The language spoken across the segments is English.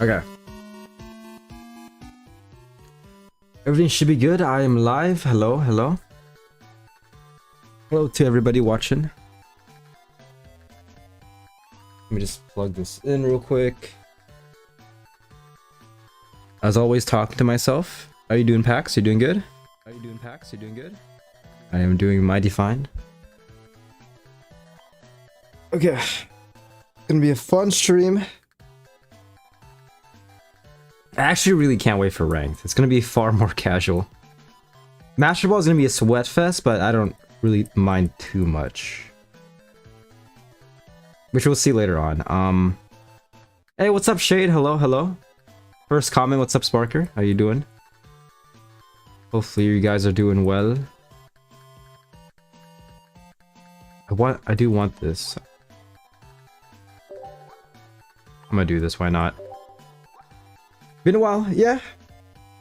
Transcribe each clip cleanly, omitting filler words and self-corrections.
Okay. Everything should be good. I am live. Hello, hello. Hello to everybody watching. Let me just plug this in real quick. As always, talking to myself. How you doing, Pax? You doing good? How you doing, Pax? You doing good? I am doing mighty fine. Okay. Gonna be a fun stream. I actually really can't wait for ranked. It's gonna be far more casual. Master Ball is gonna be a sweat fest, but I don't really mind too much. Which we'll see later on. Hey, what's up, Shade? Hello, hello. First comment, what's up, Sparker? How you doing? Hopefully you guys are doing well. I do want this. I'm gonna do this, why not? Been a while, yeah.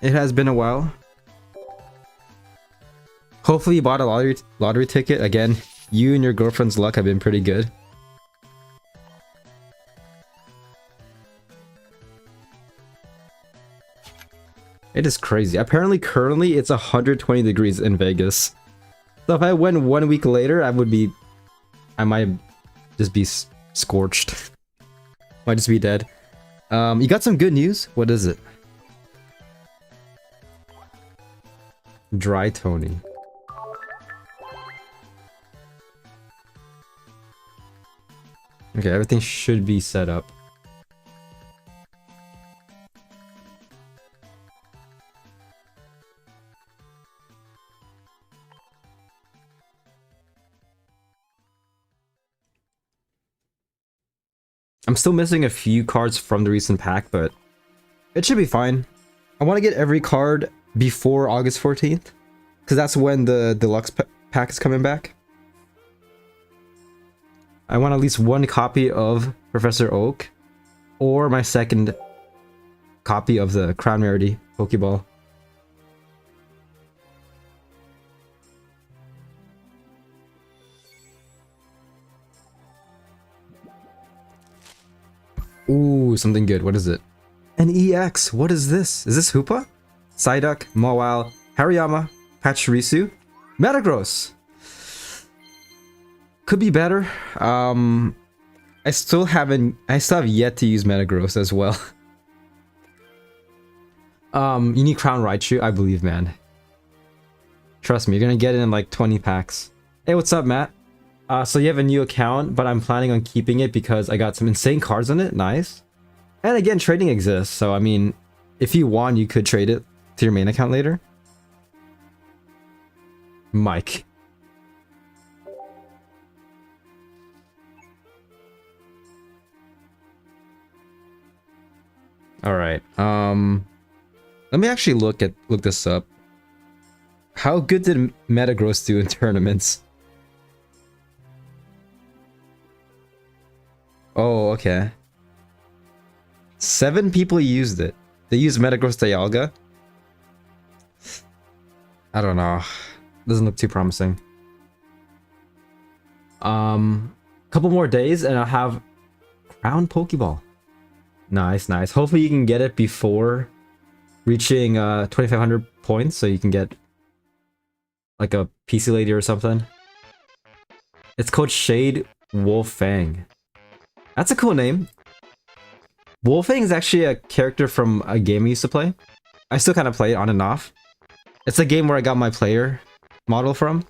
It has been a while. Hopefully you bought a lottery ticket. Again, you and your girlfriend's luck have been pretty good. It is crazy. Apparently, currently, it's 120 degrees in Vegas. So if I went 1 week later, I might just be scorched. Might just be dead. You got some good news? What is it? Dry Tony. Okay, everything should be set up. I'm still missing a few cards from the recent pack, but it should be fine. I want to get every card before August 14th, because that's when the deluxe pack is coming back. I want at least one copy of Professor Oak, or my second copy of the Crown Rarity Pokeball. Ooh, something good. What is it? An EX. What is this? Is this Hoopa? Psyduck, Mawile, Hariyama, Pachirisu, Metagross. Could be better. I still have yet to use Metagross as well. You need Crown Raichu, I believe, man. Trust me, you're gonna get it in like 20 packs. Hey, what's up, Matt? So you have a new account, but I'm planning on keeping it because I got some insane cards on it. Nice. And again, trading exists, so I mean, if you want, you could trade it to your main account later. Mike. Alright, let me actually look this up. How good did Metagross do in tournaments? Oh, okay. 7 people used it. They used Metagross Dialga. I don't know. Doesn't look too promising. Couple more days and I'll have Crown Pokeball. Nice, nice. Hopefully you can get it before reaching 2,500 points, so you can get like a PC Lady or something. It's called Shade Wolfang. That's a cool name. Wolfang is actually a character from a game I used to play. I still kind of play it on and off. It's a game where I got my player model from.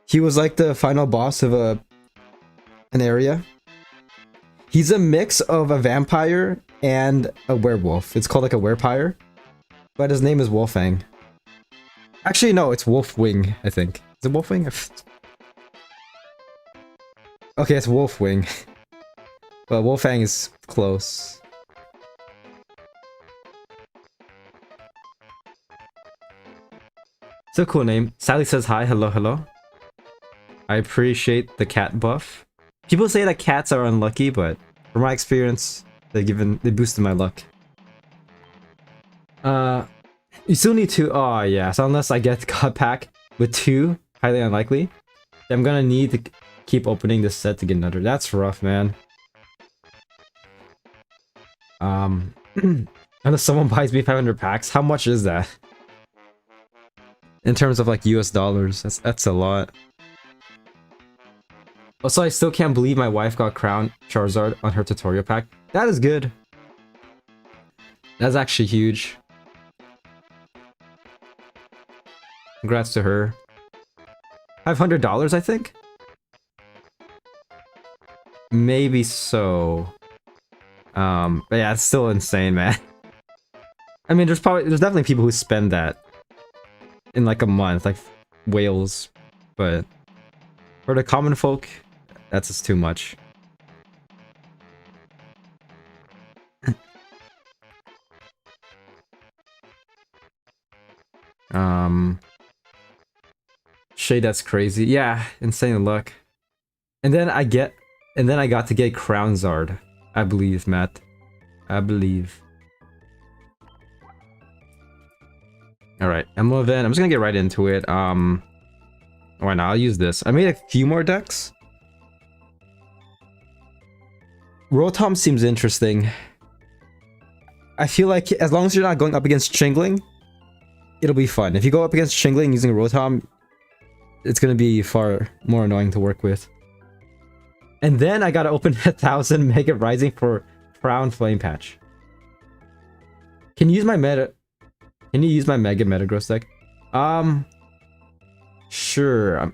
He was like the final boss of an area. He's a mix of a vampire and a werewolf. It's called like a werepire. But his name is Wolfang. Actually, no, it's Wolfwing, I think. Is it Wolfwing? Okay, it's Wolfwing. But Wolfang is close. It's a cool name. Sally says hi, hello, hello. I appreciate the cat buff. People say that cats are unlucky, but from my experience, they boosted my luck. You still need 2. Oh yeah, so unless I get God Pack with 2, highly unlikely, I'm gonna need to keep opening this set to get another. That's rough, man. Unless someone buys me 500 packs, how much is that? In terms of like US dollars, that's a lot. Also, I still can't believe my wife got Crown Charizard on her tutorial pack. That is good. That's actually huge. Congrats to her. $500, I think? Maybe so. But yeah, it's still insane, man. I mean, there's definitely people who spend that in like a month, like whales, but for the common folk, that's just too much. Shade, that's crazy. Yeah, insane luck. And then I got to get Crown Zard, I believe, Matt. I believe. Alright, Emblem event. I'm just gonna get right into it. Why not? I'll use this. I made a few more decks. Rotom seems interesting. I feel like as long as you're not going up against Chingling, it'll be fun. If you go up against Chingling using Rotom, it's gonna be far more annoying to work with. And then I gotta open 1,000 Mega Rising for Crown Flame Patch. Can you use my Mega Metagross deck? Sure.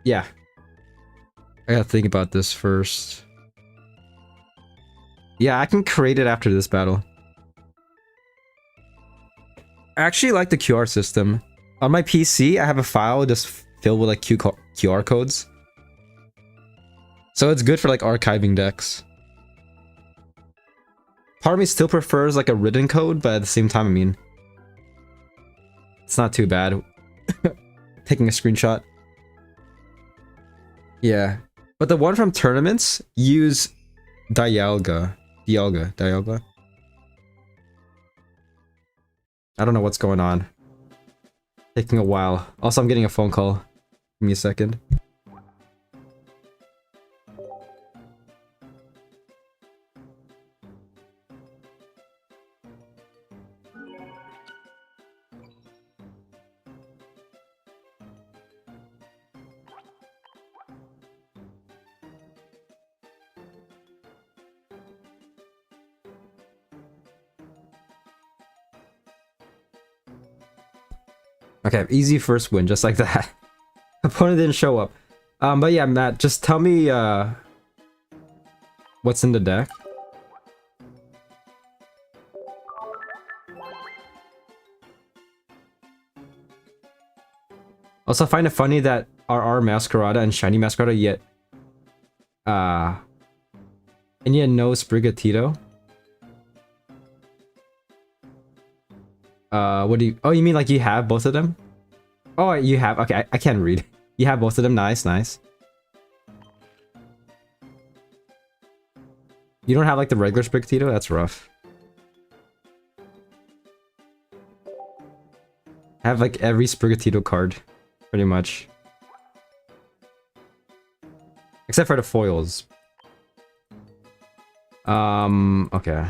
Yeah. I gotta think about this first. Yeah, I can create it after this battle. I actually like the QR system. On my PC, I have a file just filled with like QR codes. So it's good for like archiving decks. Part of me still prefers like a written code, but at the same time, I mean, it's not too bad. Taking a screenshot. Yeah. But the one from tournaments use Dialga. Dialga. I don't know what's going on. Taking a while. Also, I'm getting a phone call. Give me a second. Okay, easy first win, just like that. Opponent didn't show up. But yeah, Matt, just tell me, what's in the deck? Also, I find it funny that RR Masquerada and Shiny Masquerada yet, and yet no Sprigatito. What do you... Oh, you mean like you have both of them? Oh, you have... Okay, I can't read. You have both of them? Nice, nice. You don't have like the regular Sprigatito? That's rough. I have like every Sprigatito card. Pretty much. Except for the foils. Okay.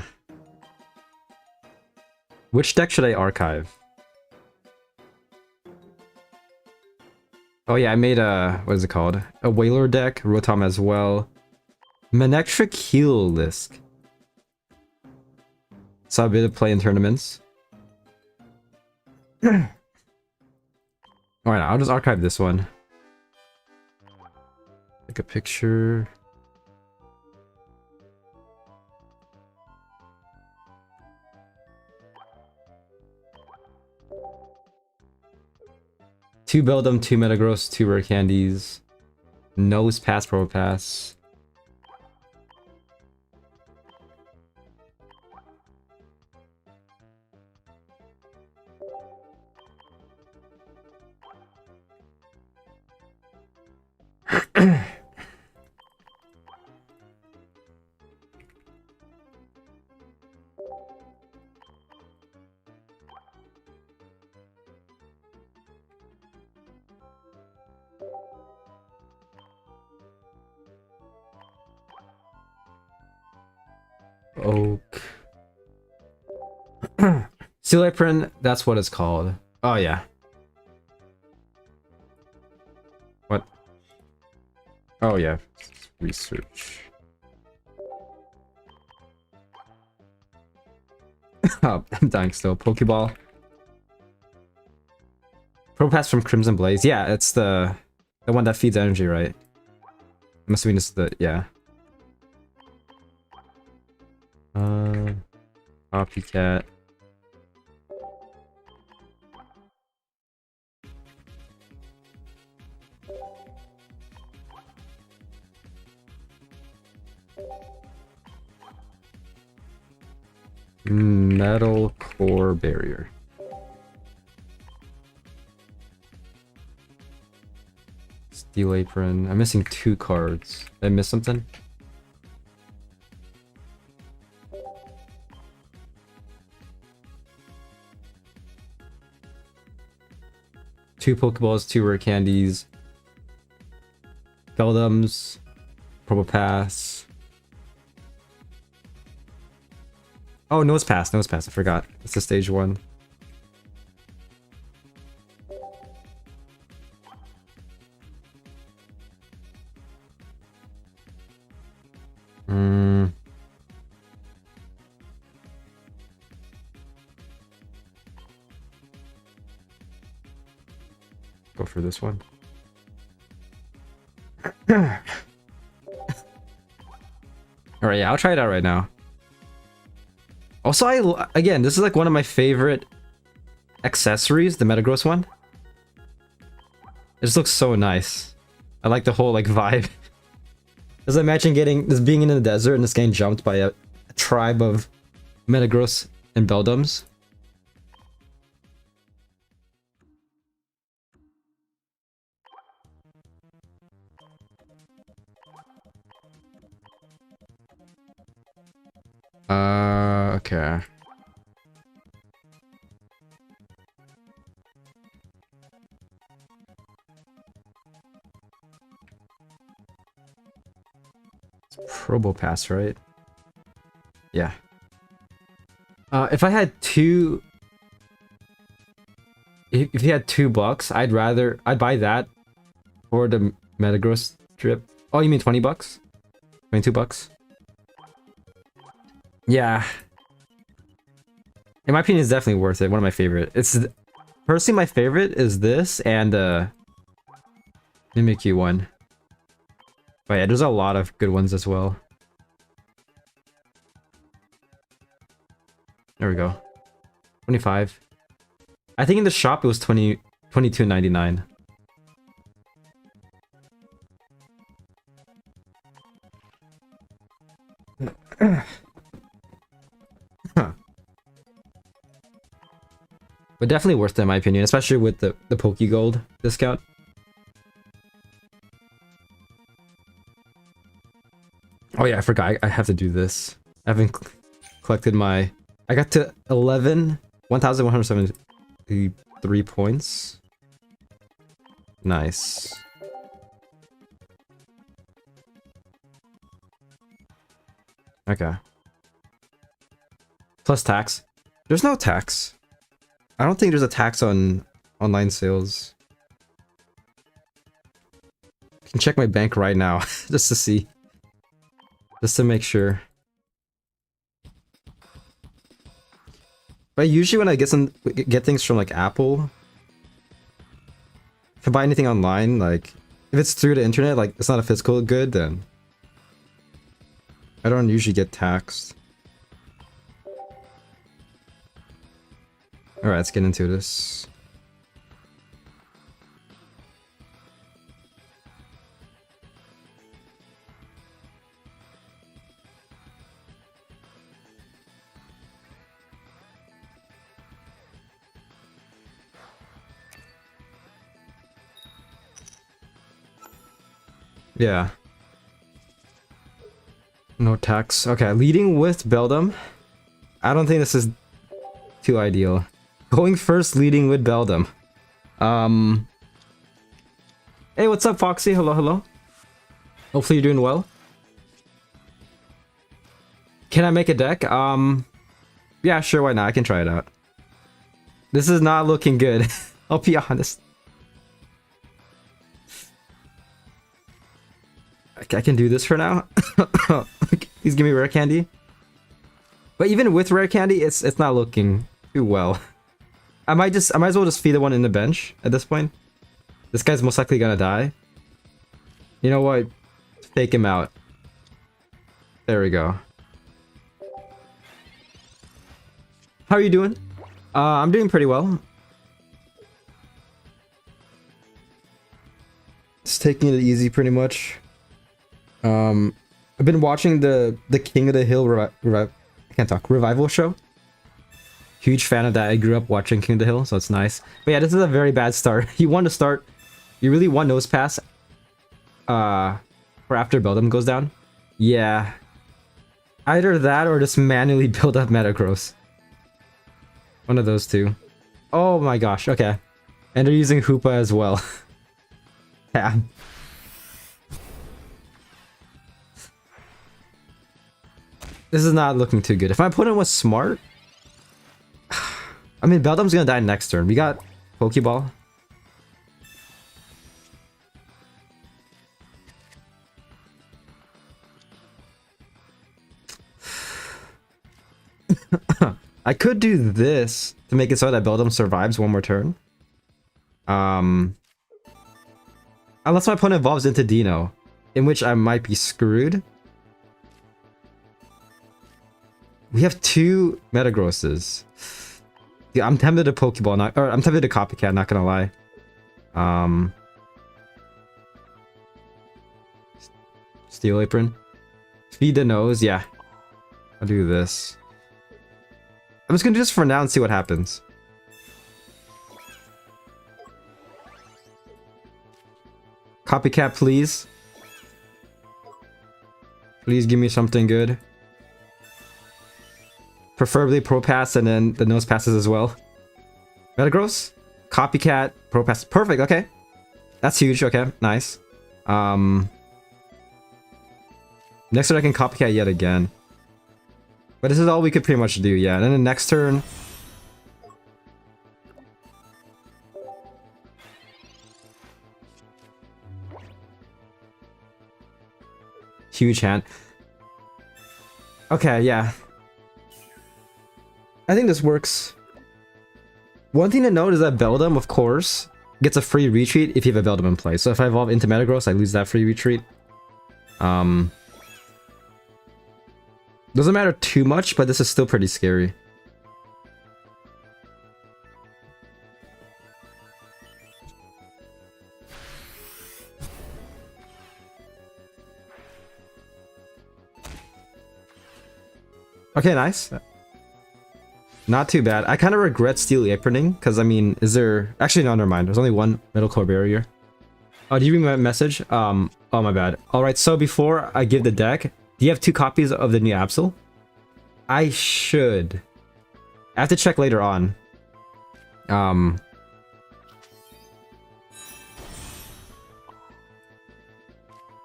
Which deck should I archive? Oh yeah, I made a... What is it called? A Whaler deck. Rotom as well. Manectric Heal Disc. Saw a bit of play in tournaments. Alright, I'll just archive this one. Take a picture. Two Beldum, two Metagross, two Rare Candies. Nose Pass, Pro Pass. Okay. Steel Apron, that's what it's called. Oh, yeah. What? Oh, yeah. Research. Oh, I'm dying still. Pokeball. Pro Pass from Crimson Blaze. Yeah, it's the one that feeds energy, right? I'm assuming it's the... yeah. Copycat. Metal core barrier. Steel Apron. I'm missing 2 cards. Did I miss something? Two Pokeballs, 2 rare candies. Beldums. Probo Pass. Oh, Nose Pass, Nose Pass, I forgot. It's the stage 1. Go for this one. Alright, yeah, I'll try it out right now. Also, again, this is like one of my favorite accessories, the Metagross one. It just looks so nice. I like the whole like vibe. Just imagine being in the desert and just getting jumped by a tribe of Metagross and Beldums. Okay. It's Probo Pass, right? Yeah. If I had two... If you had $2, I'd buy that or the Metagross drip. Oh, you mean $20? $22? Yeah. In my opinion, it's definitely worth it. One of my favorite. It's personally my favorite is this and Mimikyu one. But yeah, there's a lot of good ones as well. There we go. 25. I think in the shop it was $22.99. Huh. But definitely worth it in my opinion, especially with the Pokegold discount. Oh yeah, I forgot. I have to do this. I haven't collected my... I got to 1,173 points. Nice. Okay. Plus tax. There's no tax. I don't think there's a tax on online sales. I can check my bank right now just to see. Just to make sure. But usually when I get things from like Apple, if I buy anything online, like if it's through the internet, like it's not a physical good, then I don't usually get taxed. Alright, let's get into this. Yeah. No tax. Okay, leading with Beldum. I don't think this is too ideal. Going first, leading with Beldum. Hey, what's up, Foxy? Hello, hello. Hopefully you're doing well. Can I make a deck? Yeah, sure, why not? I can try it out. This is not looking good. I'll be honest. I can do this for now. Please give me rare candy. But even with rare candy, it's not looking too well. I might as well just feed the one in the bench at this point. This guy's most likely gonna die. You know what? Fake him out. There we go. How are you doing? I'm doing pretty well. Just taking it easy pretty much. I've been watching the King of the Hill revival show. Huge fan of that. I grew up watching King of the Hill, so it's nice. But yeah, this is a very bad start. You want to start... You really want Nose Pass for after Beldum goes down? Yeah. Either that or just manually build up Metagross. One of those two. Oh my gosh, okay. And they're using Hoopa as well. Yeah. This is not looking too good. If my opponent was smart... I mean, Beldum's gonna die next turn. We got Pokeball. I could do this to make it so that Beldum survives one more turn. Unless my opponent evolves into Dino, in which I might be screwed. We have two Metagrosses. Yeah, I'm tempted to Pokeball, I'm tempted to Copycat, not gonna lie. Steel Apron. Feed the nose, yeah. I'll do this. I'm just gonna do this for now and see what happens. Copycat, please. Please give me something good. Preferably Pro Pass and then the Nose Passes as well. Metagross, Copycat, Pro Pass. Perfect, okay. That's huge, okay, nice. Next turn I can Copycat yet again. But this is all we could pretty much do, yeah. And then the next turn... Huge hand. Okay, yeah. I think this works. One thing to note is that Beldum, of course, gets a free retreat if you have a Beldum in play. So if I evolve into Metagross, I lose that free retreat. Doesn't matter too much, but this is still pretty scary. Okay, nice. Not too bad. I kind of regret Steel Aproning, because, I mean, is there... Actually, no, never mind. There's only one Metal Core Barrier. Oh, do you read my message? Oh, my bad. Alright, so before I give the deck, do you have 2 copies of the new Absol? I should. I have to check later on. But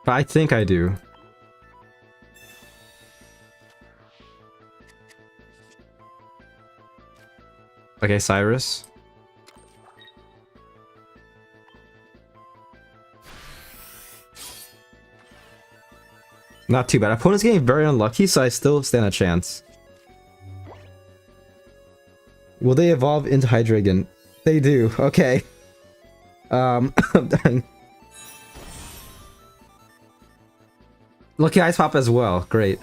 I think I do. Okay, Cyrus. Not too bad. Opponent's getting very unlucky, so I still stand a chance. Will they evolve into Hydreigon? They do. Okay. I'm done. Lucky Ice Pop as well. Great.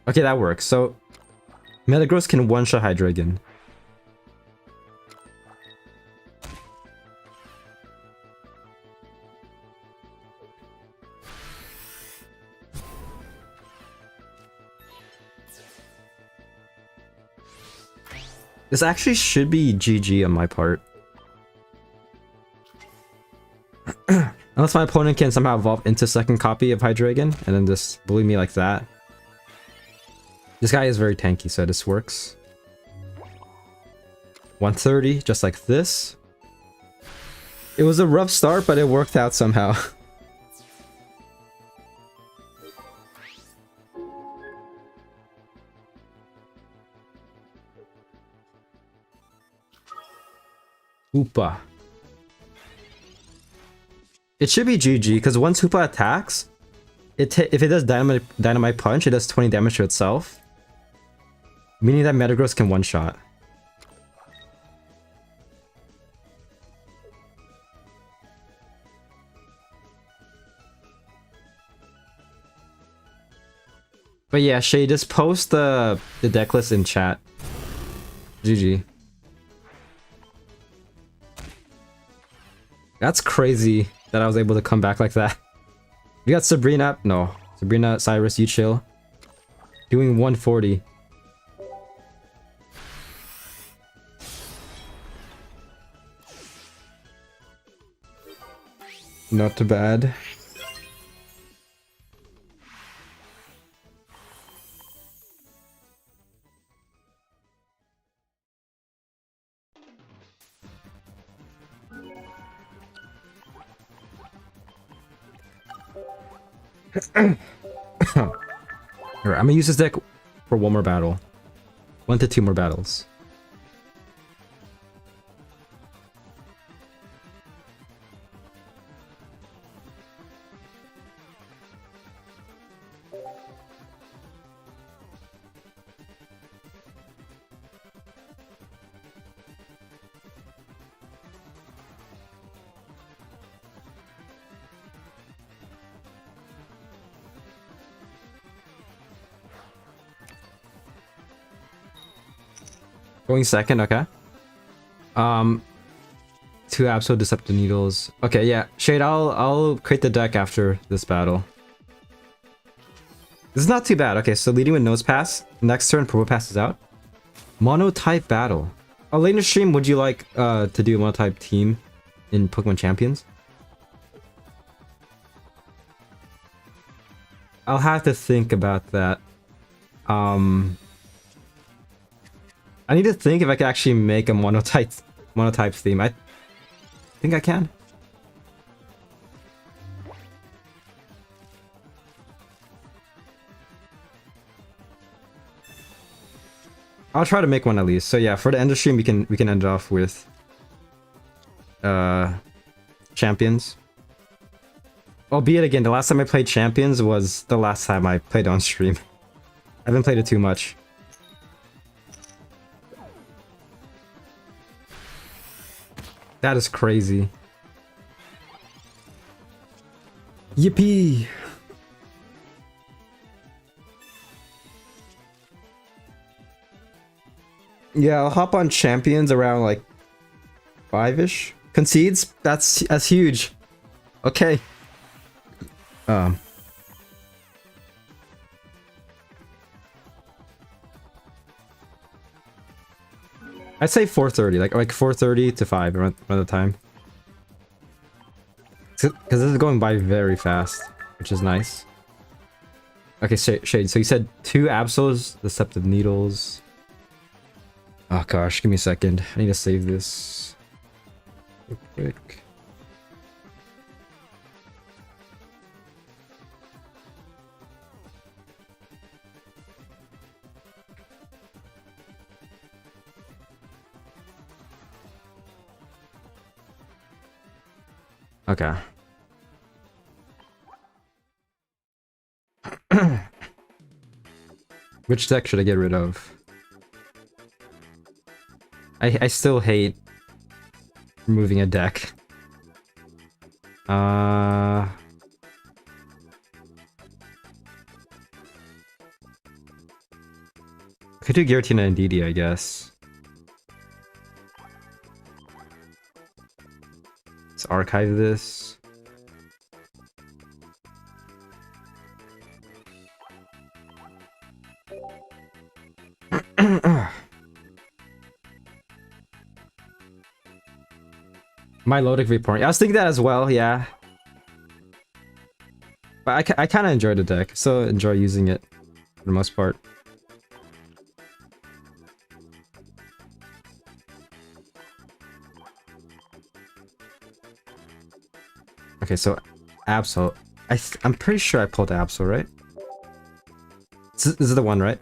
Okay, that works. So, Metagross can one-shot Hydreigon. This actually should be GG on my part. Unless my opponent can somehow evolve into second copy of Hydreigon and then just bully me like that. This guy is very tanky, so this works. 130, just like this. It was a rough start, but it worked out somehow. Hoopa. It should be GG, because once Hoopa attacks, if it does dynamite punch, it does 20 damage to itself. Meaning that Metagross can one-shot. But yeah, Shay, just post the deck list in chat. GG. That's crazy that I was able to come back like that. We got Sabrina. No. Sabrina, Cyrus, you chill. Doing 140. Not too bad. Alright, I'm gonna use this deck for one more battle. 1 to 2 more battles. Going second, okay. 2 Absol Deceptive Needles. Okay, yeah. Shade, I'll create the deck after this battle. This is not too bad. Okay, so leading with Nose Pass. Next turn, Purple Pass is out. Mono-type battle. Oh, later stream, would you like to do a mono-type team in Pokemon Champions? I'll have to think about that. I need to think if I can actually make a monotype theme. I think I can. I'll try to make one at least. So yeah, for the end of stream, we can end it off with Champions. Albeit again, the last time I played Champions was the last time I played on stream. I haven't played it too much. That is crazy. Yippee! Yeah, I'll hop on Champions around like 5-ish. Concedes? That's huge. Okay. I'd say 4:30, like 4:30 to 5 around the time. Because this is going by very fast, which is nice. Okay, Shade, so you said 2 Absols, Deceptive Needles. Oh gosh, give me a second. I need to save this real quick. Okay. Which deck should I get rid of? I still hate removing a deck. I could do Giratina and Didi, I guess. Let's archive this. My Lodic report. I was thinking that as well, yeah. But I kind of enjoy the deck. So enjoy using it for the most part. Okay, so Absol. I'm pretty sure I pulled Absol, right? This is the one, right?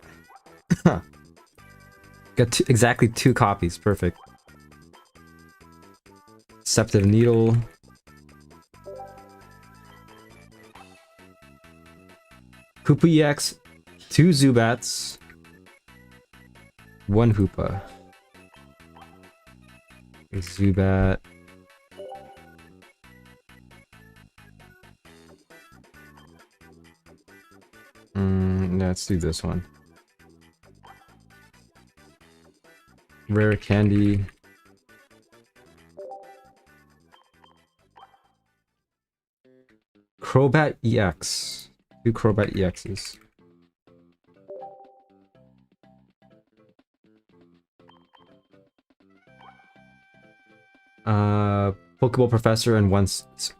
Got exactly 2 copies. Perfect. Deceptive Needle. Hoopa EX, 2 Zubats, 1 Hoopa. Zubat. Let's do this one. Rare Candy. Crobat EX. 2 Crobat EXs. Pokeball Professor and 1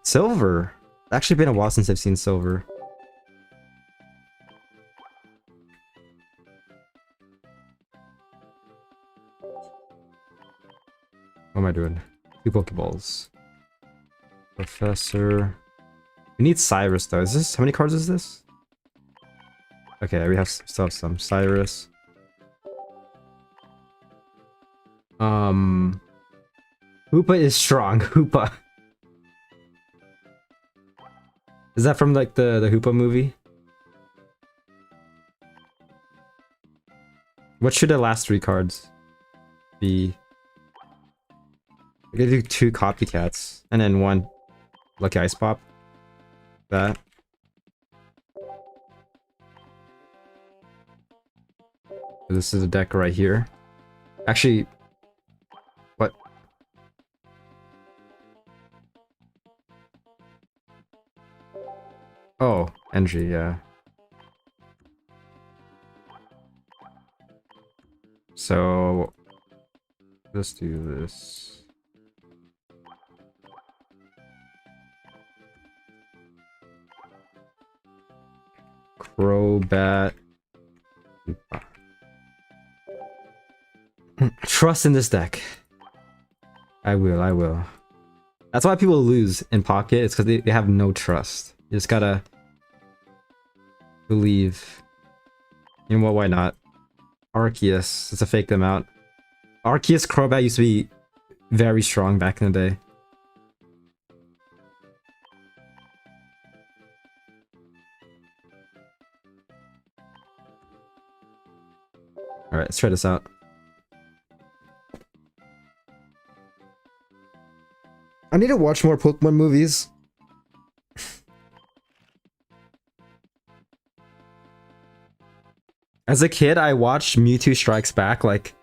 Silver. It's actually been a while since I've seen Silver. What am I doing? 2 Pokeballs. Professor. We need Cyrus though. Is this, how many cards is this? Okay, we still have some. Cyrus. Hoopa is strong. Hoopa. Is that from like the Hoopa movie? What should the last 3 cards be? I gotta do 2 copycats and then 1 lucky ice pop. That. This is a deck right here. Actually, what? Oh, NG, yeah. So let's do this. Crobat. Trust in this deck. I will. That's why people lose in Pocket. It's because they have no trust. You just gotta believe. You know what, why not? R.O.T.S. Just to fake them out. R.O.T.S. Crobat used to be very strong back in the day. Alright, let's try this out. I need to watch more Pokemon movies. As a kid, I watched Mewtwo Strikes Back like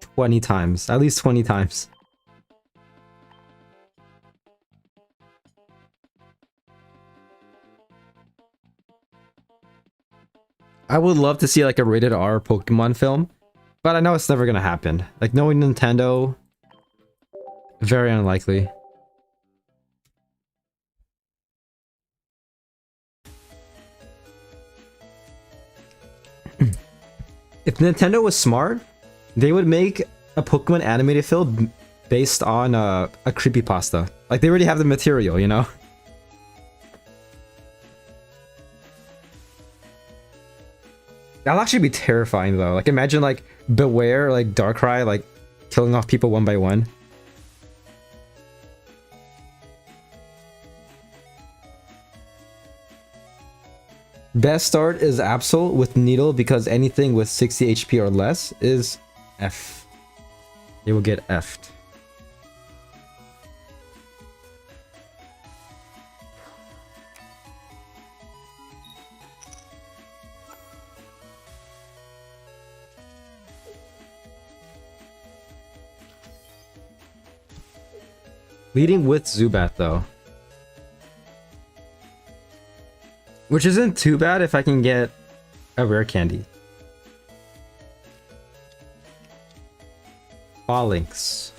20 times. At least 20 times. I would love to see like a rated R Pokemon film, but I know it's never gonna happen. Like knowing Nintendo, very unlikely. If Nintendo was smart, they would make a Pokemon animated film based on a creepypasta. Like they already have the material, you know? That'll actually be terrifying though. Like imagine like Beware, like Darkrai, like killing off people one by one. Best start is Absol with Needle because anything with 60 HP or less is F. They will get F'd. Leading with Zubat though. Which isn't too bad if I can get a rare candy. Fallinks.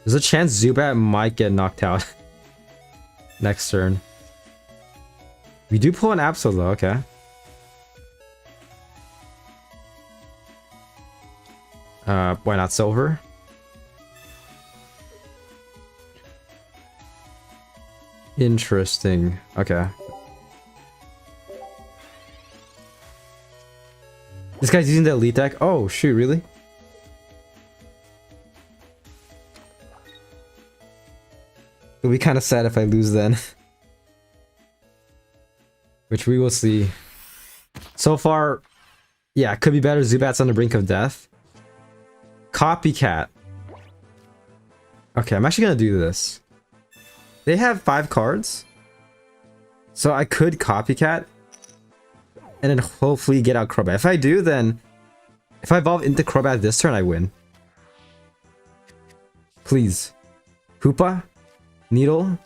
There's a chance Zubat might get knocked out next turn. We do pull an Absol though, okay. Why not Silver? Interesting. Okay. This guy's using the elite deck. Oh, shoot, really? It'll be kind of sad if I lose then. Which we will see. So far, yeah, could be better. Zubat's on the brink of death. Copycat. Okay, I'm actually gonna do this. They have 5 cards. So I could Copycat. And then hopefully get out Crobat. If I do, then... If I evolve into Crobat this turn, I win. Please. Hoopa? Needle?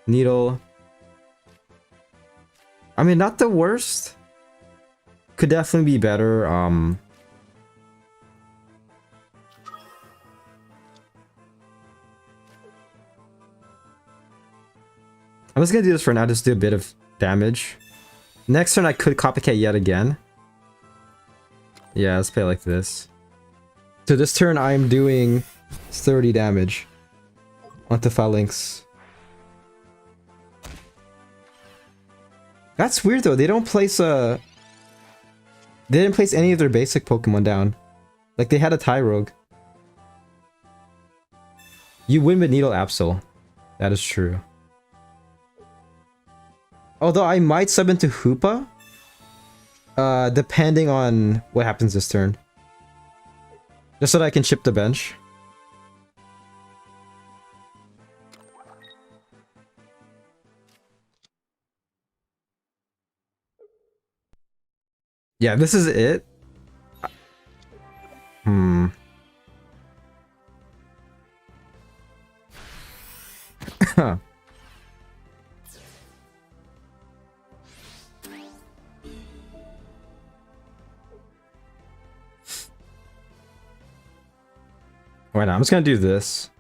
Needle. I mean, not the worst. Could definitely be better. I'm just gonna do this for now, just do a bit of damage. Next turn I could Copycat yet again. Yeah, let's play it like this. So this turn I'm doing 30 damage onto Phalanx. That's weird though, they don't place a... They didn't place any of their basic Pokemon down. Like they had a Tyrogue. You win with Needle Absol. That is true. Although I might sub into Hoopa. Depending on what happens this turn. Just so that I can chip the bench. Yeah, this is it. Huh. Why not? I'm just gonna do this.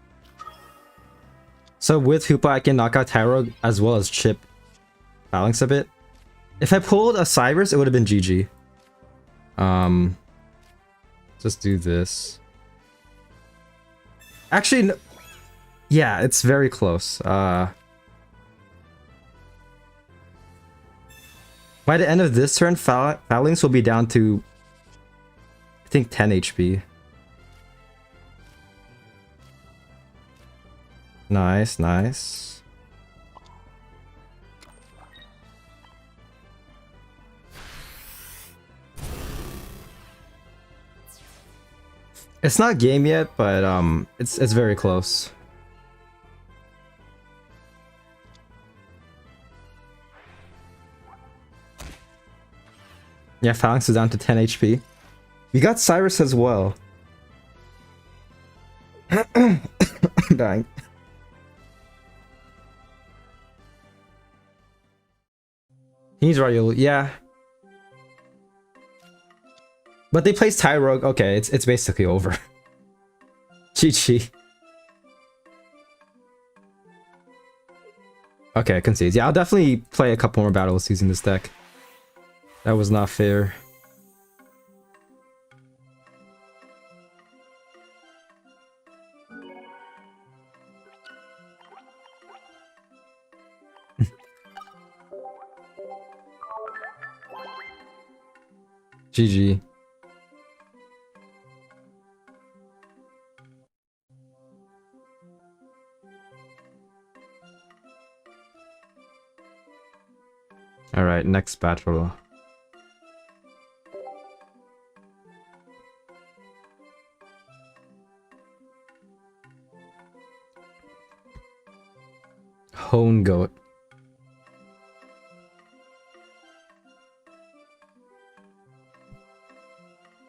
So with Hoopa, I can knock out Tyrogue as well as chip Phalanx a bit. If I pulled a Cyrus, it would have been GG. Just do this. Actually, no, yeah, it's very close. By the end of this turn, Phalanx will be down to, I think, 10 HP. Nice, nice. It's not game yet, but it's very close. Yeah, Phalanx is down to 10 HP. We got Cyrus as well. I'm dying. He needs Radial, yeah. But they placed Tyrogue. Okay, it's basically over. GG. Okay, concedes. Yeah, I'll definitely play a couple more battles using this deck. That was not fair. GG. Alright, next battle. Hone Goat.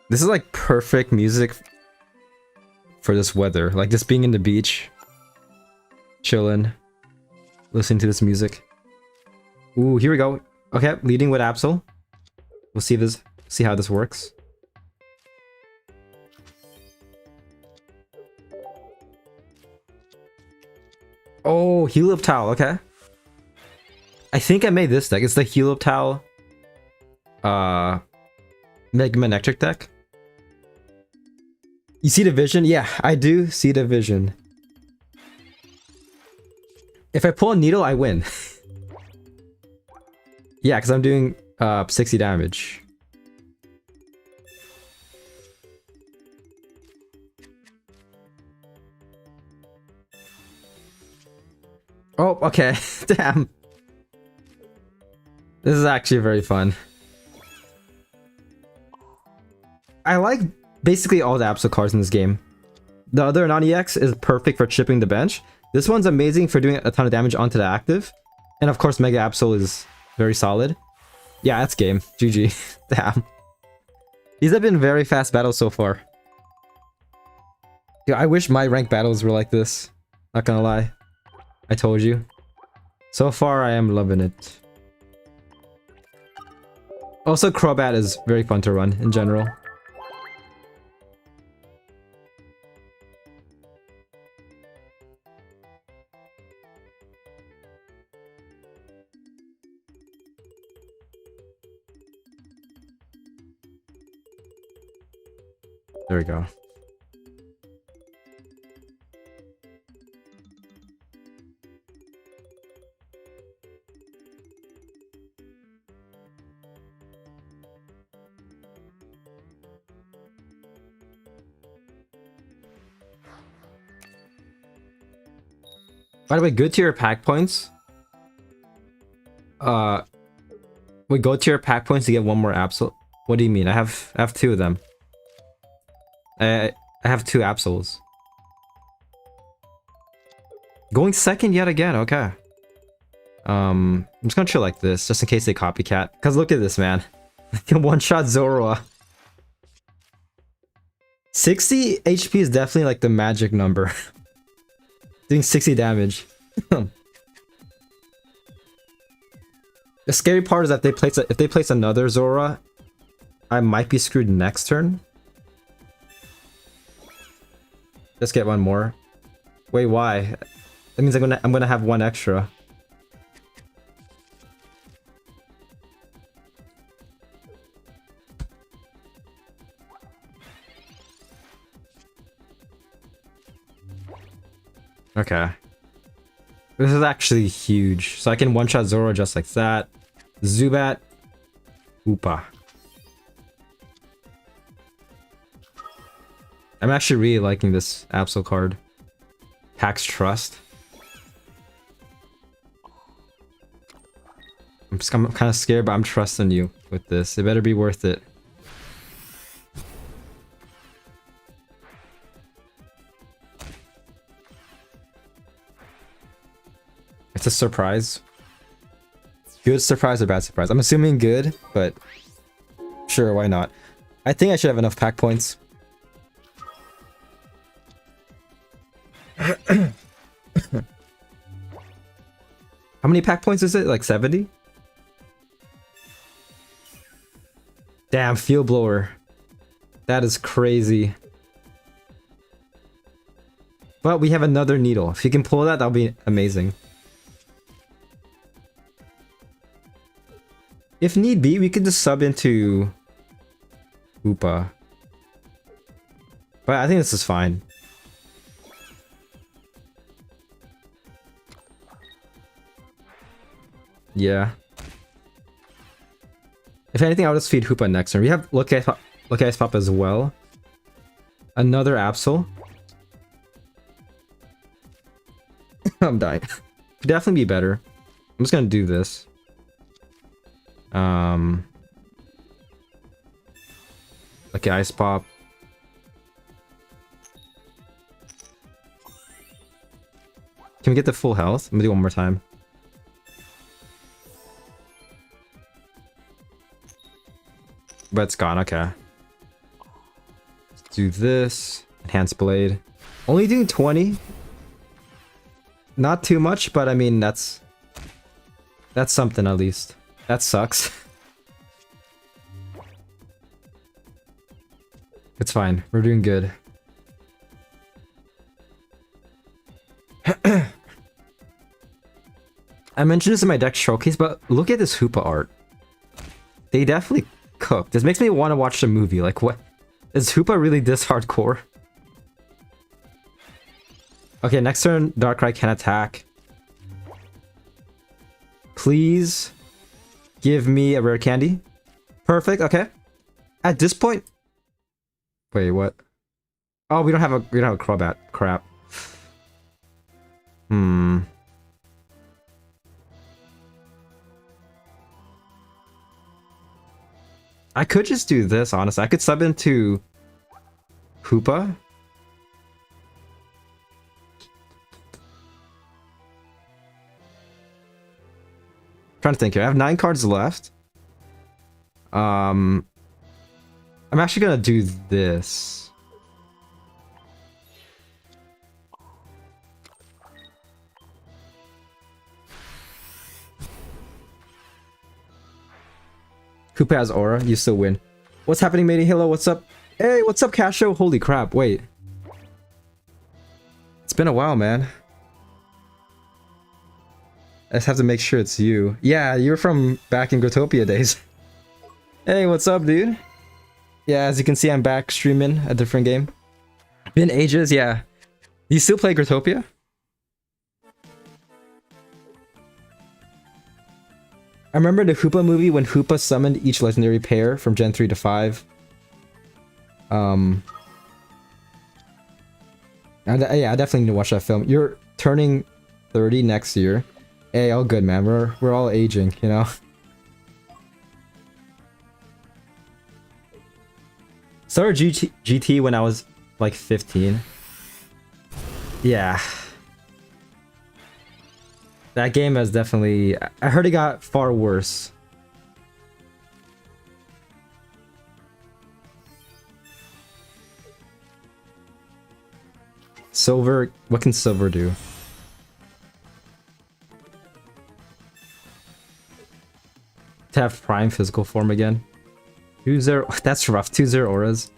This is like perfect music for this weather. Like just being in the beach, chilling, listening to this music. Ooh, here we go. Okay, leading with Absol. We'll see how this works. Oh, Heal Up Towel, okay. I think I made this deck. It's the Heal Up Towel Mega Man Electric deck. You see the vision? Yeah, I do see the vision. If I pull a Needle, I win. Yeah, because I'm doing 60 damage. Oh, okay. Damn. This is actually very fun. I like basically all the Absol cards in this game. The other non-EX is perfect for chipping the bench. This one's amazing for doing a ton of damage onto the active. And of course, Mega Absol is very solid. Yeah, that's game. GG. Damn. These have been very fast battles so far. Yeah, I wish my ranked battles were like this. Not gonna lie. I told you. So far, I am loving it. Also, Crobat is very fun to run in general. There we go. By the way, good tier pack points. We go tier pack points to get one more Absol. What do you mean? I have two of them. I have two Absols. Going second yet again. Okay. I'm just gonna chill like this, just in case they copycat. Cause look at this, man. I can one-shot Zoroa. 60 HP is definitely like the magic number. Doing 60 damage. The scary part is that if they place another Zora, I might be screwed next turn. Let's get one more. Wait, why? That means I'm gonna have one extra. Okay. This is actually huge. So I can one-shot Zoro just like that. Zubat. Oopa. I'm actually really liking this Absol card. Pax Trust. I'm kind of scared, but I'm trusting you with this. It better be worth it. It's a surprise. Good surprise or bad surprise? I'm assuming good, but sure, why not? I think I should have enough pack points. How many pack points is it? Like 70? Damn, Field Blower. That is crazy. But we have another needle. If you can pull that, that'll be amazing. If need be, we could just sub into Oopa. But I think this is fine. Yeah. If anything, I'll just feed Hoopa next turn. We have Look Ice Pop as well. Another Absol. I'm dying. Could definitely be better. I'm just gonna do this. Okay, Ice Pop. Can we get the full health? I'm gonna do it one more time. But it's gone, okay. Let's do this. Enhanced Blade. Only doing 20. Not too much, but I mean, that's something at least. That sucks. It's fine. We're doing good. I mentioned this in my deck showcase, but look at this Hoopa art. They definitely cooked. This makes me want to watch the movie. Like, what? Is Hoopa really this hardcore? Okay, next turn, Darkrai can attack. Please give me a rare candy. Perfect, okay. At this point... Wait, what? Oh, we don't have a Crobat. Crap. I could just do this, honestly. I could sub into Hoopa. Trying to think here. I have 9 cards left. I'm actually gonna do this. Koopa has aura, you still win. What's happening, matey? Hello, what's up? Hey, what's up, Casho? Holy crap, wait. It's been a while, man. I just have to make sure it's you. Yeah, you're from back in Growtopia days. Hey, what's up, dude? Yeah, as you can see, I'm back streaming a different game. Been ages, yeah. You still play Growtopia? I remember the Hoopa movie when Hoopa summoned each legendary pair from Gen 3 to 5. Yeah, I definitely need to watch that film. You're turning 30 next year. Hey, all good, man. We're all aging, you know? Started GT when I was like 15. Yeah. That game has definitely... I heard it got far worse. Silver... What can Silver do? To have Prime physical form again. 2-0... That's rough. 2-0 auras.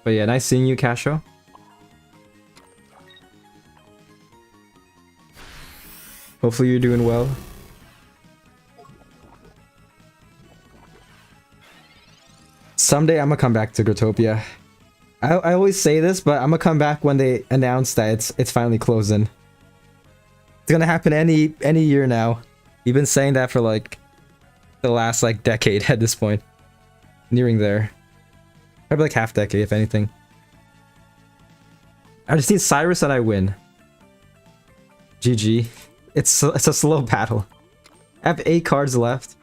But yeah, nice seeing you, Casho. Hopefully you're doing well. Someday I'm gonna come back to Growtopia. I always say this, but I'm gonna come back when they announce that it's finally closing. It's gonna happen any year now. You've been saying that for like the last like decade at this point. Nearing there. Probably like half decade if anything. I just need Cyrus and I win. GG. It's a slow battle. I have 8 cards left.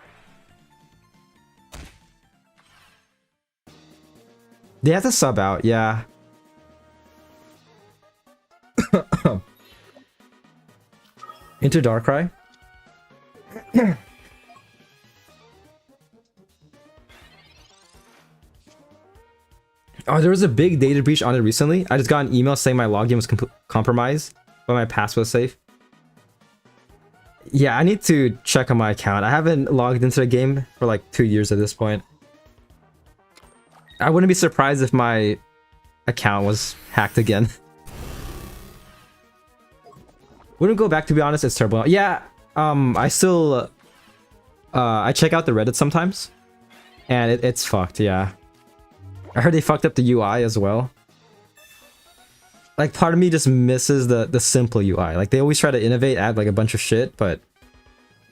They have to sub out, yeah. Into Darkrai. Oh, there was a big data breach on it recently. I just got an email saying my login was compromised, but my password was safe. Yeah, I need to check on my account. I haven't logged into the game for like 2 years at this point. I wouldn't be surprised if my account was hacked again. Wouldn't go back, to be honest. It's terrible. Yeah, I still I check out the Reddit sometimes, and it's fucked. Yeah, I heard they fucked up the UI as well. Like, part of me just misses the simple UI. Like, they always try to innovate, add like a bunch of shit, but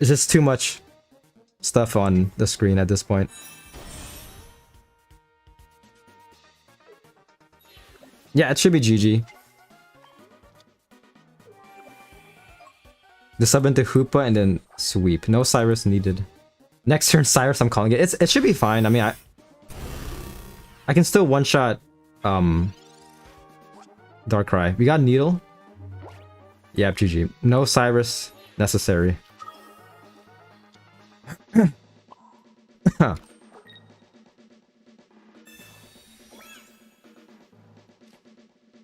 it's just too much stuff on the screen at this point. Yeah, it should be GG. The sub into Hoopa and then sweep. No Cyrus needed. Next turn Cyrus, I'm calling it. It should be fine. I mean, I can still one-shot Darkrai. We got Needle. Yeah, GG. No Cyrus necessary.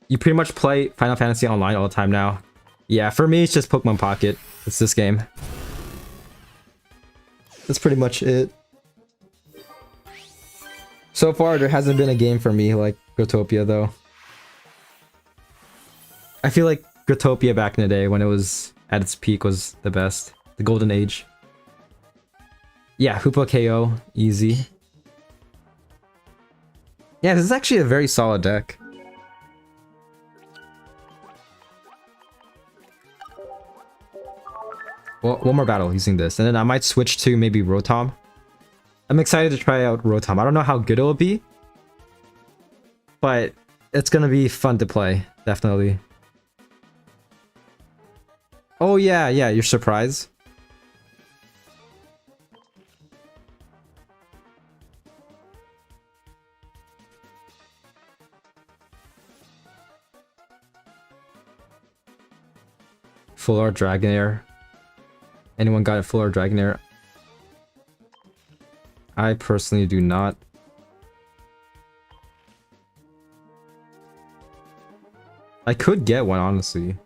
You pretty much play Final Fantasy Online all the time now. Yeah, for me, it's just Pokemon Pocket. It's this game. That's pretty much it. So far, there hasn't been a game for me like Growtopia, though. I feel like Growtopia back in the day, when it was at its peak, was the best. The golden age. Yeah, Hoopa KO. Easy. Yeah, this is actually a very solid deck. Well, one more battle using this, and then I might switch to maybe Rotom. I'm excited to try out Rotom. I don't know how good it will be, but it's gonna be fun to play, definitely. Oh yeah, your surprise. Full Art Dragonair. Anyone got a Full Art Dragonair? I personally do not. I could get one, honestly.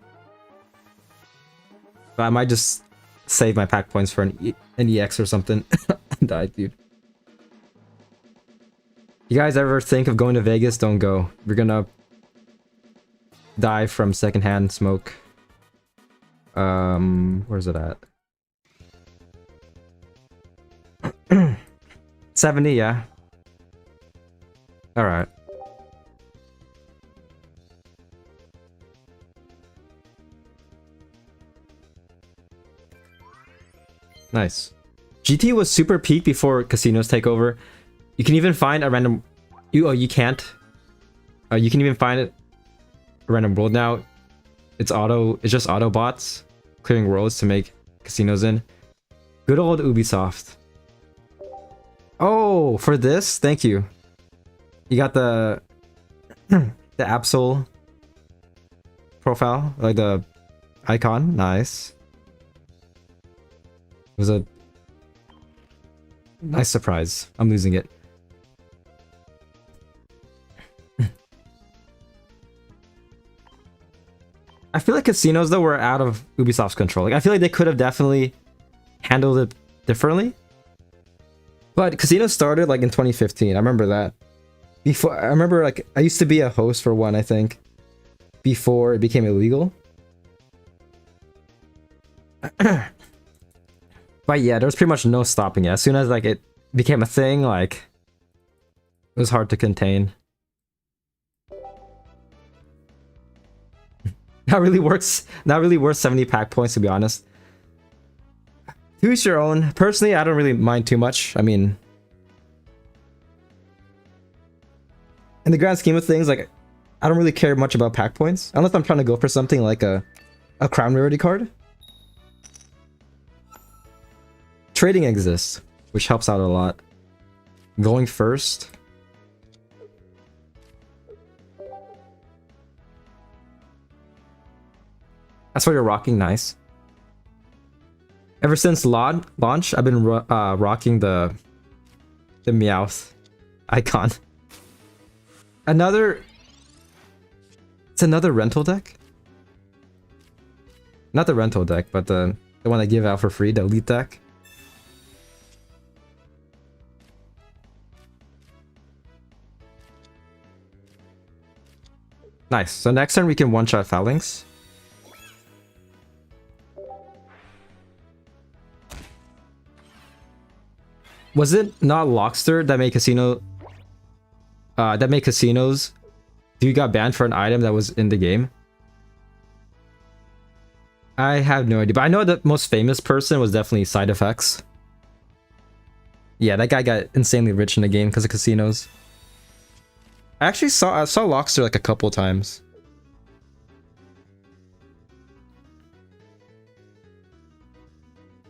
But I might just save my pack points for an EX or something. Died, dude. You guys ever think of going to Vegas? Don't go. You're gonna die from secondhand smoke. Where's it at? 70, yeah. Alright. Nice. GT was super peak before casinos take over. You can even find a random... you can't. You can even find it a random world now. It's just auto bots clearing worlds to make casinos in. Good old Ubisoft. Oh, for this? Thank you. You got the the Absol profile, like the icon. Nice. It was a nice surprise. I'm losing it. I feel like casinos though were out of Ubisoft's control. Like I feel like they could have definitely handled it differently. But casinos started like in 2015. I remember that. I remember like I used to be a host for one, I think, before it became illegal. But yeah, there was pretty much no stopping it. As soon as like it became a thing, like it was hard to contain. Not really worth 70 pack points, to be honest. To each your own. Personally, I don't really mind too much. I mean, in the grand scheme of things, like I don't really care much about pack points unless I'm trying to go for something like a crown rarity card. Trading exists, which helps out a lot. Going first. That's what you're rocking. Nice. Ever since launch, I've been rocking the Meowth icon. It's another rental deck. Not the rental deck, but the one I give out for free, the elite deck. Nice. So next turn we can one-shot Phalanx. Was it not Lockster that made casinos? You got banned for an item that was in the game? I have no idea, but I know the most famous person was definitely Side Effects. Yeah, that guy got insanely rich in the game because of casinos. I saw Lockster like a couple times.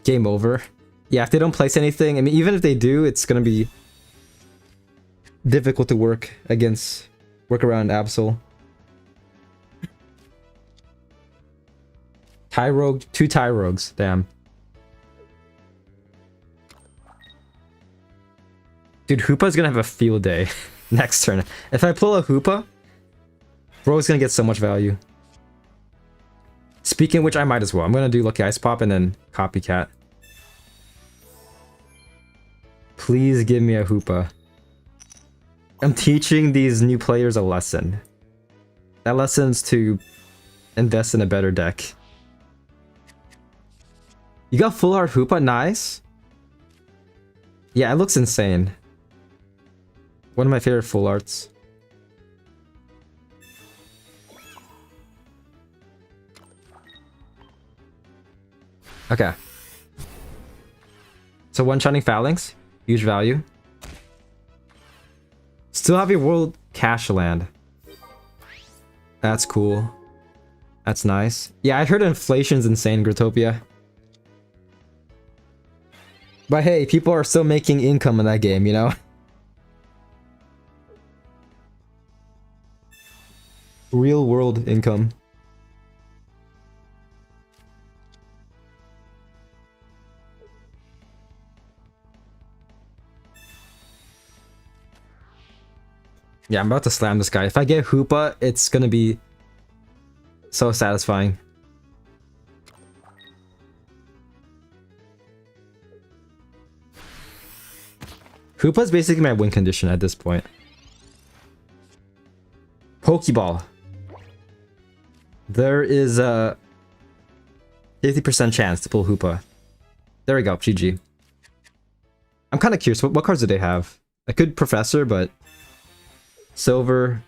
Game over. Yeah, if they don't place anything, I mean, even if they do, it's gonna be difficult to work around Absol. Tyrogue, 2 Tyrogues, damn. Dude, Hoopa's gonna have a field day next turn. If I pull a Hoopa, bro's gonna get so much value. Speaking of which, I might as well. I'm gonna do Lucky Ice Pop and then Copycat. Please give me a Hoopa. I'm teaching these new players a lesson. That lesson's to invest in a better deck. You got full art Hoopa? Nice. Yeah, it looks insane. One of my favorite full arts. Okay. So one-shotting Phalanx. Huge value. Still have your world cash land. That's cool. That's nice. Yeah, I heard inflation's insane, Gritopia. But hey, people are still making income in that game, you know? Real world income. Yeah, I'm about to slam this guy. If I get Hoopa, it's gonna be so satisfying. Hoopa's basically my win condition at this point. Pokeball. There is a 50% chance to pull Hoopa. There we go, GG. I'm kind of curious, what cards do they have? I could Professor, but... Silver...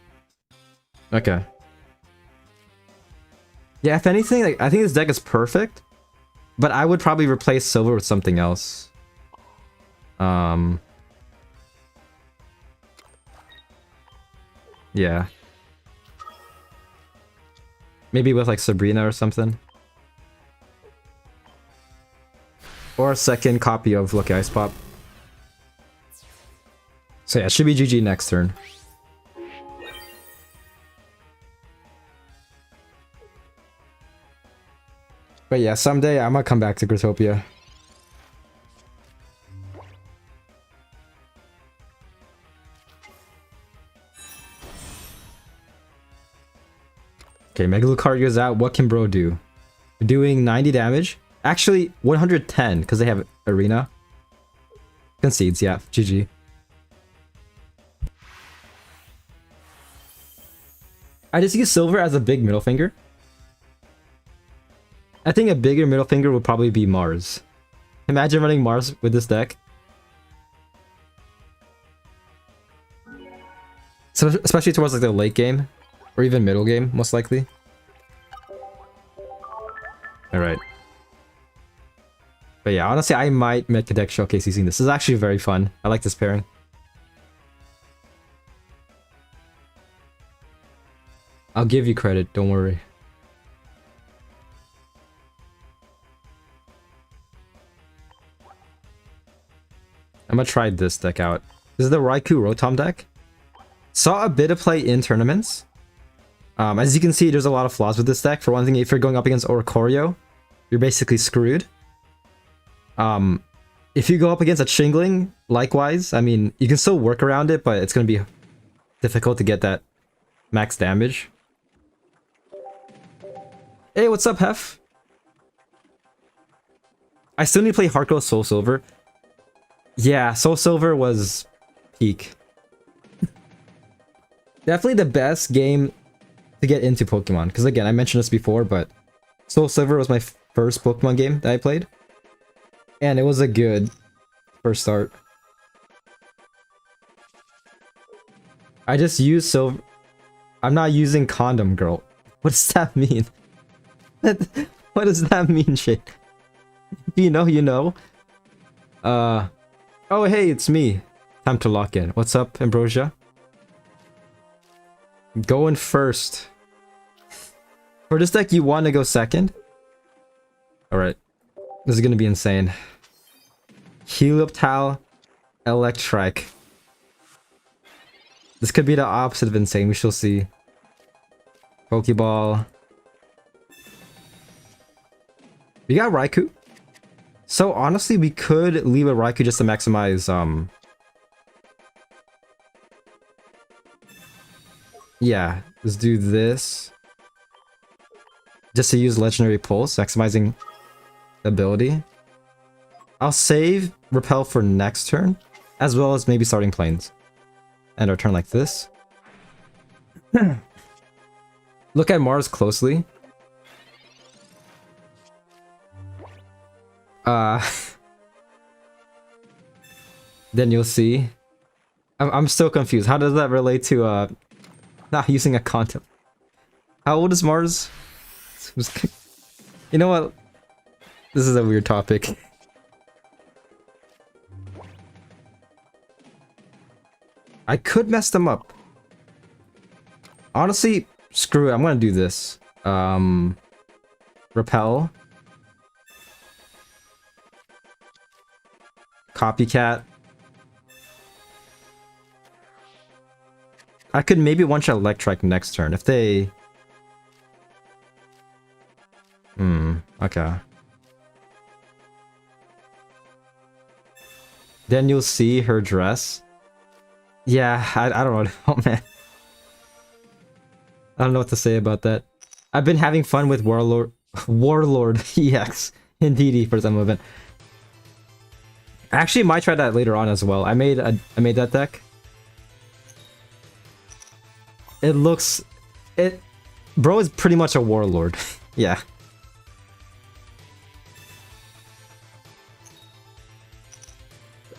Okay. Yeah, if anything, like, I think this deck is perfect, but I would probably replace Silver with something else. Yeah. Maybe with like Sabrina or something. Or a second copy of Lucky Ice Pop. So yeah, it should be GG next turn. But yeah, someday I'm gonna come back to Gritopia. Okay, Mega Lucario is out. What can bro do? Doing 90 damage. Actually, 110, because they have Arena. Concedes, yeah. GG. I just use Silver as a big middle finger. I think a bigger middle finger would probably be Mars. Imagine running Mars with this deck. So, especially towards like the late game. Or even middle game, most likely. Alright. But yeah, honestly, I might make a deck showcase using this. This is actually very fun. I like this pairing. I'll give you credit, don't worry. I'm gonna try this deck out. This is the Raikou Rotom deck. Saw a bit of play in tournaments. As you can see, there's a lot of flaws with this deck. For one thing, if you're going up against Oricorio, you're basically screwed. If you go up against a Chingling, likewise, I mean, you can still work around it, but it's going to be difficult to get that max damage. Hey, what's up, Hef? I still need to play Hardcore Soul Silver. Yeah, Soul Silver was peak. Definitely the best game to get into Pokemon, because again, I mentioned this before, but Soul Silver was my first Pokemon game that I played, and it was a good first start. I just use Silver. I'm not using Condom Girl. What does that mean? What does that mean, shit? You know, you know. Oh hey, it's me. Time to lock in. What's up, Ambrosia? Going first. For this deck, you want to go second? Alright. This is going to be insane. Helioptile, Electrike. This could be the opposite of insane. We shall see. Pokeball. We got Raikou. So honestly, we could leave a Raikou just to maximize, yeah, let's do this. Just to use Legendary Pulse, maximizing ability. I'll save Repel for next turn, as well as maybe starting Plains. And our turn like this. Look at Mars closely. Then you'll see. I'm still confused. How does that relate to not using a condom? How old is Mars? You know what? This is a weird topic. I could mess them up. Honestly, screw it. I'm gonna do this. Repel. Copycat. I could maybe one-shot Electrike next turn if they... okay. Then you'll see her dress. Yeah, I don't know. Oh man. I don't know what to say about that. I've been having fun with Warlord EX in DD for some of it. I actually might try that later on as well. I made that deck. Bro is pretty much a Warlord. Yeah.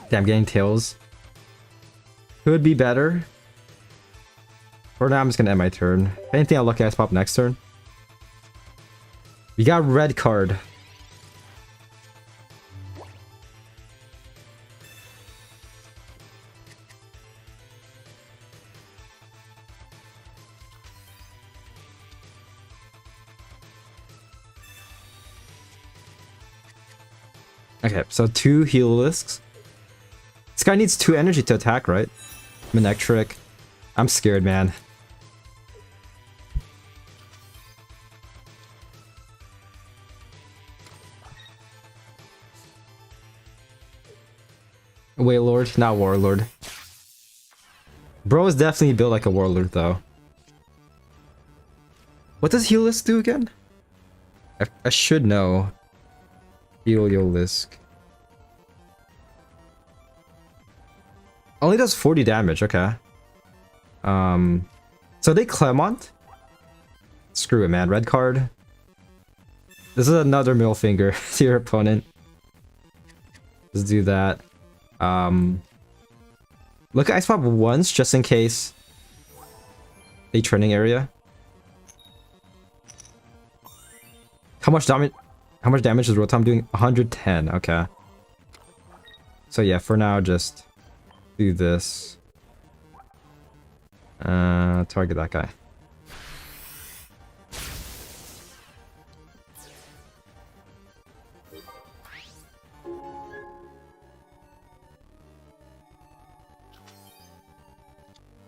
Damn, getting tails. Could be better. For now, I'm just gonna end my turn. If anything, I'll lucky ice pop next turn. We got red card. Okay, so 2 Healisks. This guy needs 2 energy to attack, right? Manectric. I'm scared, man. Wailord, not Warlord. Bro is definitely built like a Warlord, though. What does Healisk do again? I should know. Healisk. Only does 40 damage, okay. So they Clement? Screw it, man. Red card. This is another middle finger to your opponent. Let's do that. Look at Ice Pop once, just in case. A training area. How much damage is Rotom doing? 110, okay. So yeah, for now, just do this. Target that guy.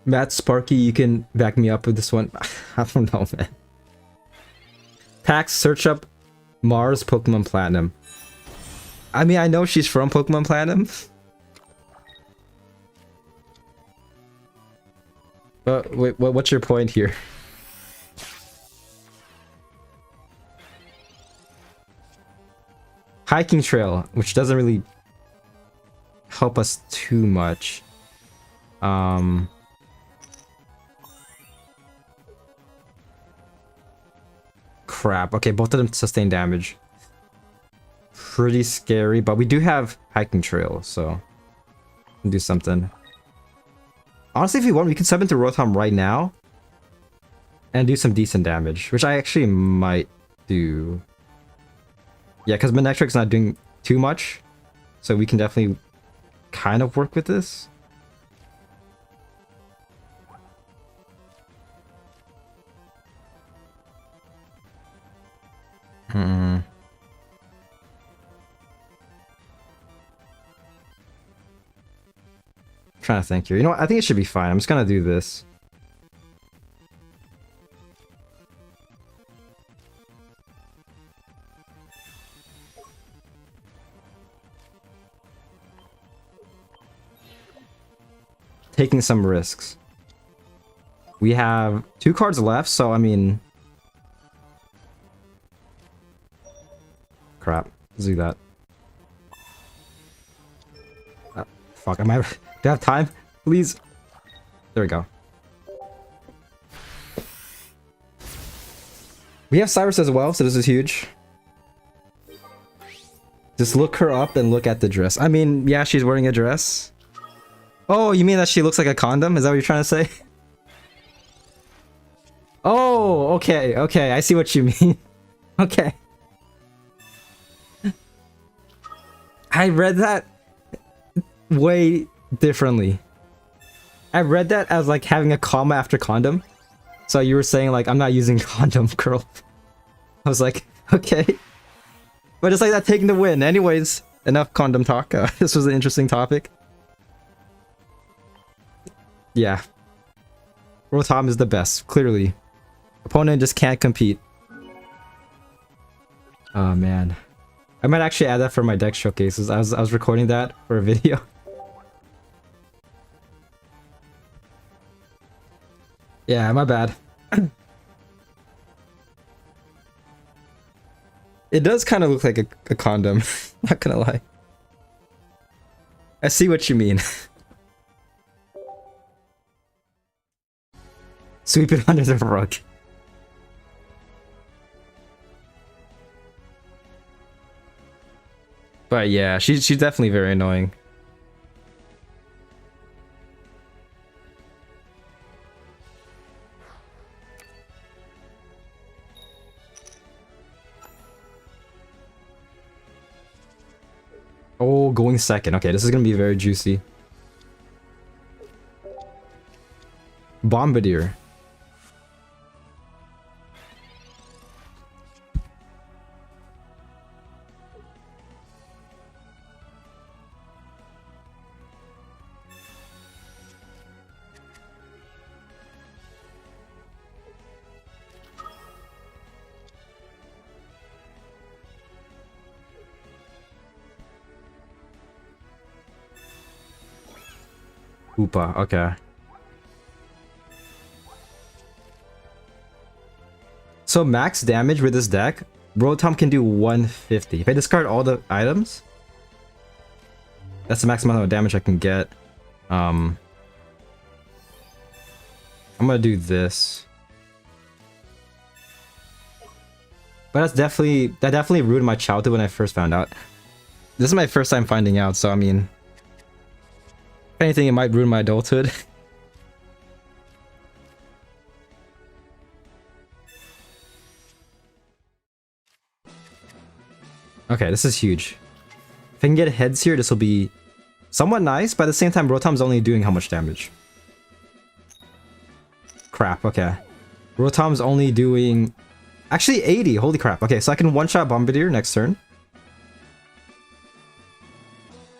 Matt Sparky, you can back me up with this one. I don't know, man. Pax, search up Mars Pokemon Platinum. I mean, I know she's from Pokemon Platinum. But wait, what's your point here? Hiking trail, which doesn't really help us too much. Crap. Okay, both of them sustain damage. Pretty scary, but we do have hiking trail, so we can do something. Honestly, if you want, we can sub into Rotom right now and do some decent damage, which I actually might do. Yeah, because Manectric's not doing too much, so we can definitely kind of work with this. Trying to think here. You know what? I think it should be fine. I'm just gonna do this. Taking some risks. We have 2 cards left, so I mean... Crap. Let's do that. Fuck, am I... Do I have time? Please? There we go. We have Cyrus as well, so this is huge. Just look her up and look at the dress. I mean, yeah, she's wearing a dress. Oh, you mean that she looks like a condom? Is that what you're trying to say? Oh, okay, okay. I see what you mean. Okay. I read that way differently. I read that as like having a comma after condom. So you were saying like, I'm not using condom, girl. I was like, okay. But it's like that taking the win. Anyways, enough condom talk. This was an interesting topic. Yeah. Rotom is the best, clearly. Opponent just can't compete. Oh man. I might actually add that for my deck showcases. I was recording that for a video. Yeah, my bad. It does kind of look like a condom. Not gonna lie. I see what you mean. Sweep it under the rug. But yeah, she's definitely very annoying. Oh, going second. Okay, this is gonna be very juicy. Bombardier. Hoopa, okay. So max damage with this deck, Rotom can do 150. If I discard all the items, that's the maximum amount of damage I can get. I'm gonna do this. But that definitely ruined my childhood when I first found out. This is my first time finding out, so I mean, if anything, it might ruin my adulthood. Okay, this is huge. If I can get heads here, this will be somewhat nice, but at the same time, Rotom's only doing how much damage? Crap, okay. Rotom's only doing... Actually, 80! Holy crap. Okay, so I can one-shot Bombardier next turn.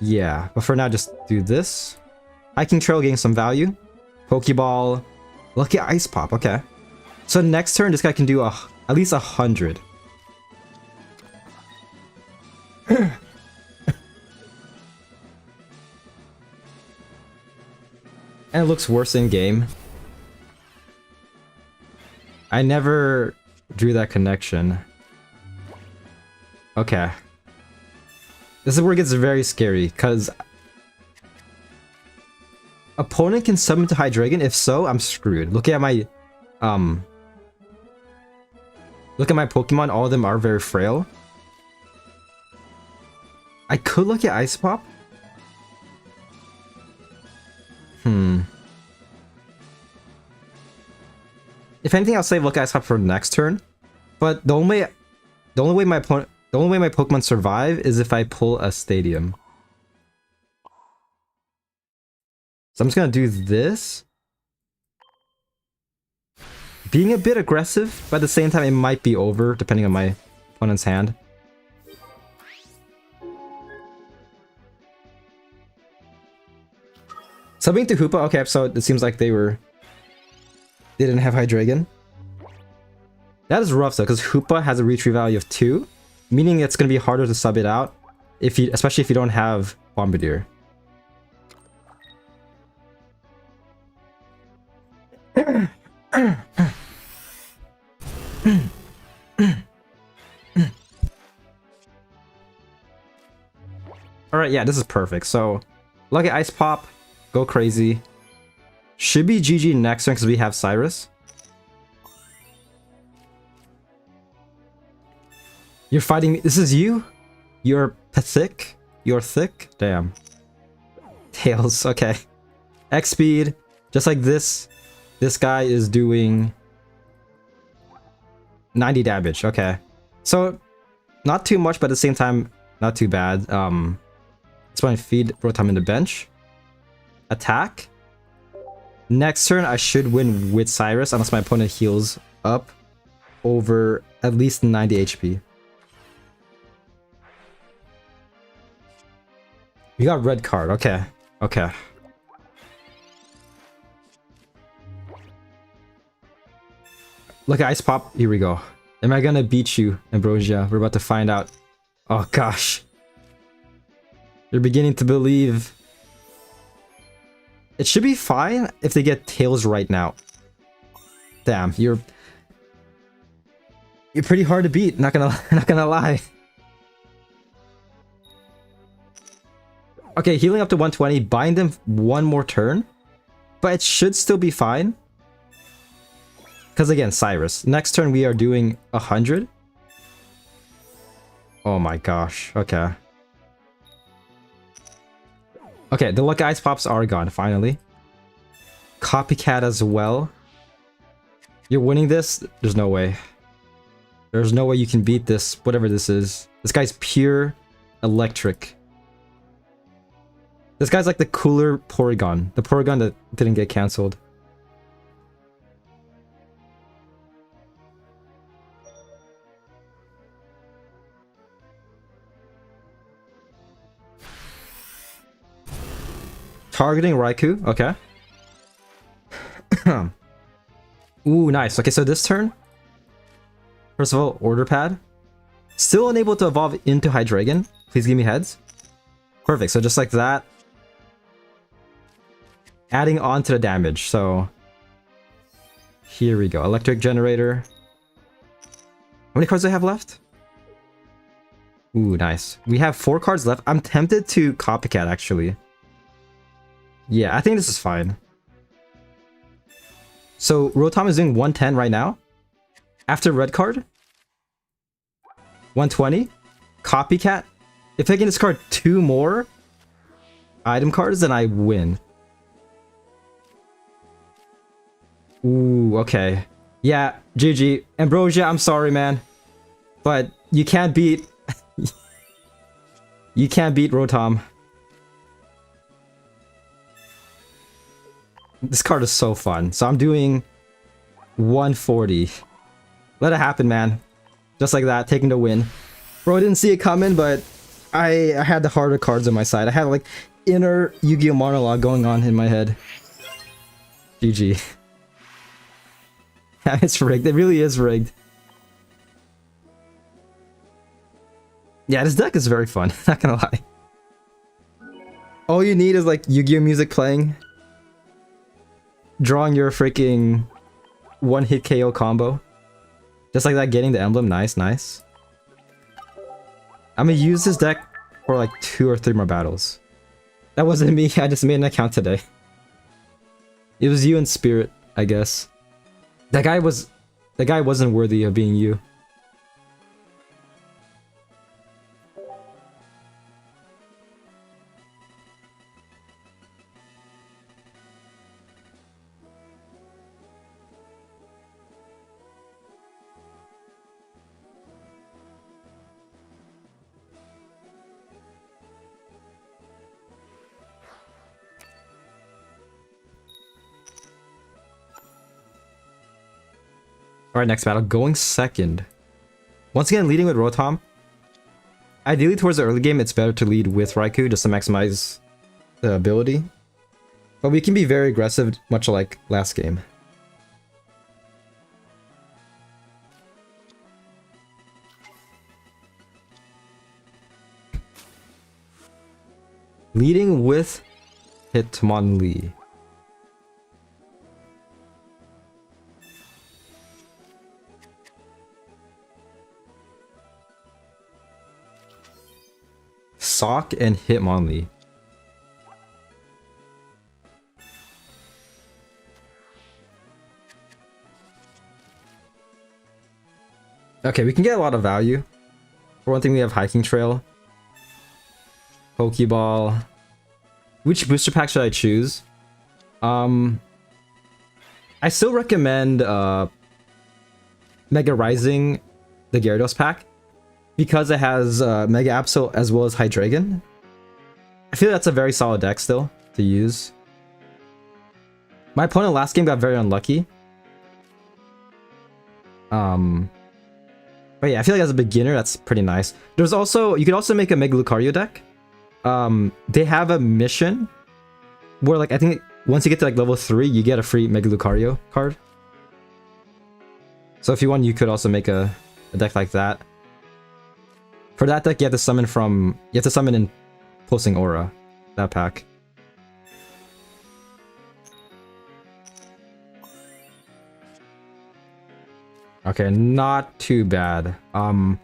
Yeah, but for now, just do this. Hiking Trail getting some value. Pokeball. Lucky Ice Pop, okay. So next turn, this guy can do at least 100. And it looks worse in game. I never drew that connection. Okay. This is where it gets very scary, because opponent can summon to Hydreigon. If so, I'm screwed. Look at my Pokemon, all of them are very frail. I could look at Ice Pop. If anything, I'll save look at Ice Pop for next turn. But the only way my Pokemon survive is if I pull a Stadium. So I'm just gonna do this. Being a bit aggressive, but at the same time it might be over depending on my opponent's hand. Subbing to Hoopa, okay, so it seems like they didn't have Hydreigon. That is rough though, because Hoopa has a retrieve value of 2, meaning it's going to be harder to sub it out, especially if you don't have Bombardier. Alright, yeah, this is perfect. So, Lucky Ice Pop, go crazy. Should be GG next turn because we have Cyrus. You're fighting me. This is you? You're pathetic? You're thick? Damn. Tails, okay. X speed, just like this. This guy is doing 90 damage, okay. So, not too much, but at the same time, not too bad. It's going to feed Rotom in the bench. Attack. Next turn, I should win with Cyrus, unless my opponent heals up over at least 90 HP. We got red card, okay. Okay. Look at Ice Pop, here we go. Am I gonna beat you, Ambrosia? We're about to find out. Oh gosh. You're beginning to believe. It should be fine if they get Tails right now. Damn, you're... You're pretty hard to beat, not gonna not gonna lie. Okay, healing up to 120, bind him one more turn. But it should still be fine. Because again, Cyrus. Next turn we are doing 100. Oh my gosh, okay. Okay, the Luck Ice Pops are gone, finally. Copycat as well. You're winning this? There's no way. There's no way you can beat this, whatever this is. This guy's pure electric. This guy's like the cooler Porygon. The Porygon that didn't get cancelled. Targeting Raikou, okay. Ooh, nice. Okay, so this turn, first of all, Order Pad. Still unable to evolve into Hydreigon. Please give me heads. Perfect, so just like that. Adding on to the damage, so... Here we go, Electric Generator. How many cards do I have left? Ooh, nice. We have 4 cards left. I'm tempted to Copycat, actually. Yeah, I think this is fine. So, Rotom is doing 110 right now. After red card, 120. Copycat. If I can discard 2 more item cards, then I win. Ooh, okay. Yeah, GG. Ambrosia, I'm sorry, man. But you can't beat... you can't beat Rotom. This card is so fun. So I'm doing 140. Let it happen, man. Just like that, taking the win. Bro, I didn't see it coming, but I had the harder cards on my side. I had like inner Yu-Gi-Oh monologue going on in my head. GG. It's rigged. It really is rigged. Yeah, this deck is very fun. Not gonna lie. All you need is like Yu-Gi-Oh music playing. Drawing your freaking one-hit KO combo. Just like that, getting the emblem. Nice, nice. I'm gonna use this deck for like 2 or 3 more battles. That wasn't me, I just made an account today. It was you in spirit, I guess. That guy wasn't worthy of being you. Alright, next battle. Going second. Once again, leading with Rotom. Ideally, towards the early game, it's better to lead with Raikou just to maximize the ability. But we can be very aggressive, much like last game. Leading with Hitmonlee. Sock and Hitmonlee. Okay, we can get a lot of value. For one thing, we have Hiking Trail. Pokeball. Which booster pack should I choose? I still recommend Mega Rising, the Gyarados pack, because it has Mega Absol as well as Hydreigon. I feel that's a very solid deck still to use. My opponent last game got very unlucky. But yeah, I feel like as a beginner, that's pretty nice. There's also, you could also make a Mega Lucario deck. They have a mission where, like, I think once you get to like level 3, you get a free Mega Lucario card. So if you want, you could also make a deck like that. For that deck, you have to summon in Pulsing Aura, that pack. Okay, not too bad. I'm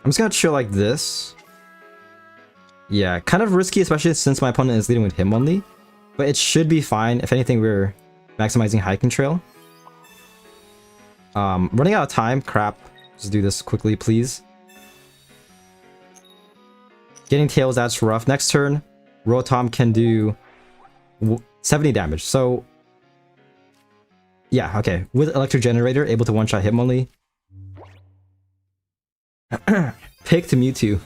just gonna chill like this. Yeah, kind of risky, especially since my opponent is leading with him only. But it should be fine. If anything, we're maximizing hiking trail. Running out of time. Crap. Just do this quickly, please. Getting tails, that's rough. Next turn, Rotom can do 70 damage. So, yeah, okay. With Electric Generator, able to one-shot Hitmonlee. Pick to Mewtwo.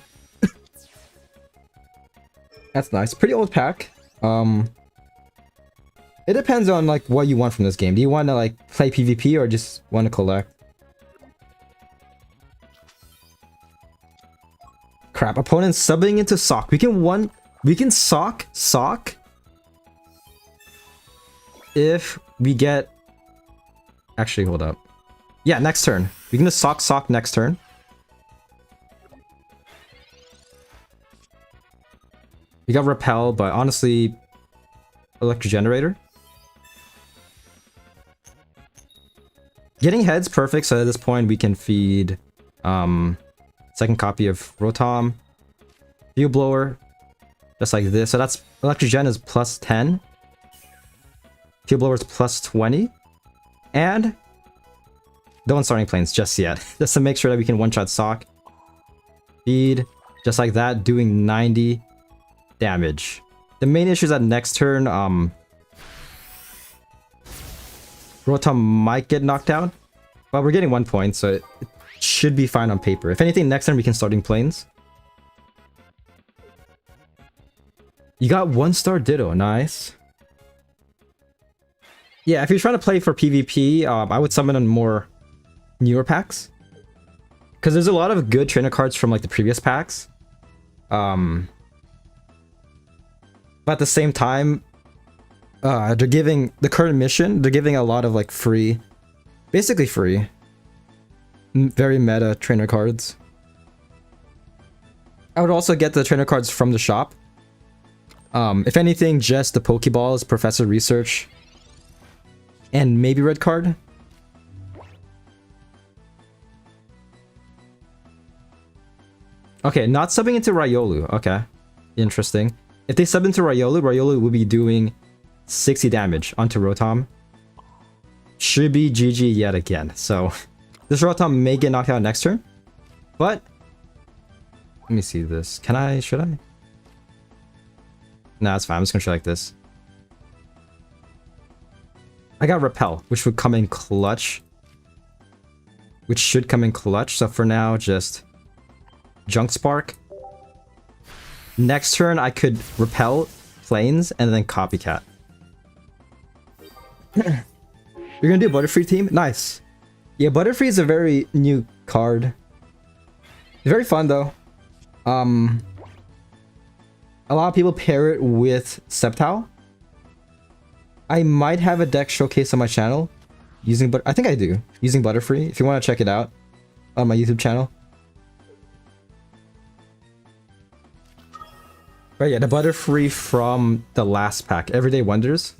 That's nice. Pretty old pack. It depends on like what you want from this game. Do you want to like play PvP or just want to collect? Crap, opponent subbing into Sock. We can Sock if we get... Actually, hold up. Yeah, next turn. We can just Sock next turn. We got Repel, but honestly, Electric Generator. Getting heads perfect, so at this point we can feed second copy of Rotom. Fuel Blower, just like this. So that's Electric Gen is plus 10. Fuel Blower is plus 20. And don't starting planes just yet. Just to make sure that we can one-shot Sock. Feed, just like that, doing 90 damage. The main issue is that next turn, Rotom might get knocked out, but we're getting 1 point, so it should be fine on paper. If anything, next turn we can starting planes. You got 1-star Ditto, nice. Yeah, if you're trying to play for PvP, I would summon on more newer packs. Because there's a lot of good trainer cards from like the previous packs. But at the same time, they're giving the current mission, they're giving a lot of like free, basically free, very meta trainer cards. I would also get the trainer cards from the shop. If anything, just the Pokeballs, Professor Research, and maybe red card. Okay, not subbing into Riolu. Okay, interesting. If they sub into Riolu, Riolu will be doing 60 damage onto Rotom. Should be GG yet again. So this Rotom may get knocked out next turn. But let me see this. Can I? Should I? Nah, it's fine. I'm just gonna try like this. I got Repel, which would come in clutch. Which should come in clutch. So for now, just Junk Spark. Next turn, I could Repel, Planes, and then Copycat. You're gonna do Butterfree team? Nice. Yeah, Butterfree is a very new card. Very fun though. A lot of people pair it with Sceptile. I might have a deck showcase on my channel using, but I think I do, using Butterfree. If you want to check it out on my YouTube channel. But yeah, the Butterfree from the last pack, Everyday Wonders.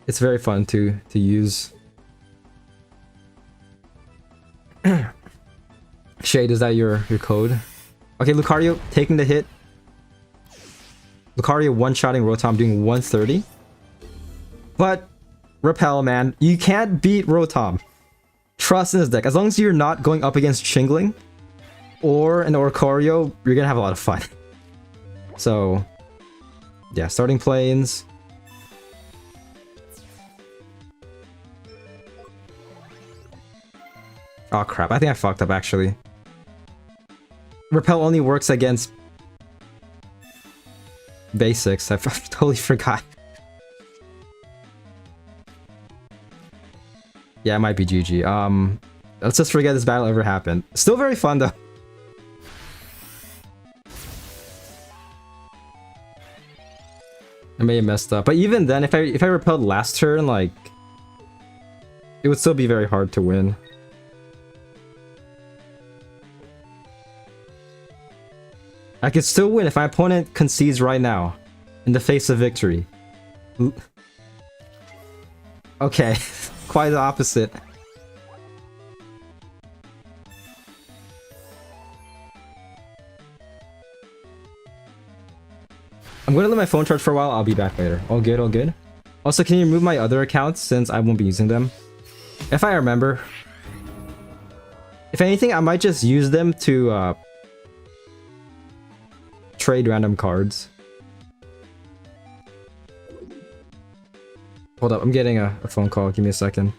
It's very fun to use. Shade, is that your code? Okay, Lucario taking the hit. Lucario one-shotting Rotom, doing 130. But Repel, man, you can't beat Rotom. Trust in this deck. As long as you're not going up against Chingling or an Oricorio, you're gonna have a lot of fun. So, yeah, starting planes. Oh crap, I think I fucked up actually. Repel only works against basics. I totally forgot. Yeah, it might be GG. Let's just forget this battle ever happened. Still very fun though. I may have messed up, but even then, if I repelled last turn, like, it would still be very hard to win. I could still win if my opponent concedes right now. In the face of victory. Okay, quite the opposite. I'm gonna let my phone charge for a while. I'll be back later. All good, all good. Also, can you remove my other accounts since I won't be using them? If I remember. If anything, I might just use them to trade random cards. Hold up, I'm getting a phone call. Give me a second.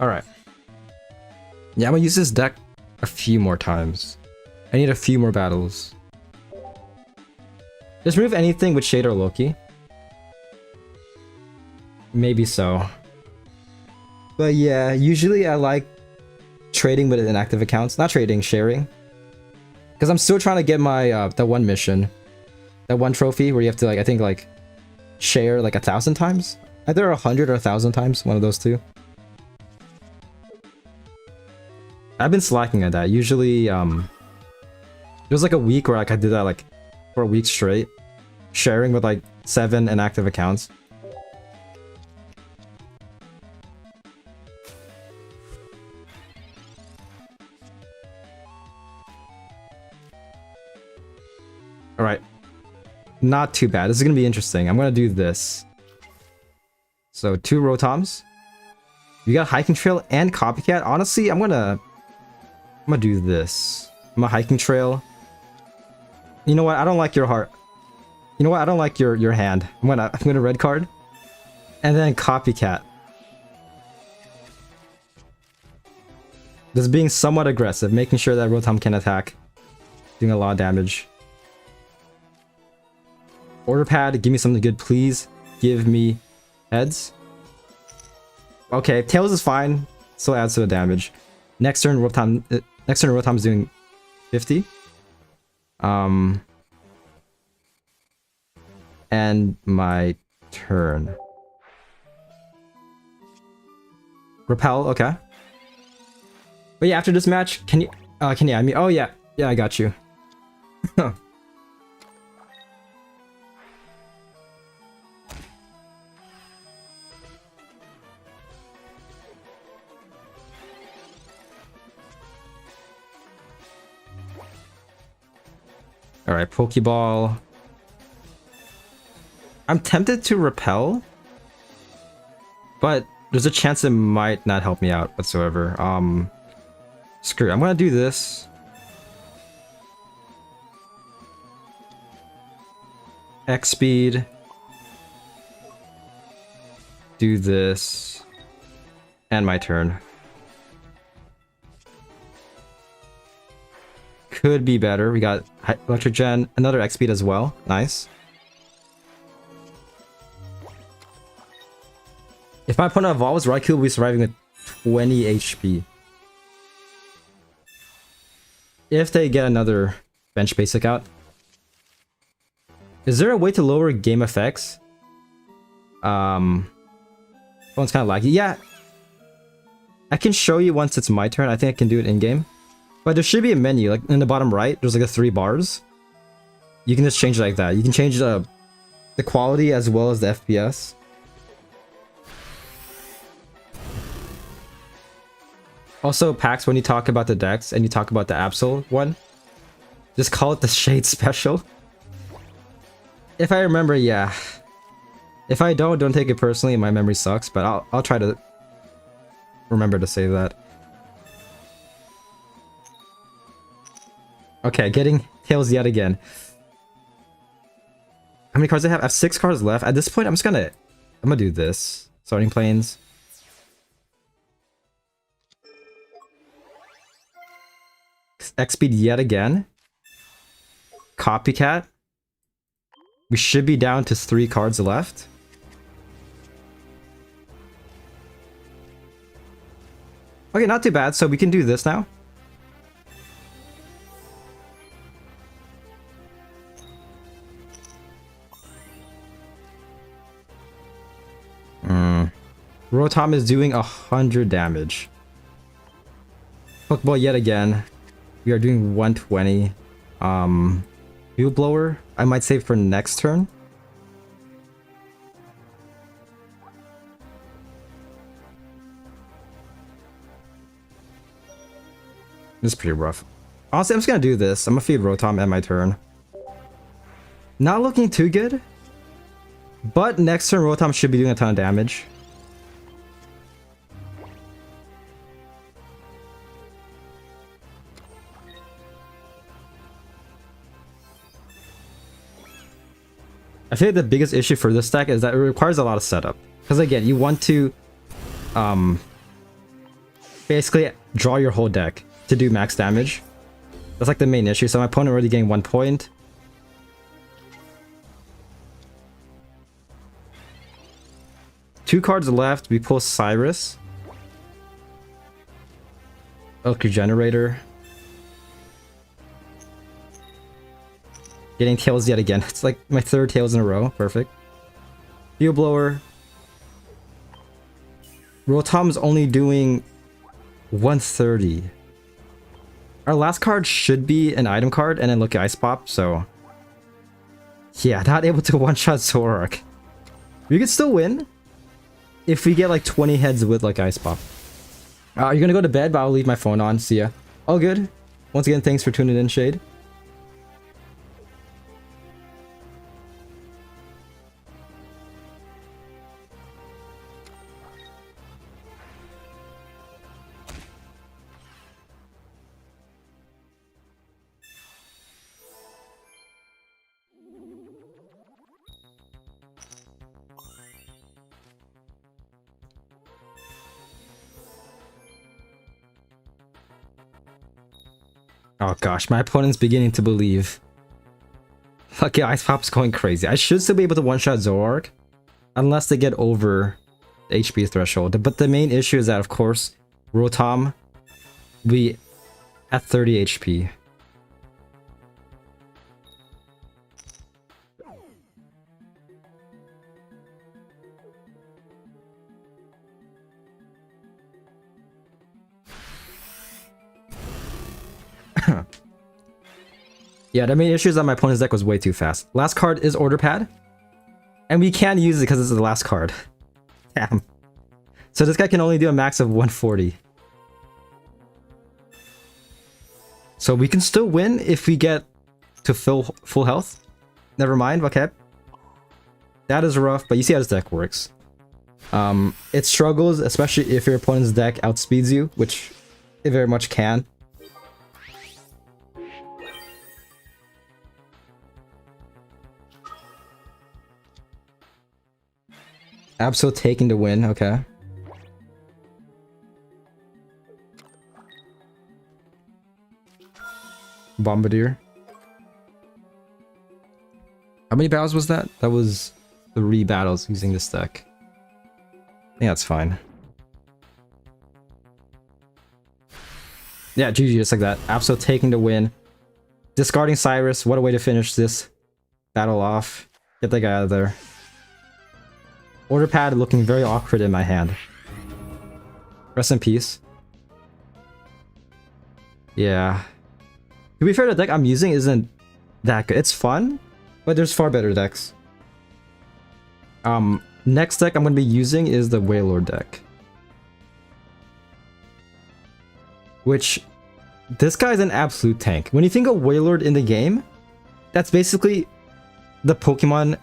Alright. Yeah, I'm gonna use this deck a few more times. I need a few more battles. Just remove anything with Shade or Loki. Maybe so. But yeah, usually I like trading with inactive accounts. Not trading, sharing. Because I'm still trying to get my, that one mission. That one trophy where you have to, like, I think, like, share, like, 1,000 times? Either 100 or 1,000 times, one of those two. I've been slacking at that. Usually, there was, like, a week where, like, I did that, like, for a week straight, sharing with like 7 inactive accounts. All right, not too bad. This is gonna be interesting. I'm gonna do this. So 2 Rotoms. You got Hiking Trail and Copycat. Honestly, I'm gonna do this. I'm a Hiking Trail. You know what? I don't like your heart. You know what? I don't like your hand. I'm gonna red card. And then Copycat. Just being somewhat aggressive, making sure that Rotom can attack. Doing a lot of damage. Order pad, give me something good, please. Give me heads. Okay, tails is fine. Still adds to the damage. Next turn, Rotom's doing 50. And my turn. Repel, okay. But yeah, after this match, can you add me? Oh yeah, I got you. Alright, Pokeball. I'm tempted to repel, but there's a chance it might not help me out whatsoever. Screw it. I'm gonna do this. X speed. Do this. And my turn. Could be better. We got Electric Gen, another X speed as well. Nice. If my opponent evolves, Raikou will be surviving with 20 HP. If they get another bench basic out. Is there a way to lower game effects? Phone's kind of laggy. Yeah. I can show you once it's my turn. I think I can do it in-game. But there should be a menu, like in the bottom right, there's like 3 bars. You can just change it like that. You can change the quality as well as the FPS. Also, Pax, when you talk about the decks and you talk about the Absol one, just call it the Shade Special. If I remember, yeah. If I don't take it personally. My memory sucks, but I'll try to remember to say that. Okay, getting tails yet again. How many cards do I have? I have 6 cards left. At this point, I'm gonna do this. Starting Plains. X speed yet again. Copycat. We should be down to 3 cards left. Okay, not too bad. So we can do this now. Rotom is doing 100 damage. Pokeball yet again. We are doing 120. Fuel Blower, I might save for next turn. This is pretty rough. Honestly, I'm just gonna do this. I'm gonna feed Rotom at my turn. Not looking too good. But next turn, Rotom should be doing a ton of damage. I feel like the biggest issue for this deck is that it requires a lot of setup. Because again, you want to basically draw your whole deck to do max damage. That's like the main issue. So my opponent already getting 1 point. Two cards left. We pull Cyrus. Elk Regenerator. Getting tails yet again. It's like my 3rd tails in a row. Perfect. Fuel Blower. Rotom's only doing 130. Our last card should be an item card and then look at Ice Pop, so... yeah, not able to one-shot Zoroark. We could still win if we get like 20 heads with like Ice Pop. You're gonna go to bed, but I'll leave my phone on. See ya. All good. Once again, thanks for tuning in, Shade. Oh gosh, my opponent's beginning to believe. Okay, Ice Pop's going crazy. I should still be able to one-shot Zoroark. Unless they get over the HP threshold. But the main issue is that, of course, Rotom will be at 30 HP. Yeah, the main issue is that my opponent's deck was way too fast. Last card is Order Pad. And we can't use it because it's the last card. Damn. So this guy can only do a max of 140. So we can still win if we get to full health. Never mind, okay. That is rough, but you see how this deck works. It struggles, especially if your opponent's deck outspeeds you, which it very much can. Absol taking the win, okay. Bombardier. How many battles was that? That was 3 battles using this deck. I think that's fine. Yeah, GG just like that. Absol taking the win. Discarding Cyrus. What a way to finish this battle off. Get that guy out of there. Order Pad looking very awkward in my hand. Rest in peace. Yeah. To be fair, the deck I'm using isn't that good. It's fun, but there's far better decks. Next deck I'm going to be using is the Wailord deck. Which, this guy's an absolute tank. When you think of Wailord in the game, that's basically the Pokemon.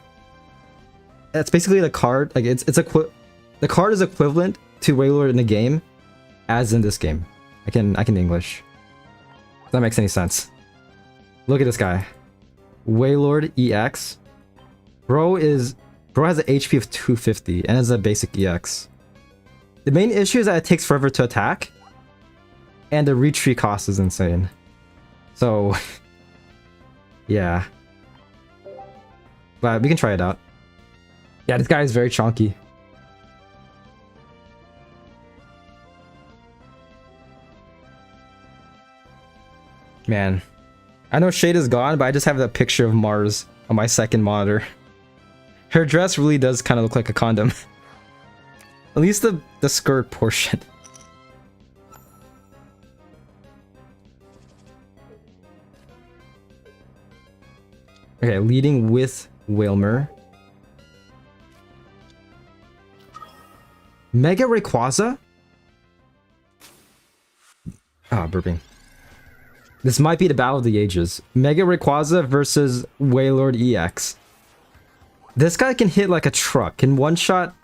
That's basically the card. Like the card is equivalent to Wailord in the game, as in this game. I can English. If that makes any sense. Look at this guy, Wailord EX. Bro has an HP of 250 and is a basic EX. The main issue is that it takes forever to attack, and the retreat cost is insane. So, yeah. But we can try it out. Yeah, this guy is very chunky. Man. I know Shade is gone, but I just have that picture of Mars on my second monitor. Her dress really does kind of look like a condom. At least the skirt portion. Okay, leading with Wilmer. Mega Rayquaza? Ah, burping. This might be the battle of the ages. Mega Rayquaza versus Wailord EX. This guy can hit like a truck. Can one-shot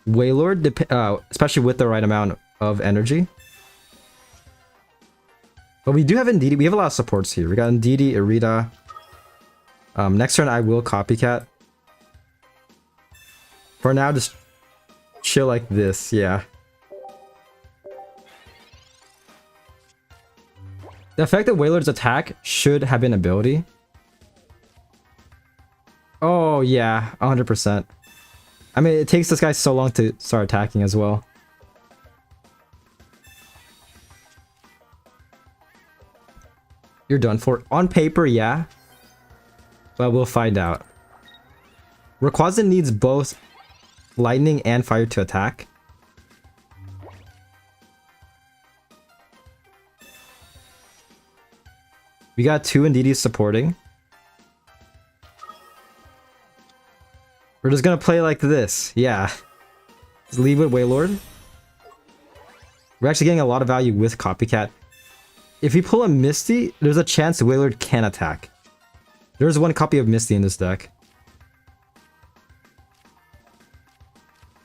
Wailord, especially with the right amount of energy. But we do have Indeedee. We have a lot of supports here. We got Indeedee, Irida. Next turn, I will Copycat. For now, just chill like this, yeah. The effect of Wailord's attack should have been ability. Oh, yeah, 100%. I mean, it takes this guy so long to start attacking as well. You're done for. On paper, yeah. But we'll find out. Rayquaza needs both lightning and fire to attack. We got 2 Indeedees supporting. We're just gonna play like this. Yeah. Just leave with Wailord. We're actually getting a lot of value with Copycat. If we pull a Misty, there's a chance Wailord can attack. There's one copy of Misty in this deck.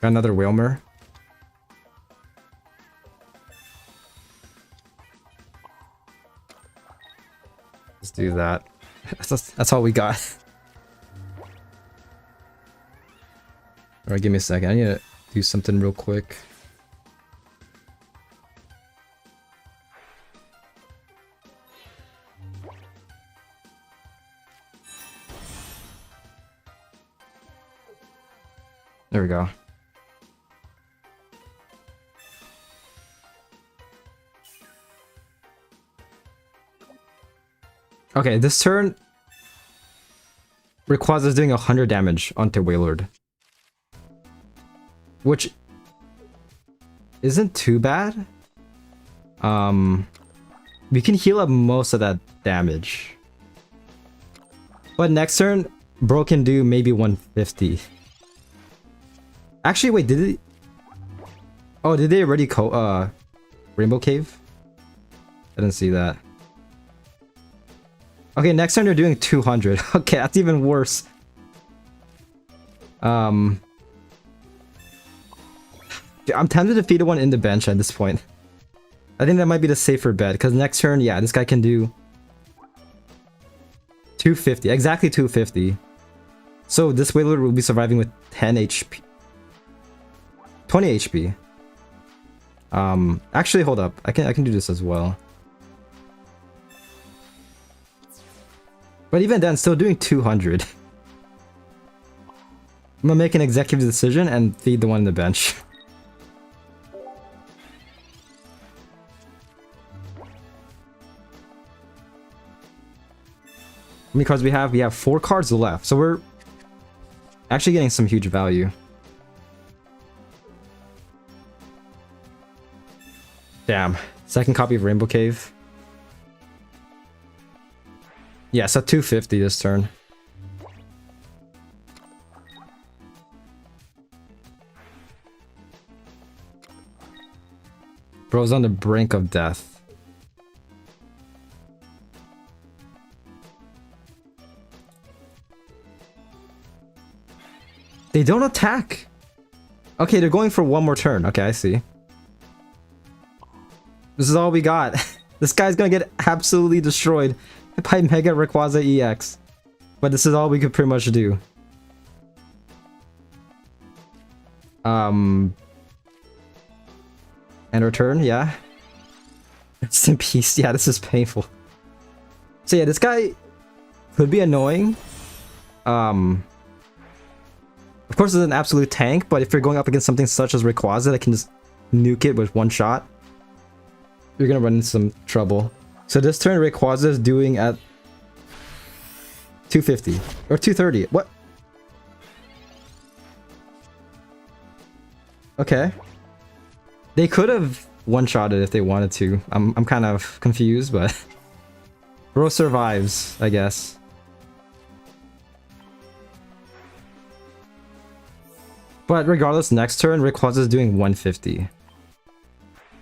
Got another Wilmer. Let's do that. That's all we got. Alright, give me a second. I need to do something real quick. There we go. Okay, this turn, Rayquaza is doing 100 damage onto Wailord, which isn't too bad. We can heal up most of that damage, but next turn, Bro can do maybe 150. Actually, wait, did it? Oh, did they already Rainbow Cave? I didn't see that. Okay, next turn they're doing 200. Okay, that's even worse. I'm tempted to feed one in the bench at this point. I think that might be the safer bet, because next turn, yeah, this guy can do 250, exactly 250. So this Wailord will be surviving with 10 HP. 20 HP. Actually, hold up. I can do this as well. But even then, still doing 200. I'm gonna make an executive decision and feed the one in the bench. How many cards we have? We have 4 cards left, so we're actually getting some huge value. Damn. Second copy of Rainbow Cave. Yeah, so 250 this turn. Bro's on the brink of death. They don't attack. Okay, they're going for one more turn. Okay, I see. This is all we got. This guy's gonna get absolutely destroyed by Mega Rayquaza EX. But this is all we could pretty much do. End our turn, yeah. Rest in peace. Yeah, this is painful. So yeah, this guy could be annoying. Of course, it's an absolute tank, but if you're going up against something such as Rayquaza that can just nuke it with one shot, you're gonna run into some trouble. So this turn Rayquaza is doing at 250 or 230. What? Okay. They could have one-shot it if they wanted to. I'm kind of confused, but Bro survives, I guess. But regardless, next turn Rayquaza is doing 150.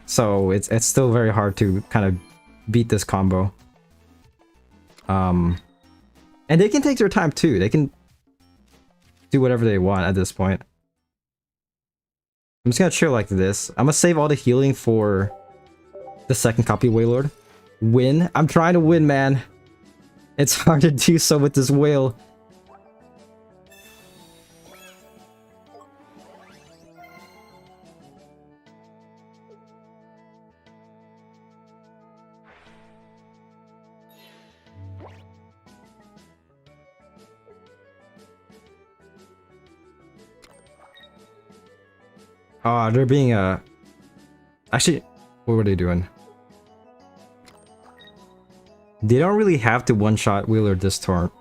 So it's still very hard to kind of beat this combo. And they can take their time too. They can do whatever they want at this point. I'm just gonna chill like this. I'm gonna save all the healing for the second copy Wailord. Win. I'm trying to win, man. It's hard to do so with this whale. Oh, they're being actually, what were they doing? They don't really have to one-shot Wheeler this turn.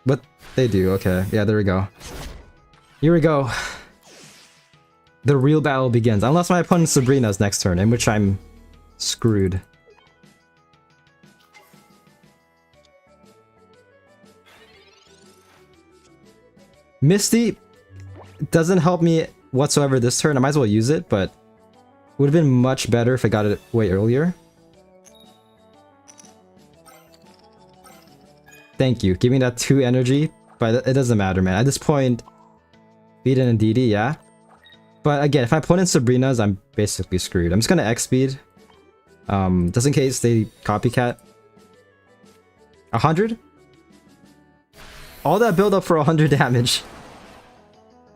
But they do, okay. Yeah, there we go. Here we go. The real battle begins. Unless my opponent Sabrina's next turn, in which I'm screwed. Misty doesn't help me whatsoever this turn. I might as well use it, but would have been much better if I got it way earlier. Thank you. Give me that 2 energy, but it doesn't matter, man. At this point, beat an Indeedee, yeah. But again, if my opponent's Sabrina's, I'm basically screwed. I'm just gonna X-speed. Just in case they copycat. 100? All that build up for 100 damage.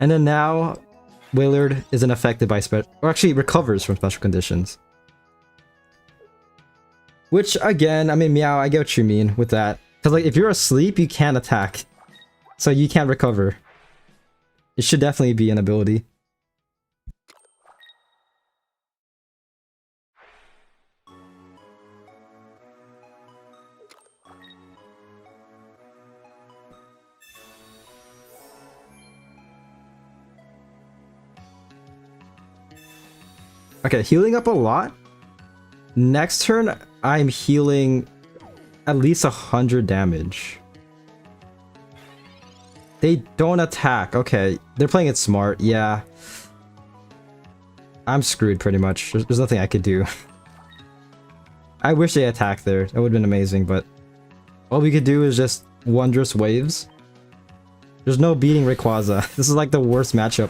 And then now, Wailord isn't affected by or actually recovers from special conditions. Which, again, I mean, Meow, I get what you mean with that. Because, like, if you're asleep, you can't attack. So you can't recover. It should definitely be an ability. Okay, healing up a lot. Next turn, I'm healing at least 100 damage. They don't attack. Okay, they're playing it smart. Yeah. I'm screwed pretty much. There's nothing I could do. I wish they attacked there. That would have been amazing, but all we could do is just wondrous waves. There's no beating Rayquaza. This is like the worst matchup.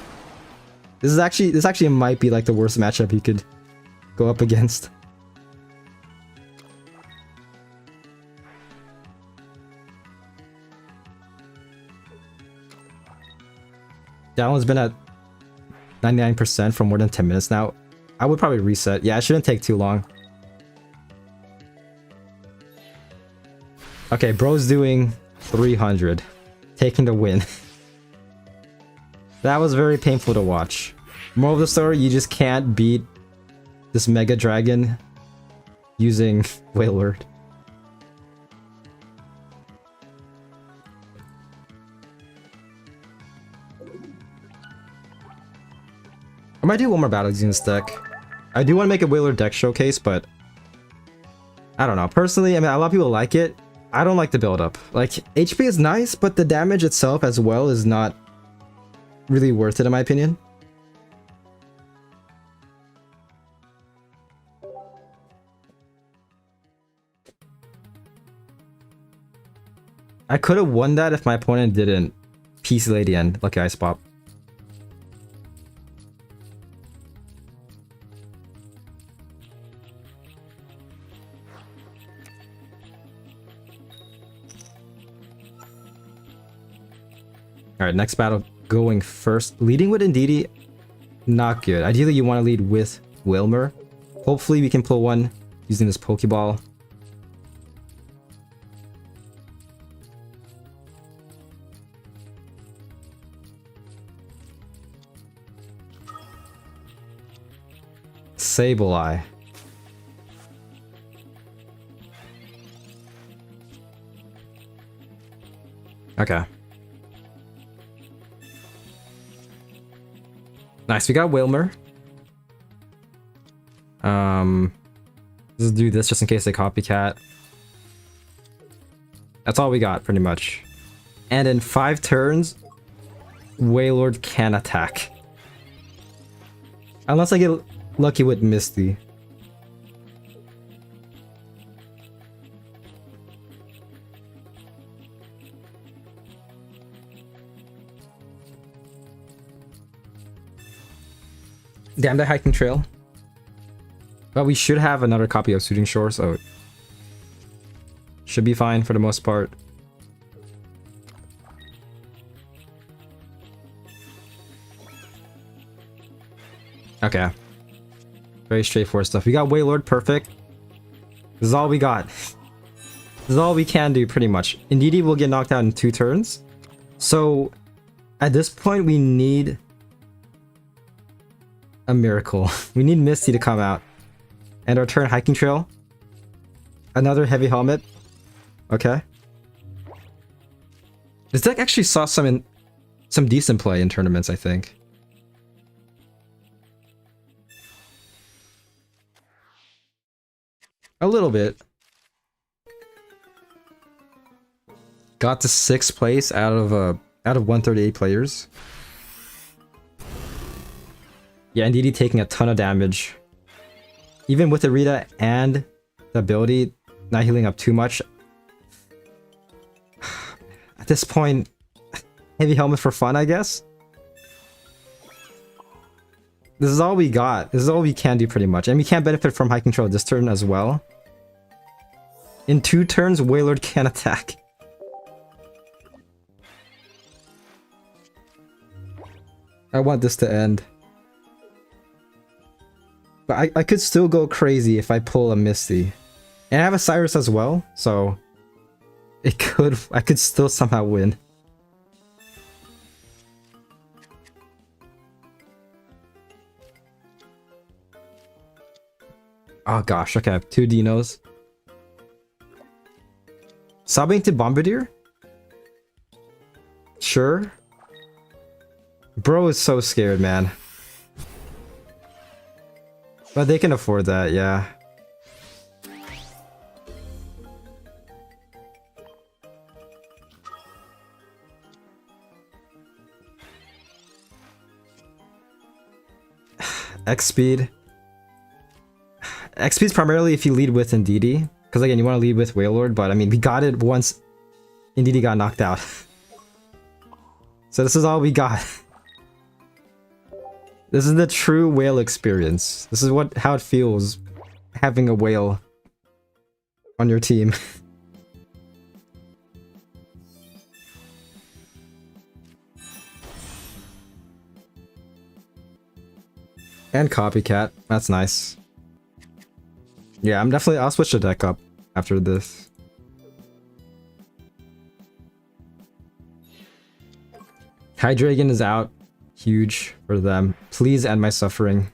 This actually might be like the worst matchup you could go up against. That one's been at 99% for more than 10 minutes now. I would probably reset. Yeah, it shouldn't take too long. Okay, bro's doing 300. Taking the win. That was very painful to watch. Moral of the story, you just can't beat this Mega Dragon using Wailord. I might do one more battle using this deck. I do want to make a Wailord deck showcase, but I don't know. Personally, I mean, a lot of people like it. I don't like the build-up. Like, HP is nice, but the damage itself as well is not really worth it in my opinion. I could have won that if my opponent didn't PC Lady end. Lucky Ice Pop. Alright, next battle going first. Leading with Indeedee, not good. Ideally, you want to lead with Wilmer. Hopefully, we can pull one using this Pokeball. Sableye. Okay. Nice, we got Wilmer. Let's do this just in case they copycat. That's all we got, pretty much. And in 5 turns, Wailord can attack. Unless I get lucky with Misty. Damn that hiking trail. But we should have another copy of Shooting Shore, so should be fine for the most part. Okay. Very straightforward stuff. We got Wailord, perfect. This is all we got. This is all we can do, pretty much. Indeedee will get knocked out in 2 turns. So, at this point, we need a miracle. We need Misty to come out. And our turn hiking trail. Another heavy helmet. Okay. This deck actually saw some decent play in tournaments, I think. A little bit. Got to 6th place out of 138 players. Yeah, Indeedee taking a ton of damage. Even with the Rita and the ability not healing up too much. At this point, heavy helmet for fun, I guess. This is all we got. This is all we can do, pretty much. And we can't benefit from high control this turn as well. In 2 turns, Wailord can attack. I want this to end. But I could still go crazy if I pull a Misty. And I have a Cyrus as well, so I could still somehow win. Oh gosh, okay, I have 2 Dinos. Subbing to Bombardier? Sure. Bro is so scared, man. But they can afford that, yeah. X speed. X speed is primarily if you lead with Indeedee. Because again, you want to lead with Wailord, but I mean, we got it once Indeedee got knocked out. So this is all we got. This is the true whale experience. This is how it feels having a whale on your team. And copycat. That's nice. Yeah, I'll switch the deck up after this. Hydreigon is out. Huge for them. Please end my suffering.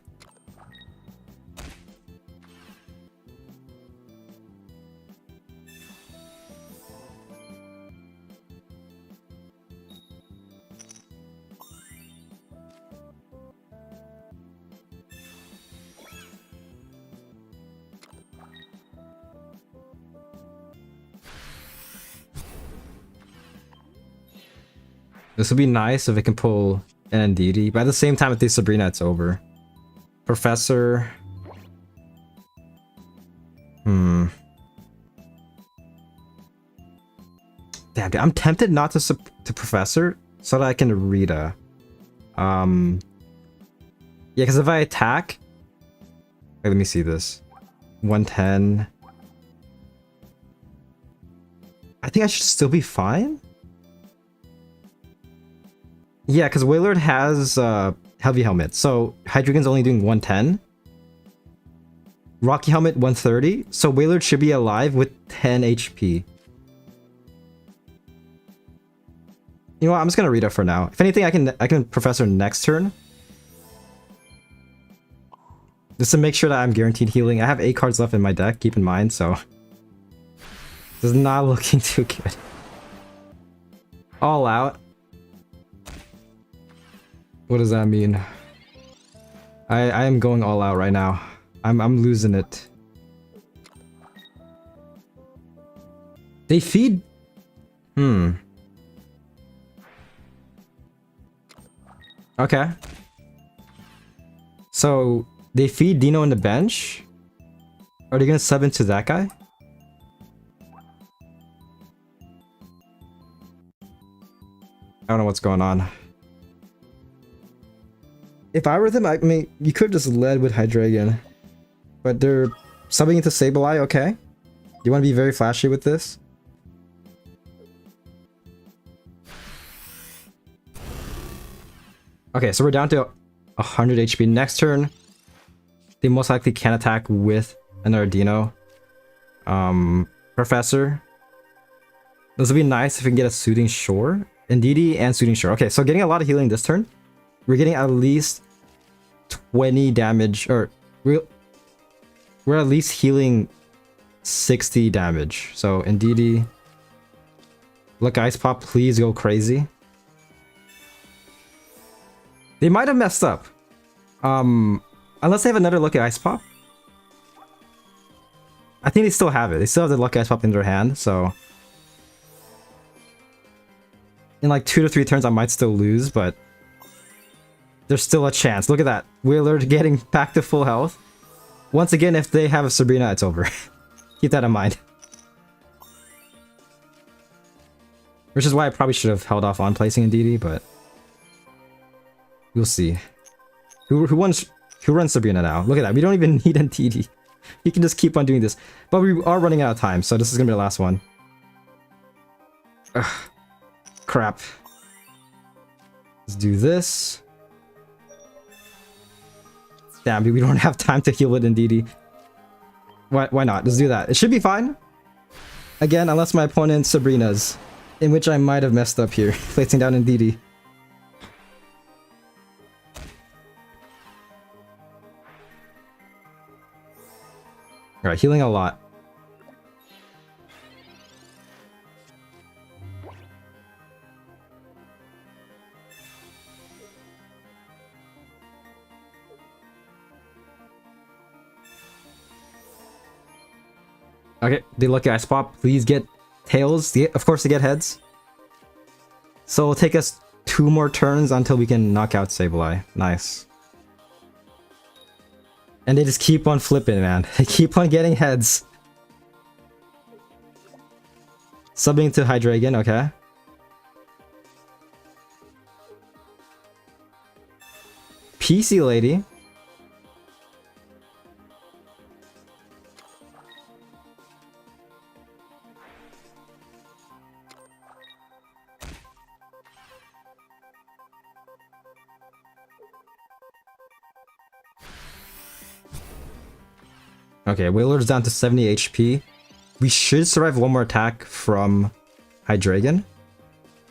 This would be nice if it can pull an Indeedee, but at the same time, if they Sabrina, it's over. Professor. Damn, dude, I'm tempted not to Professor so that I can Rita. Yeah, because if I attack, wait, let me see this. 110. I think I should still be fine. Yeah, because Wailord has Heavy Helmet, so Hydreigon's only doing 110. Rocky Helmet 130, so Wailord should be alive with 10 HP. You know what, I'm just gonna read it for now. If anything, I can Professor next turn. Just to make sure that I'm guaranteed healing. I have 8 cards left in my deck, keep in mind, so... This is not looking too good. All out. What does that mean? I am going all out right now. I'm losing it. They feed... Okay. So, they feed Dino in the bench? Are they gonna sub into that guy? I don't know what's going on. If I were them, I mean, you could have just led with Hydreigon. But they're subbing into Sableye, okay? You want to be very flashy with this? Okay, so we're down to 100 HP. Next turn, they most likely can attack with another Dino. Professor. This would be nice if we can get a Soothing Shore. Indeedee and Soothing Shore. Okay, so getting a lot of healing this turn. We're getting at least 20 damage, or we're at least healing 60 damage. So Indeedee. Look, Ice Pop, please go crazy. They might have messed up. Unless they have another Lucky Ice Pop. I think they still have it. They still have the Lucky Ice Pop in their hand, so... In like 2 to 3 turns I might still lose, but... There's still a chance. Look at that. Wheeler getting back to full health. Once again, if they have a Sabrina, it's over. Keep that in mind. Which is why I probably should have held off on placing Indeedee, but... We'll see. Who runs Sabrina now? Look at that. We don't even need Indeedee. You can just keep on doing this. But we are running out of time, so this is gonna be the last one. Ugh. Crap. Let's do this. Damn, we don't have time to heal with Indeedee. Why not? Let's do that. It should be fine. Again, unless my opponent's Sabrina's. In which I might have messed up here. Placing down Indeedee. Alright, healing a lot. Okay, they look at Ice Pop. Please get tails. Of course, they get heads. So it'll take us 2 more turns until we can knock out Sableye. Nice. And they just keep on flipping, man. They keep on getting heads. Subbing to Hydreigon, okay. PC Lady. Okay, Whaler's down to 70 HP. We should survive one more attack from Hydreigon.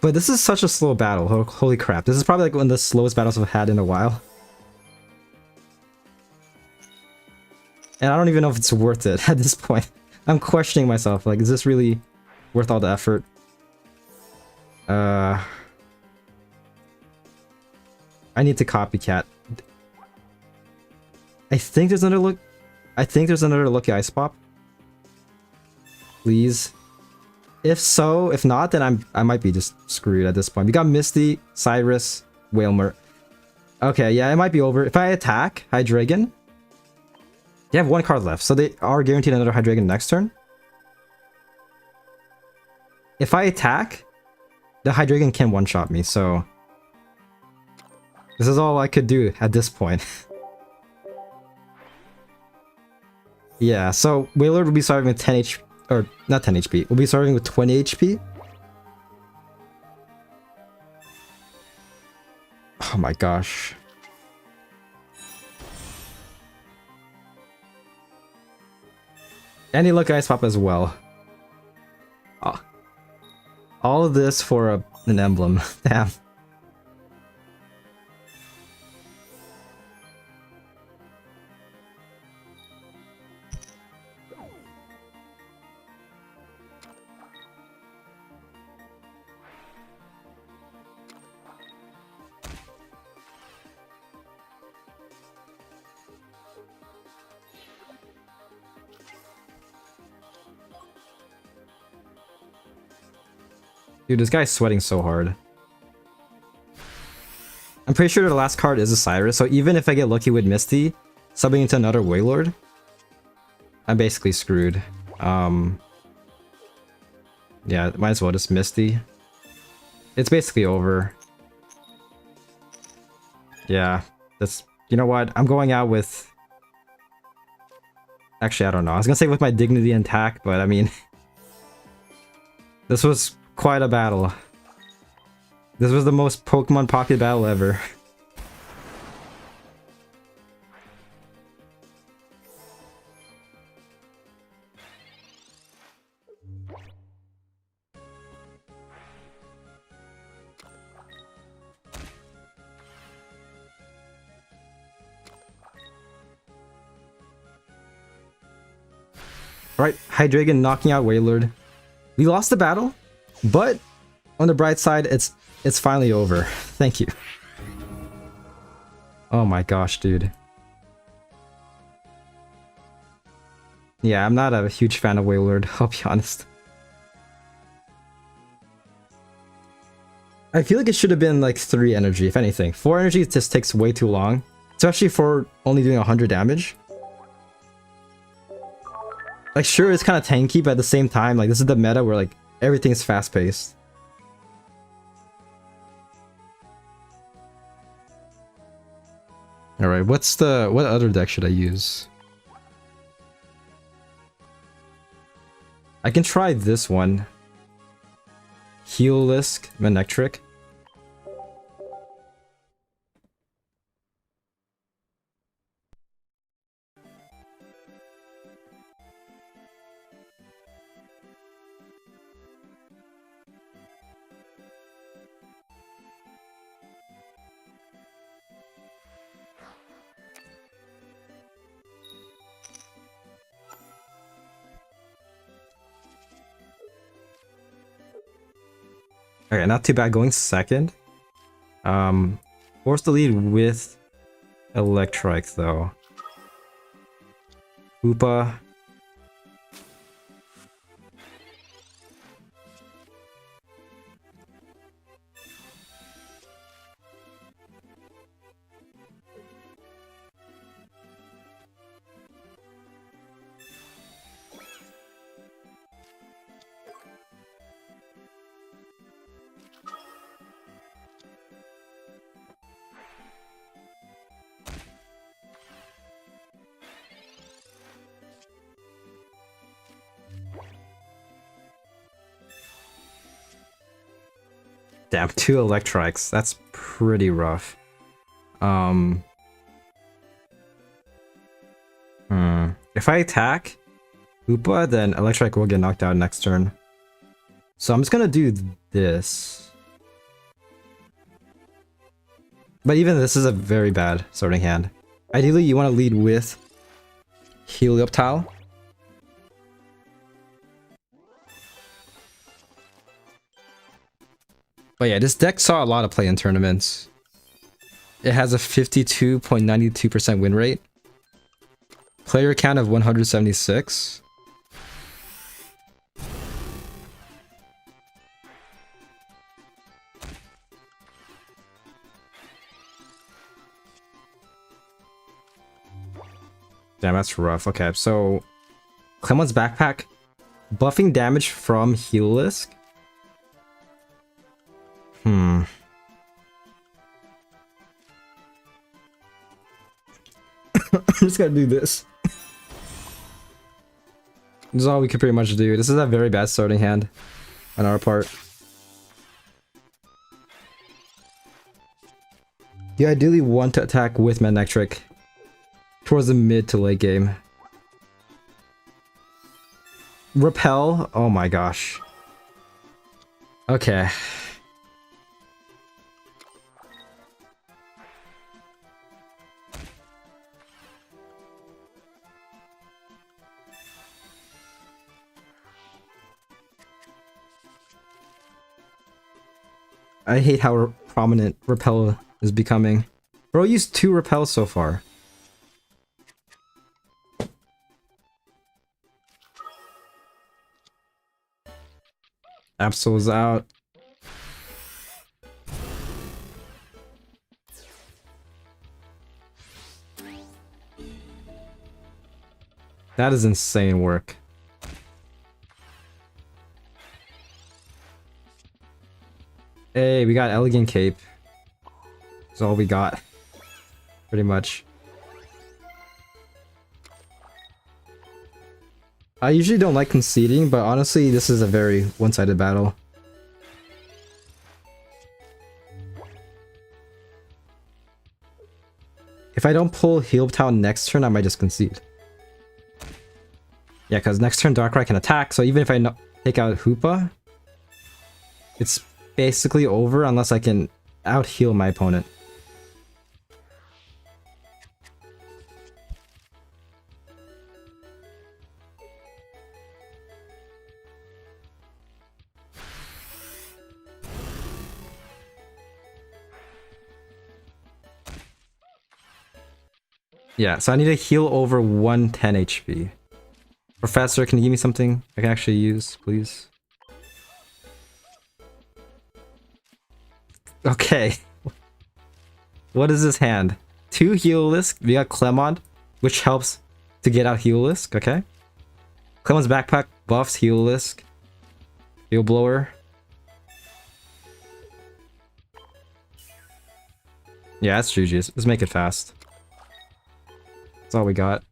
But this is such a slow battle. Holy crap. This is probably like one of the slowest battles I've had in a while. And I don't even know if it's worth it at this point. I'm questioning myself. Like, is this really worth all the effort? I need to copycat. I think there's another Lucky Ice Pop. Please. If not, then I might be just screwed at this point. We got Misty, Cyrus, Wailmer. Okay, yeah, it might be over. If I attack Hydreigon, they have 1 card left, so they are guaranteed another Hydreigon next turn. If I attack, the Hydreigon can one-shot me, so... This is all I could do at this point. Yeah, so Whaler will be starting with 10 HP, or not 10 HP, we'll be starting with 20 HP. Oh my gosh. And he look Ice Pop as well. All of this for an emblem. Damn. Dude, this guy's sweating so hard. I'm pretty sure the last card is a Cyrus, so even if I get lucky with Misty, subbing into another Wailord, I'm basically screwed. Yeah, might as well just Misty. It's basically over. Yeah, that's... You know what? I'm going out with... Actually, I don't know. I was gonna say with my Dignity intact, but I mean... This was quite a battle. This was the most Pokemon Pocket battle ever. Alright, Hydreigon knocking out Wailord. We lost the battle, but on the bright side, it's finally over. Thank you. Oh my gosh, dude. Yeah, I'm not a huge fan of Wailord, I'll be honest. I feel like it should have been like 3 energy, if anything. 4 energy just takes way too long, especially for only doing 100 damage. Like, sure, it's kind of tanky, but at the same time, like, this is the meta where, like, everything's fast-paced. Alright, what other deck should I use? I can try this one. Heelisk, Manectric. Okay, not too bad going second. Forced to lead with Electrike though. Hoopa. Damn, 2 Electrikes. That's pretty rough. If I attack Hoopa, then Electrike will get knocked out next turn. So I'm just gonna do this. But even this is a very bad starting hand. Ideally, you want to lead with Helioptile. But yeah, this deck saw a lot of play in tournaments. It has a 52.92% win rate. Player count of 176. Damn, that's rough. Okay, so Clemon's Backpack. Buffing damage from Heelisk. I'm just gonna do this. This is all we could pretty much do. This is a very bad starting hand on our part. You ideally want to attack with Manectric towards the mid to late game. Repel? Oh my gosh. Okay. I hate how prominent Repel is becoming. Bro used 2 Repels so far. Absol's out. That is insane work. Hey, we got Elegant Cape. That's all we got. Pretty much. I usually don't like conceding, but honestly, this is a very one-sided battle. If I don't pull Heal Town next turn, I might just concede. Yeah, because next turn Darkrai can attack, so even if I take out Hoopa, it's basically over unless I can out-heal my opponent. Yeah, so I need to heal over 110 HP. Professor, can you give me something I can actually use, please? Okay. What is this hand? 2 Heal-Lisk, we got Clemont, which helps to get out Heal-Lisk, okay? Clemont's backpack buffs Heal-Lisk. Heal Blower. Yeah, that's GG's. Let's make it fast. That's all we got.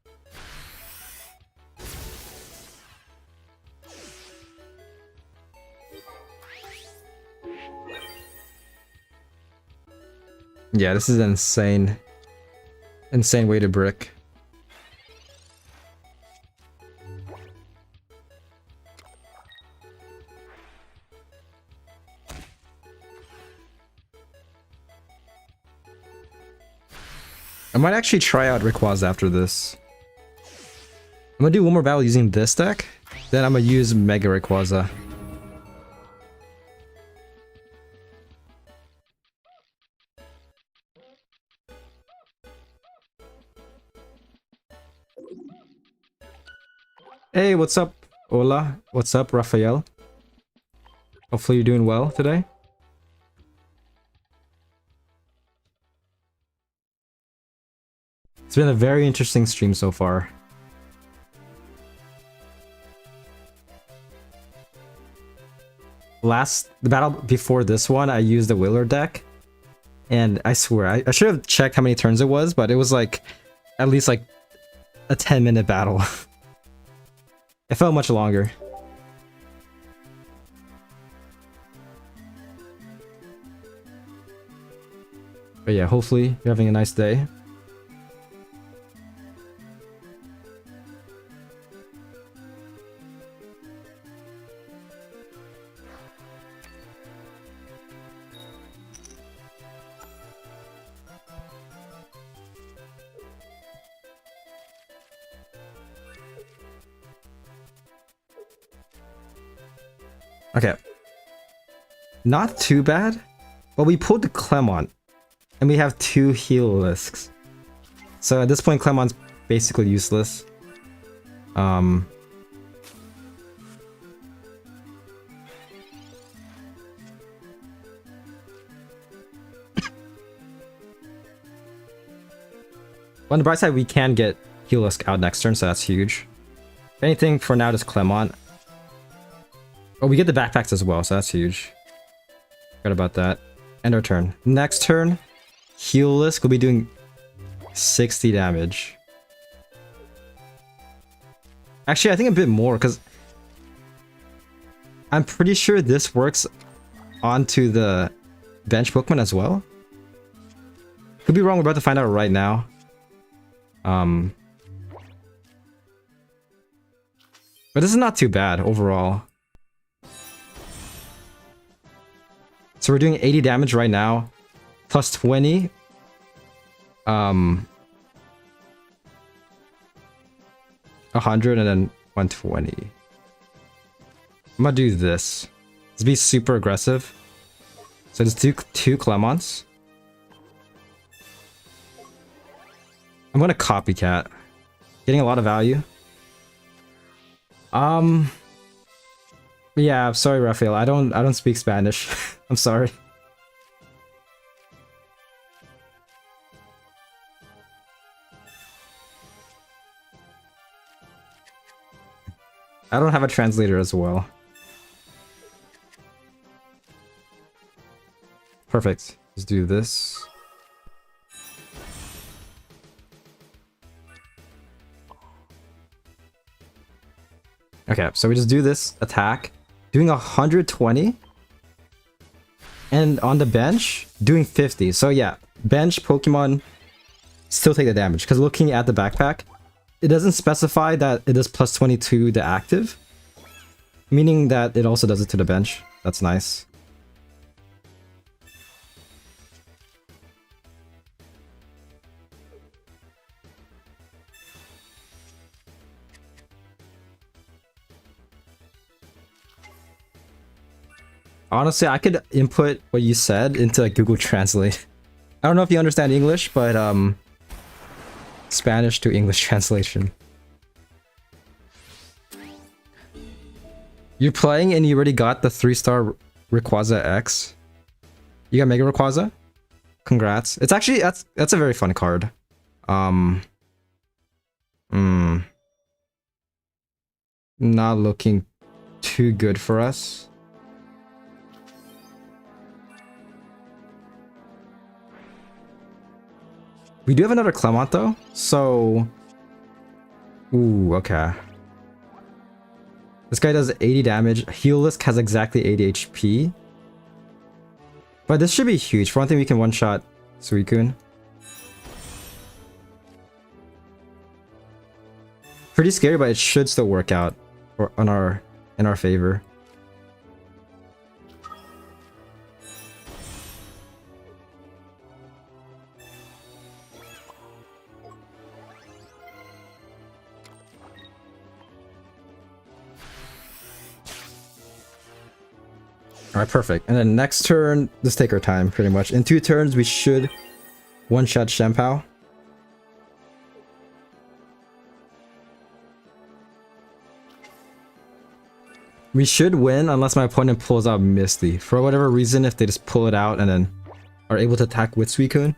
Yeah, this is an insane way to brick. I might actually try out Rayquaza after this. I'm gonna do one more battle using this deck, then I'm gonna use Mega Rayquaza. Hey, what's up, Ola? What's up, Raphael? Hopefully you're doing well today. It's been a very interesting stream so far. The battle before this one, I used the Willer deck. And I swear, I should have checked how many turns it was, but it was like, at least like a 10-minute battle. It felt much longer. But yeah, hopefully you're having a nice day. Okay. Not too bad, but we pulled the Clemont, and we have 2 Heal-Lisks. So at this point, Clemont's basically useless. When the bright side, we can get Heal-Lisk out next turn, so that's huge. If anything, for now, just Clemont. Oh, we get the backpacks as well, so that's huge. Forgot about that. End our turn. Next turn, Heal-Lisk will be doing 60 damage. Actually, I think a bit more, because I'm pretty sure this works onto the bench Pokemon as well. Could be wrong, we're about to find out right now. But this is not too bad overall. So we're doing 80 damage right now, plus 20. 100 and then 120. I'm gonna do this. Let's be super aggressive. So just do 2 Clemonts. I'm gonna copycat. Getting a lot of value. Yeah, I'm sorry, Raphael. I don't speak Spanish. I'm sorry. I don't have a translator as well. Perfect. Let's do this. Okay, so we just do this attack, doing 120. And on the bench, doing 50. So yeah, bench Pokemon still take the damage. Because looking at the backpack, it doesn't specify that it is plus 22 the active. Meaning that it also does it to the bench. That's nice. Honestly, I could input what you said into Google Translate. I don't know if you understand English, but Spanish to English translation. You're playing and you already got the 3-star Rayquaza X. You got Mega Rayquaza? Congrats. It's actually that's a very fun card. Not looking too good for us. We do have another Clement though, so... Ooh, okay. This guy does 80 damage. Healisk has exactly 80 HP. But this should be huge. For one thing, we can one-shot Suicune. Pretty scary, but it should still work out in our favor. Alright, perfect. And then next turn, let's take our time, pretty much. In 2 turns, we should one-shot Shenpao. We should win unless my opponent pulls out Misty. For whatever reason, if they just pull it out and then are able to attack with Suicune.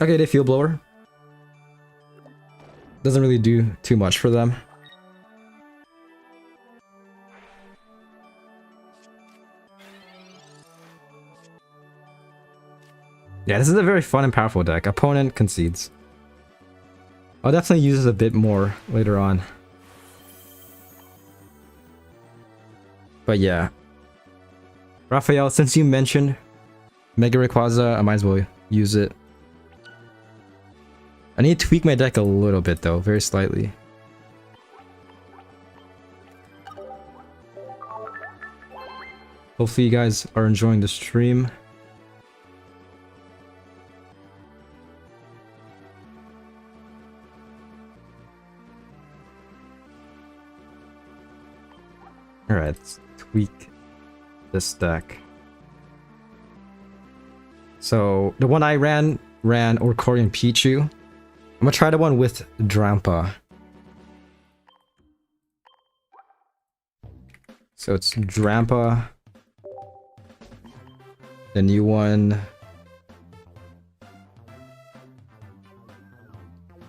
Okay, they Field Blower. Doesn't really do too much for them. Yeah, this is a very fun and powerful deck. Opponent concedes. I'll definitely use this a bit more later on. But yeah. Raphael, since you mentioned Mega Rayquaza, I might as well use it. I need to tweak my deck a little bit though, very slightly. Hopefully you guys are enjoying the stream. Alright, let's tweak this deck. So, the one I ran Orcorian Pichu. I'm gonna try the one with Drampa. So it's Drampa. The new one.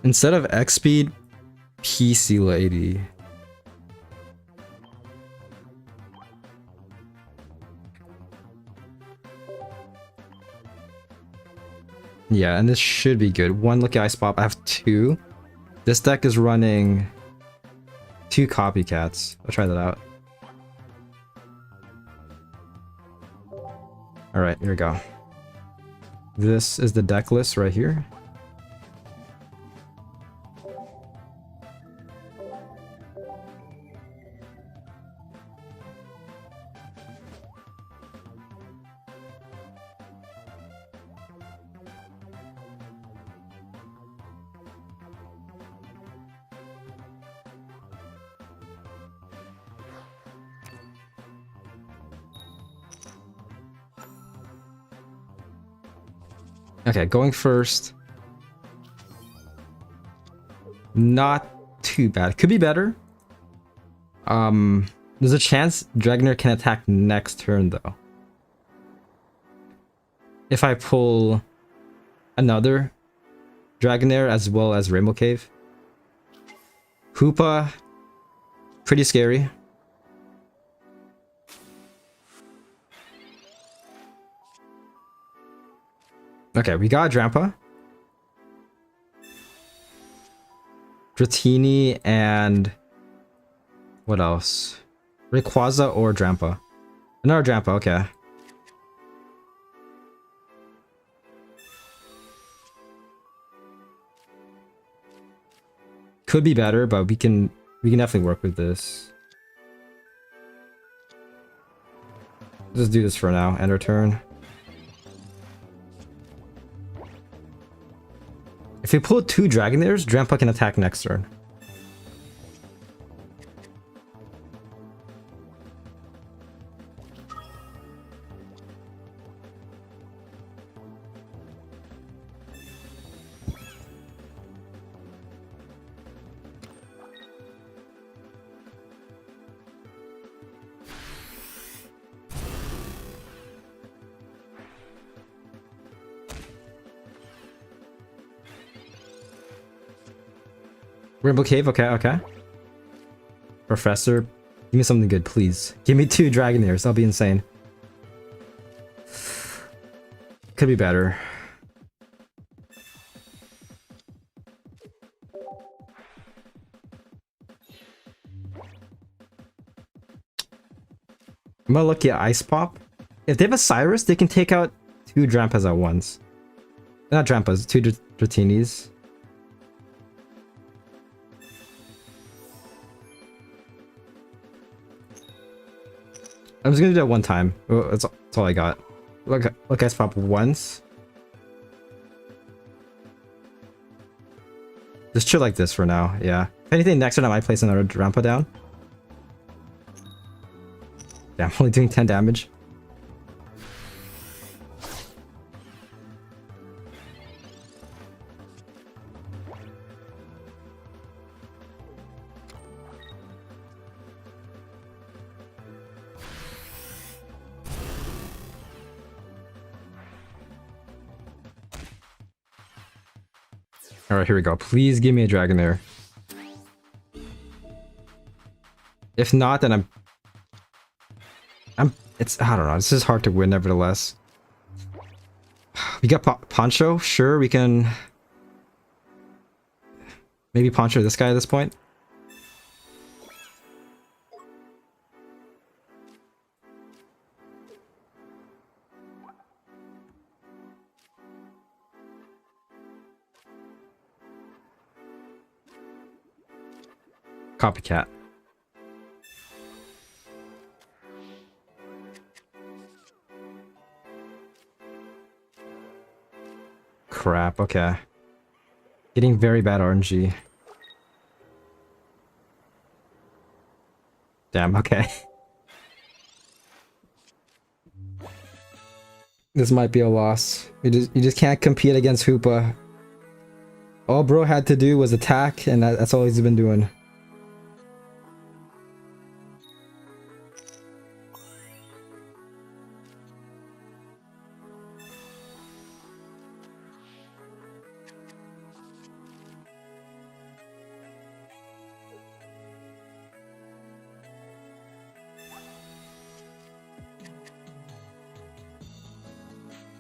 Instead of X speed, PC Lady. Yeah, and this should be good. 1 Lucky Ice Pop. I have 2. This deck is running 2 Copycats. I'll try that out. Alright, here we go. This is the deck list right here. Okay, going first. Not too bad. Could be better. There's a chance Dragner can attack next turn though. If I pull another Dragonair as well as Rainbow Cave. Hoopa, pretty scary. Okay, we got Drampa. Dratini and what else? Rayquaza or Drampa? Another Drampa, okay. Could be better, but we can definitely work with this. Just do this for now. End our turn. If we pull 2 Dragonairs, Drampa can attack next turn. Rainbow Cave, okay, okay. Professor, give me something good, please. Give me 2 Dragonairs, that'll be insane. Could be better. I'm gonna look at Ice Pop. If they have a Cyrus, they can take out 2 Drampas at once. Not Drampas, 2 Dratinis. I'm just gonna do that one time. That's all I got. Look, Ice Pop once. Just chill like this for now, yeah. If anything, next turn I might place another Drampa down. Yeah, I'm only doing 10 damage. Alright, here we go. Please give me a Dragonair. If not, then I don't know. This is hard to win, nevertheless. We got Poncho. Sure, we can maybe Poncho this guy at this point. Copycat. Crap, okay. Getting very bad RNG. Damn, okay. This might be a loss. You just can't compete against Hoopa. All bro had to do was attack, and that's all he's been doing.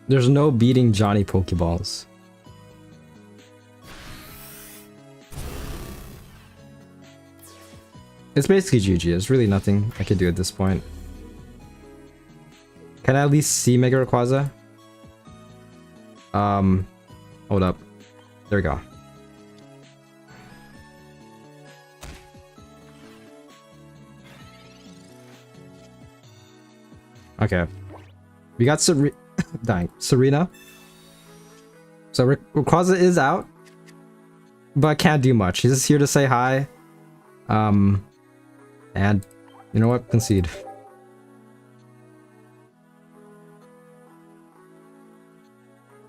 There's no beating Johnny Pokeballs. It's basically GG. There's really nothing I could do at this point. Can I at least see Mega Rayquaza? Hold up. There we go. Okay. We got Serena. So Rayquaza is out, but can't do much. He's just here to say hi. And you know what? Concede.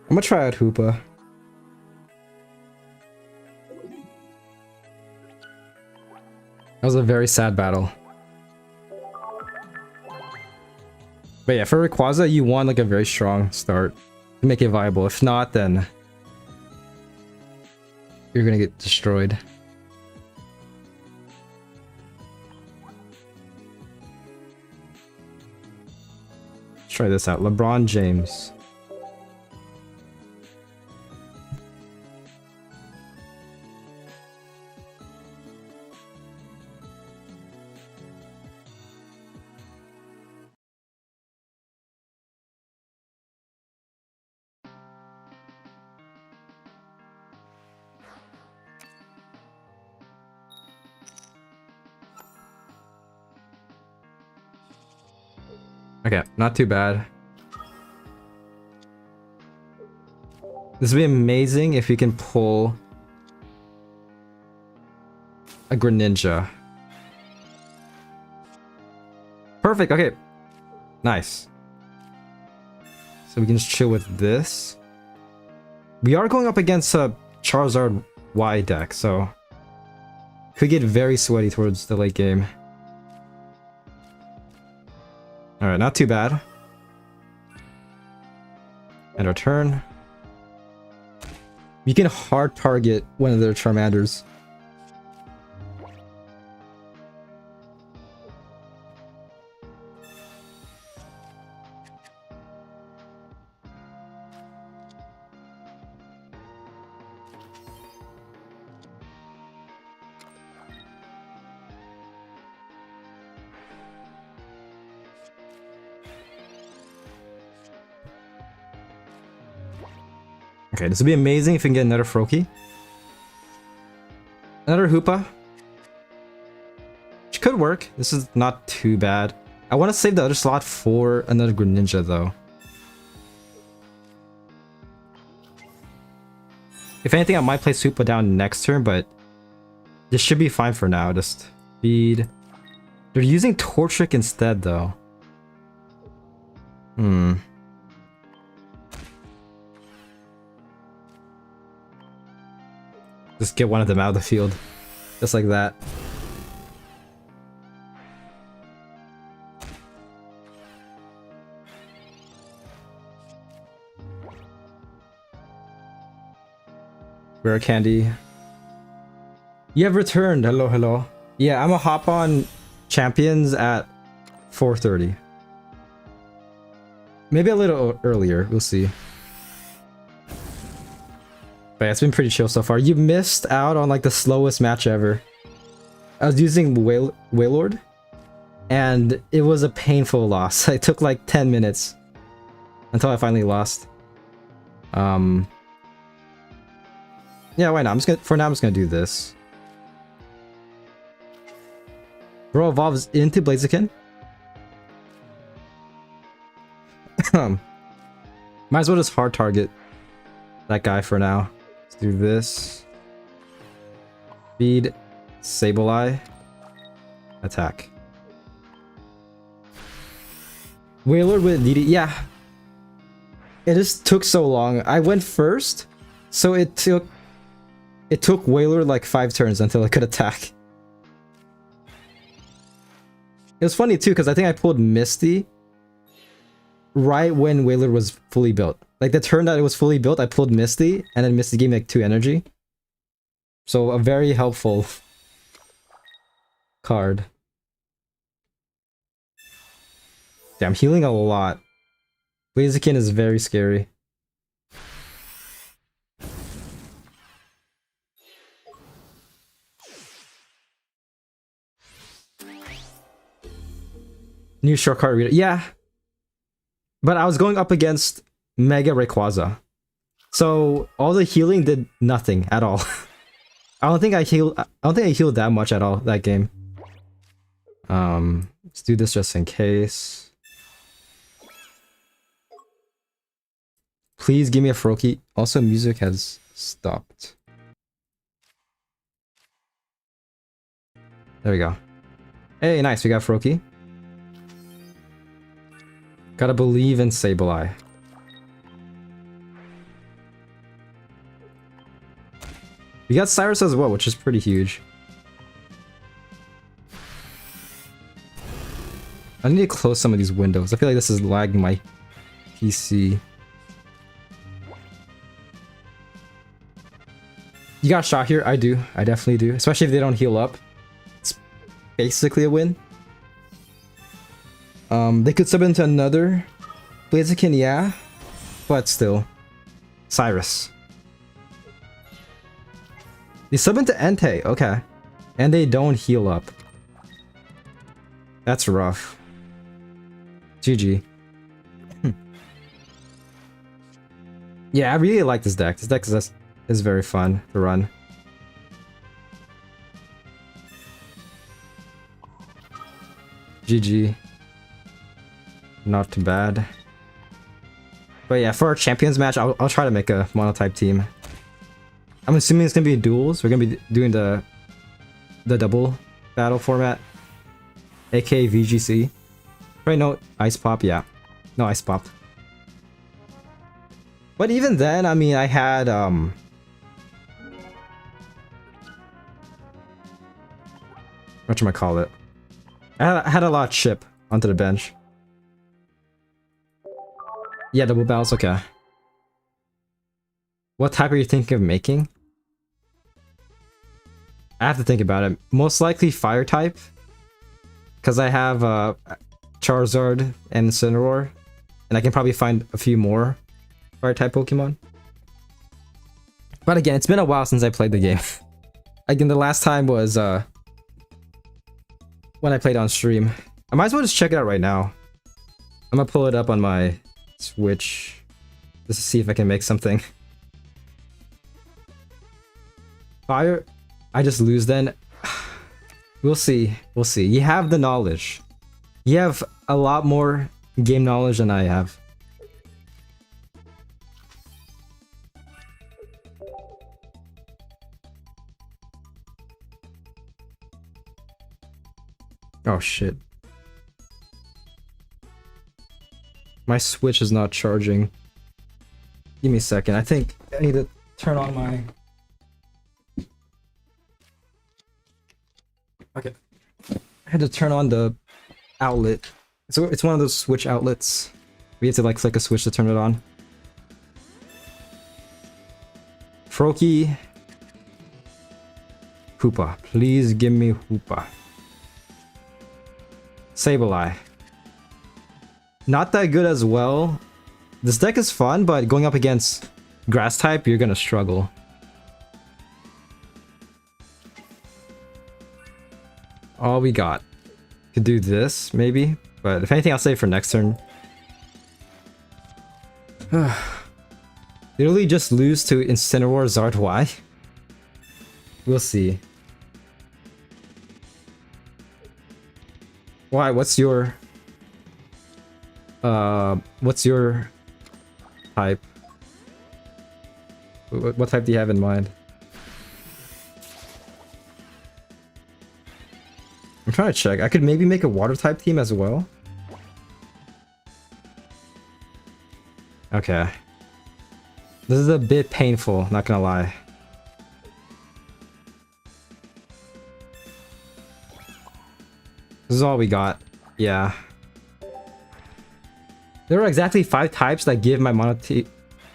I'm gonna try out Hoopa. That was a very sad battle. But yeah, for Rayquaza, you want like a very strong start to make it viable. If not, then you're gonna get destroyed. Let's try this out. LeBron James. Okay, not too bad. This would be amazing if you can pull a Greninja. Perfect, okay. Nice. So we can just chill with this. We are going up against a Charizard Y deck, so could get very sweaty towards the late game. Alright, not too bad. And our turn. You can hard target one of their Charmanders. Okay, this would be amazing if we can get another Froakie. Another Hoopa. Which could work. This is not too bad. I want to save the other slot for another Greninja though. If anything, I might place Hoopa down next turn, but this should be fine for now. Just feed. They're using Torchic instead though. Just get one of them out of the field. Just like that. Rare candy. You have returned. Hello, hello. Yeah, I'm gonna hop on champions at 4:30. Maybe a little earlier. We'll see. But yeah, it's been pretty chill so far. You missed out on like the slowest match ever. I was using Wailord, and it was a painful loss. It took like 10 minutes until I finally lost. Yeah, why not? For now, I'm just gonna do this. Bro evolves into Blaziken. Might as well just hard target that guy for now. Do this. Feed. Sableye. Attack. Wailord with DD. Yeah. It just took so long. I went first, so it took Wailord like 5 turns until I could attack. It was funny too, because I think I pulled Misty right when Wailord was fully built. Like the turn that it was fully built, I pulled Misty, and then Misty gave me like 2 energy. So a very helpful card. Damn, I'm healing a lot. Blaziken is very scary. New shortcut reader. Yeah. But I was going up against Mega Rayquaza. So all the healing did nothing at all. I don't think I healed that much at all that game. Let's do this just in case. Please give me a Froakie. Also, music has stopped. There we go. Hey, nice, we got Froakie. Gotta believe in Sableye. We got Cyrus as well, which is pretty huge. I need to close some of these windows. I feel like this is lagging my PC. You got a shot here. I do. I definitely do. Especially if they don't heal up. It's basically a win. They could sub into another Blaziken, yeah. But still. Cyrus. They sub into Entei. Okay. And they don't heal up. That's rough. GG. Yeah, I really like this deck. This deck is very fun to run. GG. Not too bad. But yeah, for our champions match, I'll try to make a monotype team. I'm assuming it's gonna be duels. We're gonna be doing the double battle format, aka VGC. Right? No, Ice Pop. Yeah, no Ice Pop. But even then, I mean, I had whatchamacallit? I had a lot of chip onto the bench. Yeah, double battles. Okay. What type are you thinking of making? I have to think about it. Most likely fire type. Because I have Charizard and Incineroar. And I can probably find a few more fire type Pokemon. But again, it's been a while since I played the game. Again, the last time was when I played on stream. I might as well just check it out right now. I'm gonna pull it up on my Switch just to see if I can make something. Fire? I just lose then? We'll see. We'll see. You have the knowledge. You have a lot more game knowledge than I have. Oh shit. My Switch is not charging. Give me a second. I think I need to turn on my... Okay. I had to turn on the outlet. So it's one of those Switch outlets. We have to like click a switch to turn it on. Froakie. Hoopa. Please give me Hoopa. Sableye. Not that good as well. This deck is fun, but going up against grass type, you're gonna struggle. All we got. Could do this, maybe. But if anything, I'll save for next turn. Literally just lose to Incineroar Zard Y. We'll see. Why? What's your type? What type do you have in mind? I'm trying to check. I could maybe make a water type team as well. Okay. This is a bit painful, not gonna lie. This is all we got. Yeah. There are exactly 5 types that give my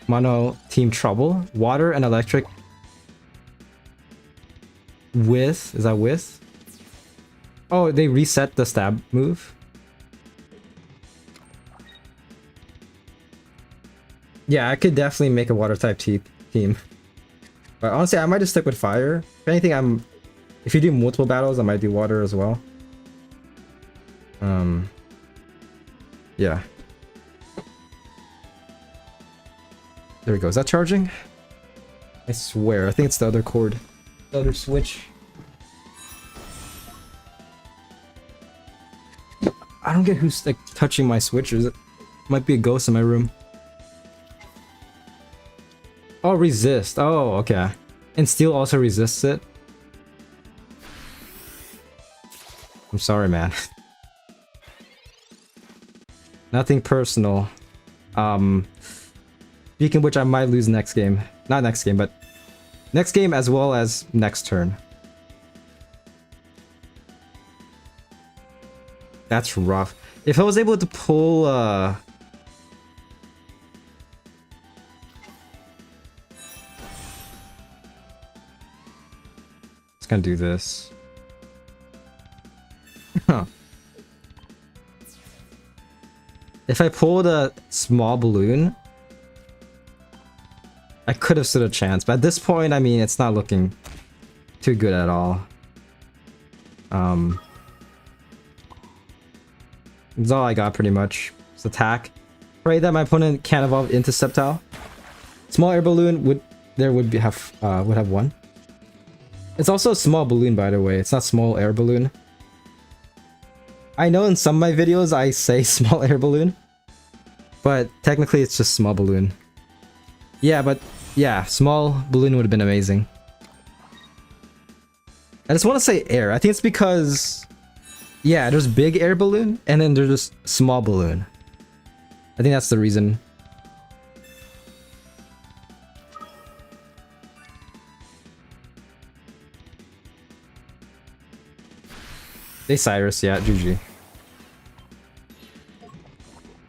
mono team trouble. Water and electric. With? Is that with? Oh, they reset the stab move. Yeah, I could definitely make a water type team. But honestly, I might just stick with fire. If anything, if you do multiple battles, I might do water as well. Yeah. There we go. Is that charging? I swear. I think it's the other cord. The other switch. I don't get who's like touching my switches. It might be a ghost in my room. Oh, resist. Oh, okay. And steel also resists it. I'm sorry, man. Nothing personal. Speaking of which, I might lose next game. Not next game, but next game as well as next turn. That's rough. If I was able to pull gonna do this. Huh. If I pulled a small balloon, I could have stood a chance, but at this point, I mean, it's not looking too good at all. That's all I got pretty much. It's attack. Pray that my opponent can't evolve into Sceptile. Small air balloon would have one. It's also a small balloon, by the way. It's not small air balloon. I know in some of my videos I say small air balloon, but technically it's just small balloon. Yeah, but yeah, small balloon would have been amazing. I just want to say air. I think it's because, yeah, there's big air balloon and then there's just small balloon. I think that's the reason. They Cyrus, yeah, GG.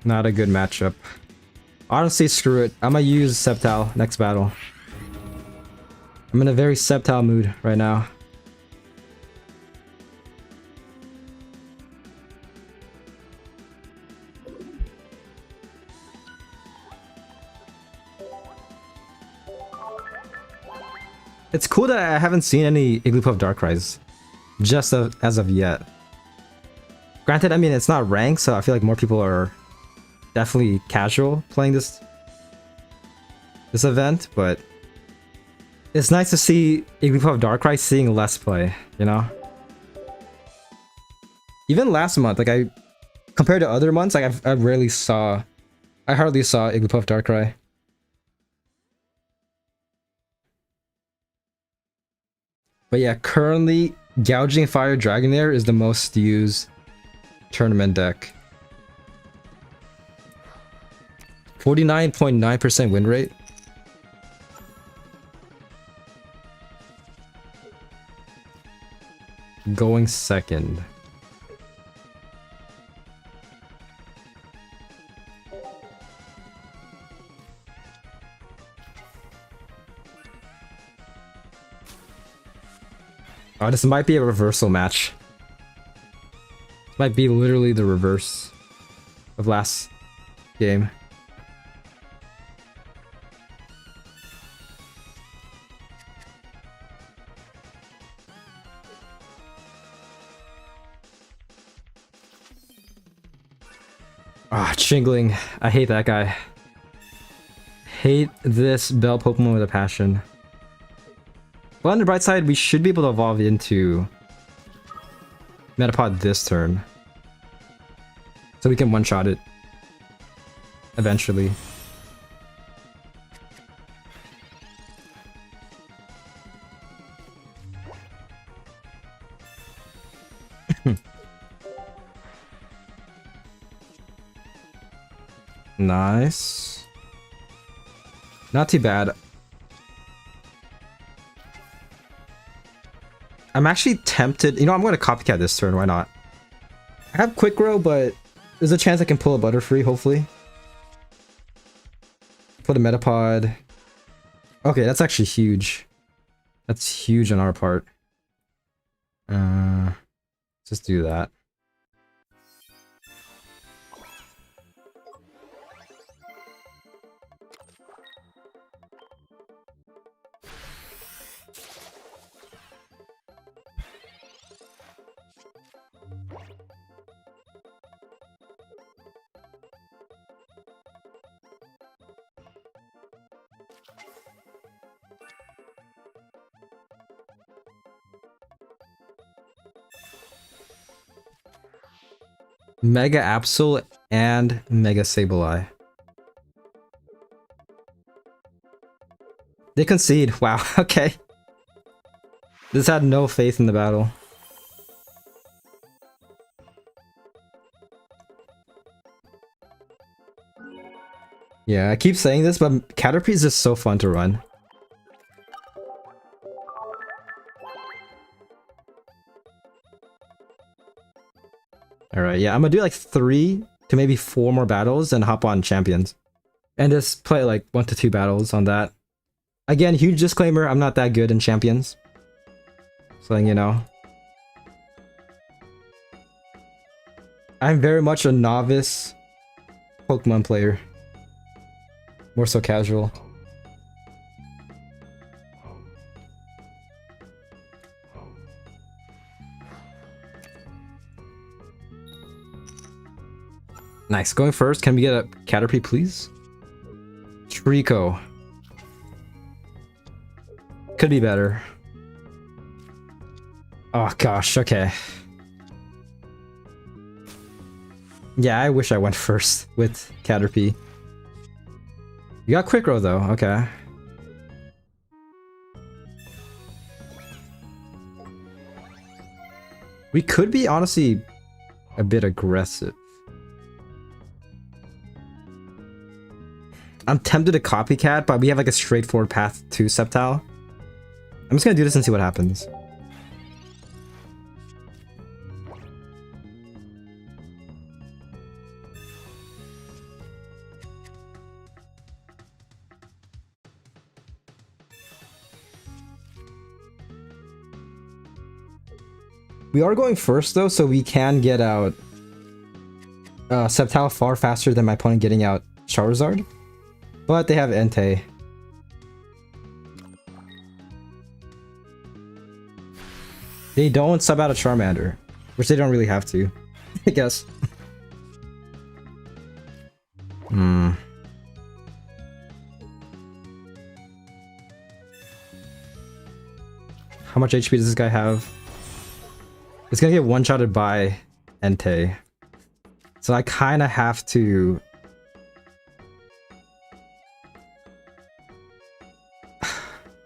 Not a good matchup. Honestly, screw it. I'm gonna use Sceptile next battle. I'm in a very Sceptile mood right now. It's cool that I haven't seen any Igglybuff Darkrai's just as of yet. Granted, I mean, it's not ranked, so I feel like more people are definitely casual playing this event, but it's nice to see Igglybuff Darkrai seeing less play, you know? Even last month, like compared to other months, like I hardly saw Igglybuff Darkrai. But yeah, currently Gouging Fire Dragonair is the most used tournament deck. 49.9% win rate. Going second. Oh, this might be a reversal match. Might be literally the reverse of last game. Ah, Chingling. I hate that guy. Hate this Bell Pokemon with a passion. Well, on the bright side, we should be able to evolve into Metapod this turn. So we can one-shot it. Eventually. Nice. Not too bad. I'm actually tempted. You know, I'm going to copycat this turn. Why not? I have Quick Grow, but there's a chance I can pull a Butterfree, hopefully. Put a Metapod. Okay, that's actually huge. That's huge on our part. Let's just do that. Mega Absol and Mega Sableye. They concede. Wow, okay. This had no faith in the battle. Yeah, I keep saying this, but Caterpie is just so fun to run. Alright, yeah, I'm gonna do like 3 to maybe 4 more battles and hop on Champions. And just play like 1 to 2 battles on that. Again, huge disclaimer, I'm not that good in Champions. So letting you know. I'm very much a novice Pokemon player. More so casual. Nice. Going first. Can we get a Caterpie, please? Trico. Could be better. Oh gosh, okay. Yeah, I wish I went first with Caterpie. You got Quick Row though, okay. We could be honestly a bit aggressive. I'm tempted to copycat, but we have like a straightforward path to Sceptile. I'm just gonna do this and see what happens. We are going first though, so we can get out Sceptile far faster than my opponent getting out Charizard. But they have Entei. They don't sub out a Charmander, which they don't really have to, I guess. How much HP does this guy have? It's gonna get one-shotted by Entei. So I kinda have to...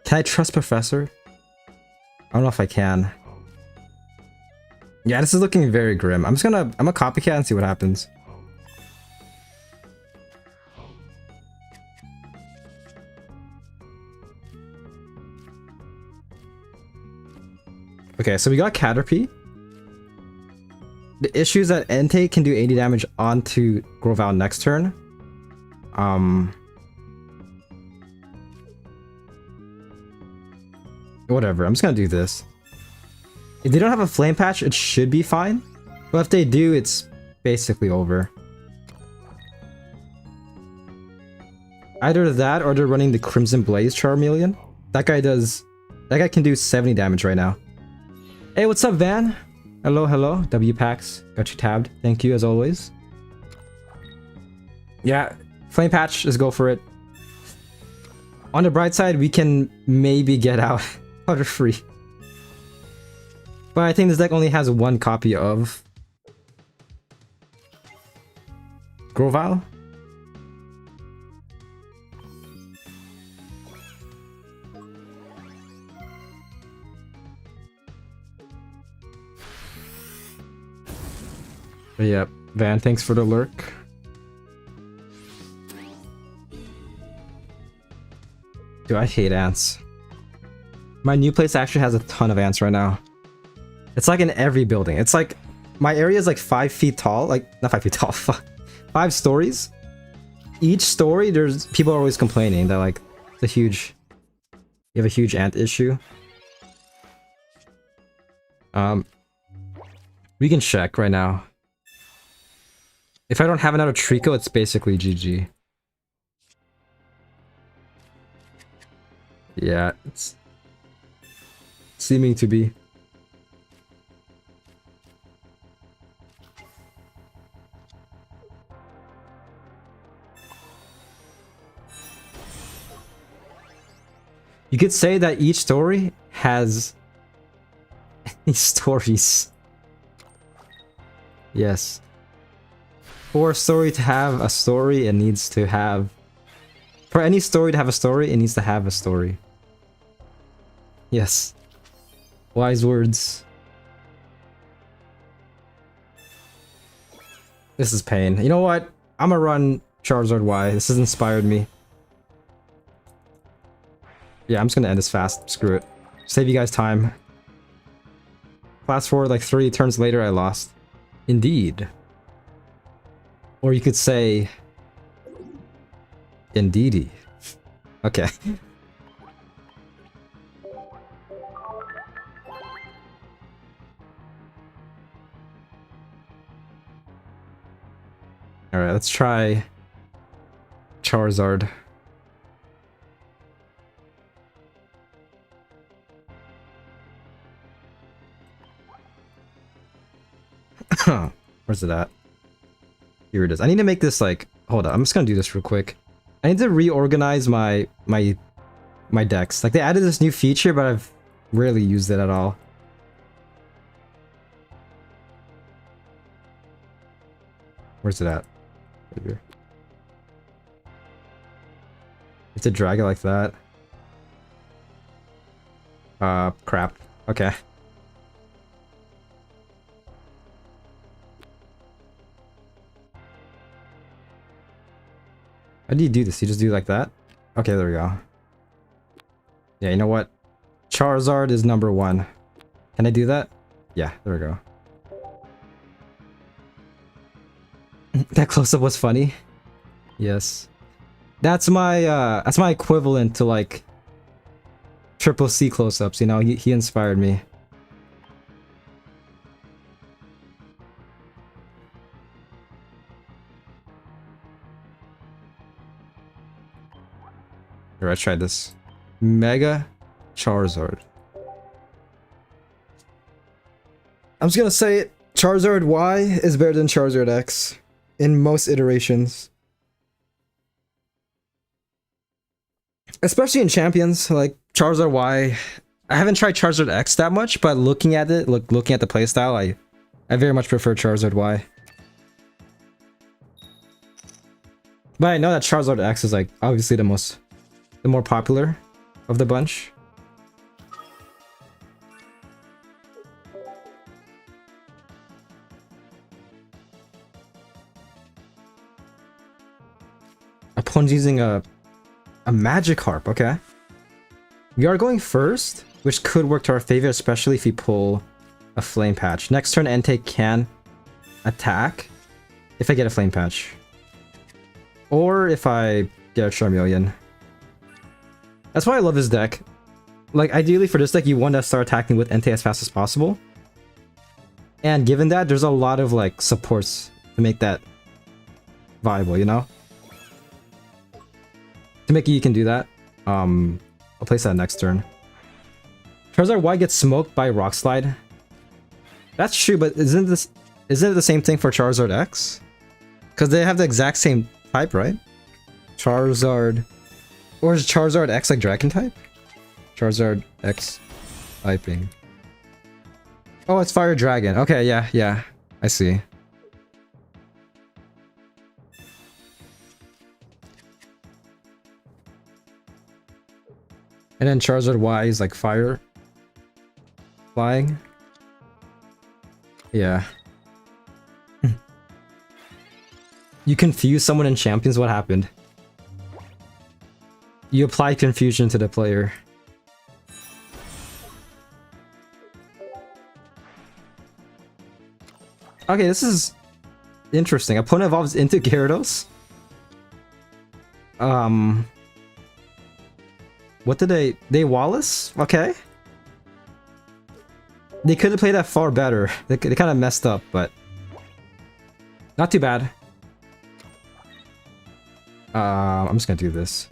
Can I trust Professor? I don't know if I can. Yeah, this is looking very grim. I'm a copycat and see what happens. Okay, so we got Caterpie. The issue is that Entei can do 80 damage onto Grovyle next turn. Whatever, I'm just gonna do this. If they don't have a Flame Patch, it should be fine. But if they do, it's basically over. Either that or they're running the Crimson Blaze Charmeleon. That guy can do 70 damage right now. Hey, what's up, Van? Hello, hello. W-Packs. Got you tabbed. Thank you, as always. Yeah, Flame Patch, just go for it. On the bright side, we can maybe get out Powder Free. But I think this deck only has one copy of Grovyle. Yep, Van, thanks for the lurk. Dude, I hate ants. My new place actually has a ton of ants right now. It's like in every building. It's like, my area is like 5 feet tall. Like, not 5 feet tall, 5 stories. Each story, people are always complaining that like, you have a huge ant issue. We can check right now. If I don't have another Trico, it's basically GG. Yeah, it's seeming to be. You could say that each story has stories. Yes. For a story to have a story, it needs to have... For any story to have a story, it needs to have a story. Yes. Wise words. This is pain. You know what? I'm gonna run Charizard Y. This has inspired me. Yeah, I'm just gonna end this fast. Screw it. Save you guys time. Fast forward like 3 turns later, I lost. Indeed. Or you could say... Indeedy. Okay. Alright, let's try Charizard. Where's it at? Here it is. I need to make this like... Hold on, I'm just gonna do this real quick. I need to reorganize my decks. Like, they added this new feature, but I've rarely used it at all. Where's it at? Right here. It's a drag it like that. Crap. Okay. How do you do this? You just do it like that? Okay, there we go. Yeah, you know what? Charizard is number 1. Can I do that? Yeah, there we go. That close-up was funny. Yes. That's my equivalent to like triple C close-ups, you know, he inspired me. Here, I tried this. Mega Charizard. I'm just gonna say it. Charizard Y is better than Charizard X in most iterations. Especially in Champions, like Charizard Y. I haven't tried Charizard X that much, but looking at it, looking at the playstyle, I very much prefer Charizard Y. But I know that Charizard X is like obviously the more popular of the bunch. Opponent's using a Magikarp, okay. We are going first, which could work to our favor, especially if we pull a Flame Patch. Next turn, Entei can attack if I get a Flame Patch. Or if I get a Charmeleon. That's why I love this deck. Like, ideally for this deck, you want to start attacking with Entei as fast as possible. And given that, there's a lot of, like, supports to make that viable, you know? To make it, you can do that. I'll place that next turn. Charizard Y gets smoked by Rock Slide. That's true, but isn't it the same thing for Charizard X? Because they have the exact same type, right? Charizard... Or is Charizard X like Dragon type? Charizard X typing. Oh, it's Fire Dragon. Okay, yeah. I see. And then Charizard Y is like Fire. Flying. Yeah. You confuse someone in Champions, what happened? You apply confusion to the player. Okay, this is interesting. Opponent evolves into Gyarados. What did they Wallace? Okay. They could have played that far better. They kind of messed up, but not too bad. I'm just gonna do this.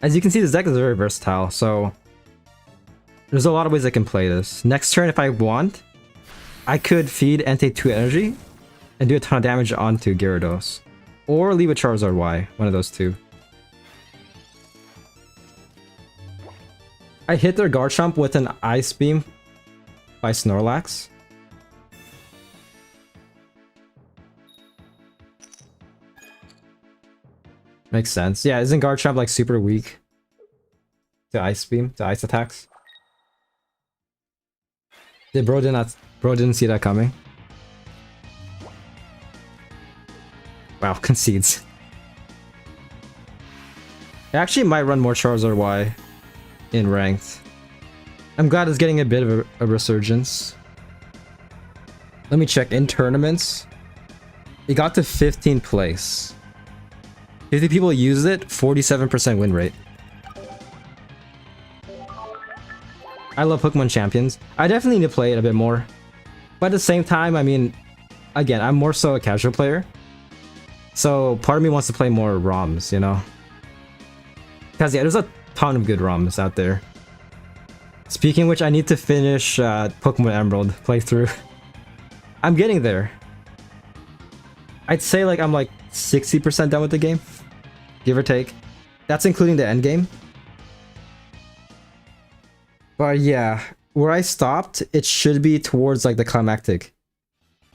As you can see, this deck is very versatile, so there's a lot of ways I can play this. Next turn, if I want, I could feed Entei 2 energy and do a ton of damage onto Gyarados. Or leave a Charizard Y, one of those two. I hit their Garchomp with an Ice Beam by Snorlax. Makes sense. Yeah, isn't Garchomp like super weak to Ice Beam, to Ice attacks? Did bro didn't see that coming? Wow, concedes. I actually might run more Charizard Y in ranked. I'm glad it's getting a bit of a resurgence. Let me check. In tournaments, it got to 15th place. 50 people used it, 47% win rate. I love Pokemon Champions. I definitely need to play it a bit more. But at the same time, I mean, again, I'm more so a casual player. So part of me wants to play more ROMs, you know? Because yeah, there's a ton of good ROMs out there. Speaking of which, I need to finish Pokemon Emerald playthrough. I'm getting there. I'd say like I'm like 60% done with the game, give or take. That's including the end game. But yeah, where I stopped, it should be towards like the climactic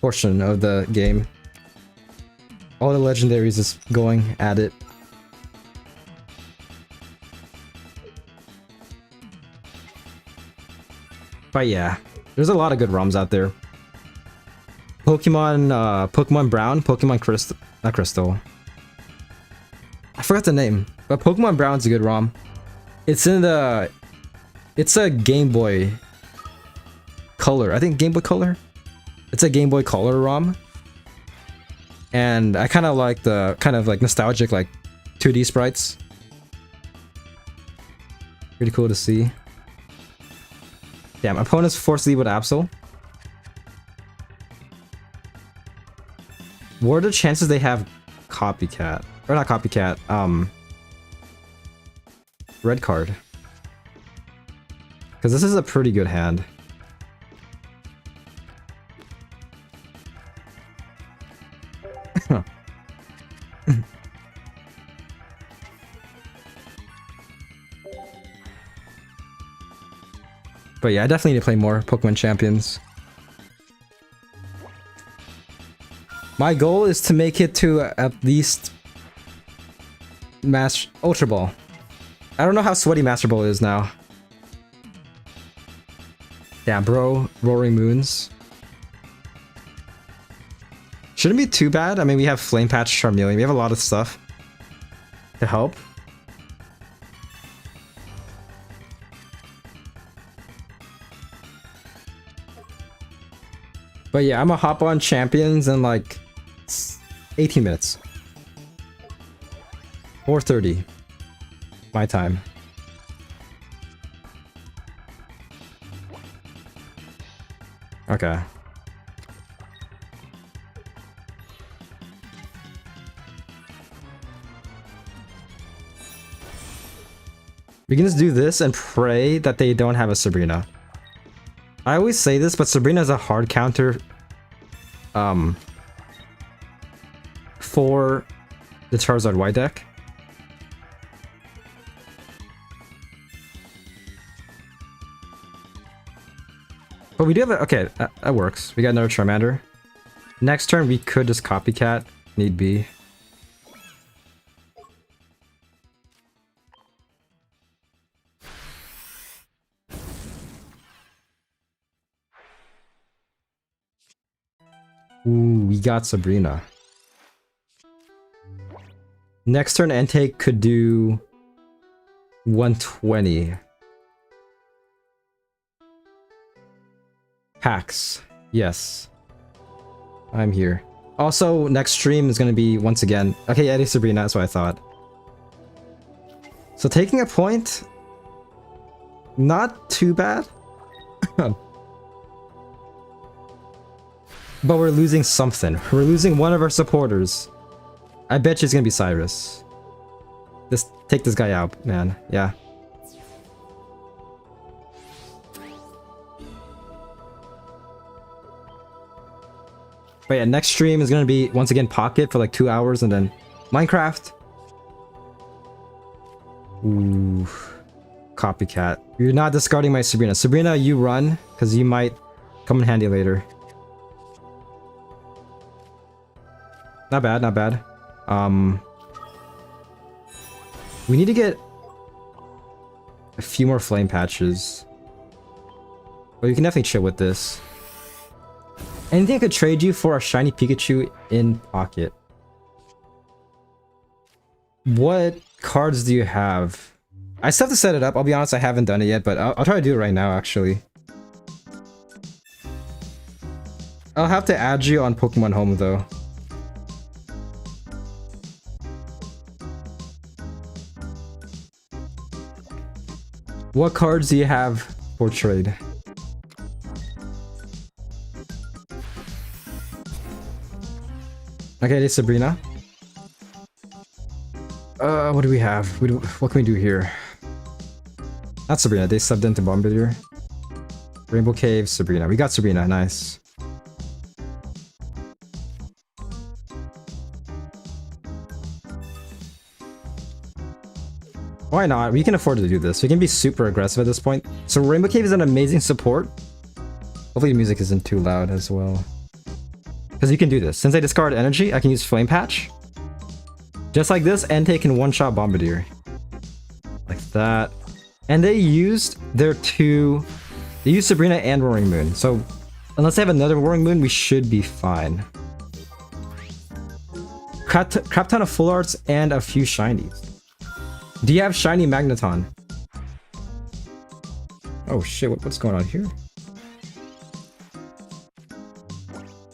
portion of the game. All the legendaries is going at it. But yeah, there's a lot of good ROMs out there. Pokemon Brown, Pokemon Crystal, not Crystal. I forgot the name, but Pokemon Brown's a good ROM. It's a Game Boy Color. I think Game Boy Color. It's a Game Boy Color ROM, and I kind of like the nostalgic like 2D sprites. Pretty cool to see. Damn, opponents forced to leave with Absol. What are the chances they have copycat? Or not copycat, red card. Because this is a pretty good hand. But yeah, I definitely need to play more Pokemon Champions. My goal is to make it to at least Ultra Ball. I don't know how sweaty Master Ball is now. Damn, bro. Roaring Moons. Shouldn't be too bad. I mean, we have Flame Patch, Charmeleon. We have a lot of stuff to help. But yeah, I'm gonna hop on Champions in like 18 minutes. 4:30 my time. Okay. We can just do this and pray that they don't have a Sabrina. I always say this, but Sabrina is a hard counter for the Charizard Y deck. But we do have a... Okay, that works. We got another Charmander. Next turn, we could just copycat, need be. Ooh, we got Sabrina. Next turn, Entei could do 120. Hacks. Yes. I'm here. Also, next stream is going to be, once again... Okay, Eddie Sabrina, that's what I thought. So taking a point... Not too bad. But we're losing something. We're losing one of our supporters. I bet you it's gonna be Cyrus. Just take this guy out, man. Yeah. But yeah, next stream is gonna be, once again, Pocket for like 2 hours, and then Minecraft. Ooh. Copycat. You're not discarding my Sabrina. Sabrina, you run, because you might come in handy later. Not bad, not bad. We need to get a few more flame patches. But you can definitely chill with this. Anything I could trade you for a shiny Pikachu in pocket? What cards do you have? I still have to set it up. I'll be honest, I haven't done it yet, but I'll try to do it right now, actually. I'll have to add you on Pokemon Home, though. What cards do you have for trade? Okay, it's Sabrina. What do we have? What can we do here? Not Sabrina, they subbed into Bombardier. Rainbow Cave, Sabrina. We got Sabrina, nice. Why not? We can afford to do this. We can be super aggressive at this point. So Rainbow Cave is an amazing support. Hopefully the music isn't too loud as well. Because you can do this. Since I discard energy, I can use Flame Patch. Just like this, and they can one-shot Bombardier. Like that. And they used their two... They used Sabrina and Roaring Moon. So unless they have another Roaring Moon, we should be fine. Crap ton of full arts and a few shinies. Do you have shiny Magneton? Oh shit, what's going on here?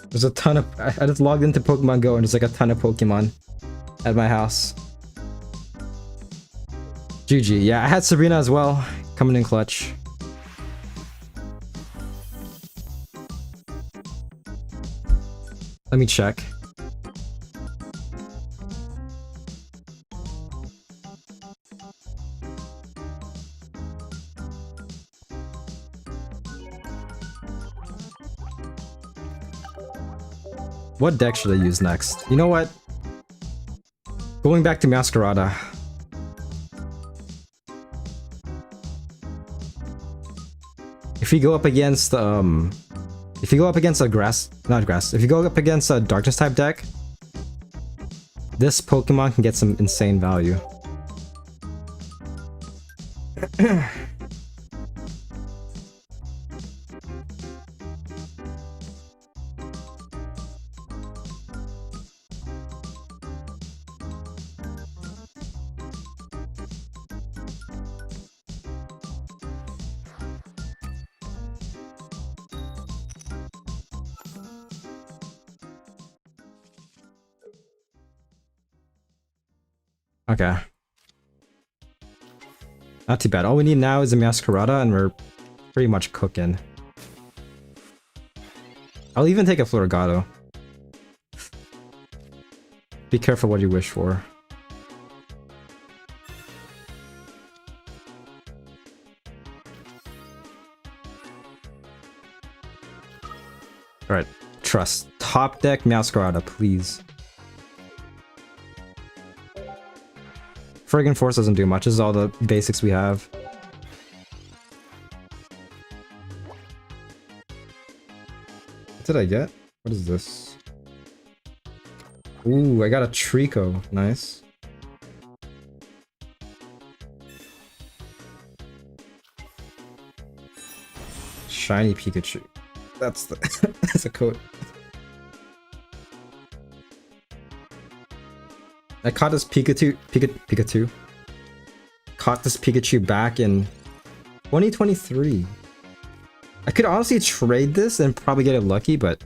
There's a ton of... I just logged into Pokemon Go and there's like a ton of Pokemon at my house. GG. Yeah, I had Sabrina as well, coming in clutch. Let me check. What deck should I use next? You know what? Going back to Masquerada. If you go up against if you go up against a if you go up against a darkness type deck, this Pokemon can get some insane value. Okay. Not too bad. All we need now is a Masquerada and we're pretty much cooking. I'll even take a Florigato. Be careful what you wish for. Alright, trust. Top deck Masquerada, please. Friggin' Force doesn't do much. This is all the basics we have. What did I get? What is this? Ooh, I got a Trico. Nice. Shiny Pikachu. That's the that's a code. I caught this Pikachu caught this Pikachu back in 2023. I could honestly trade this and probably get it lucky, but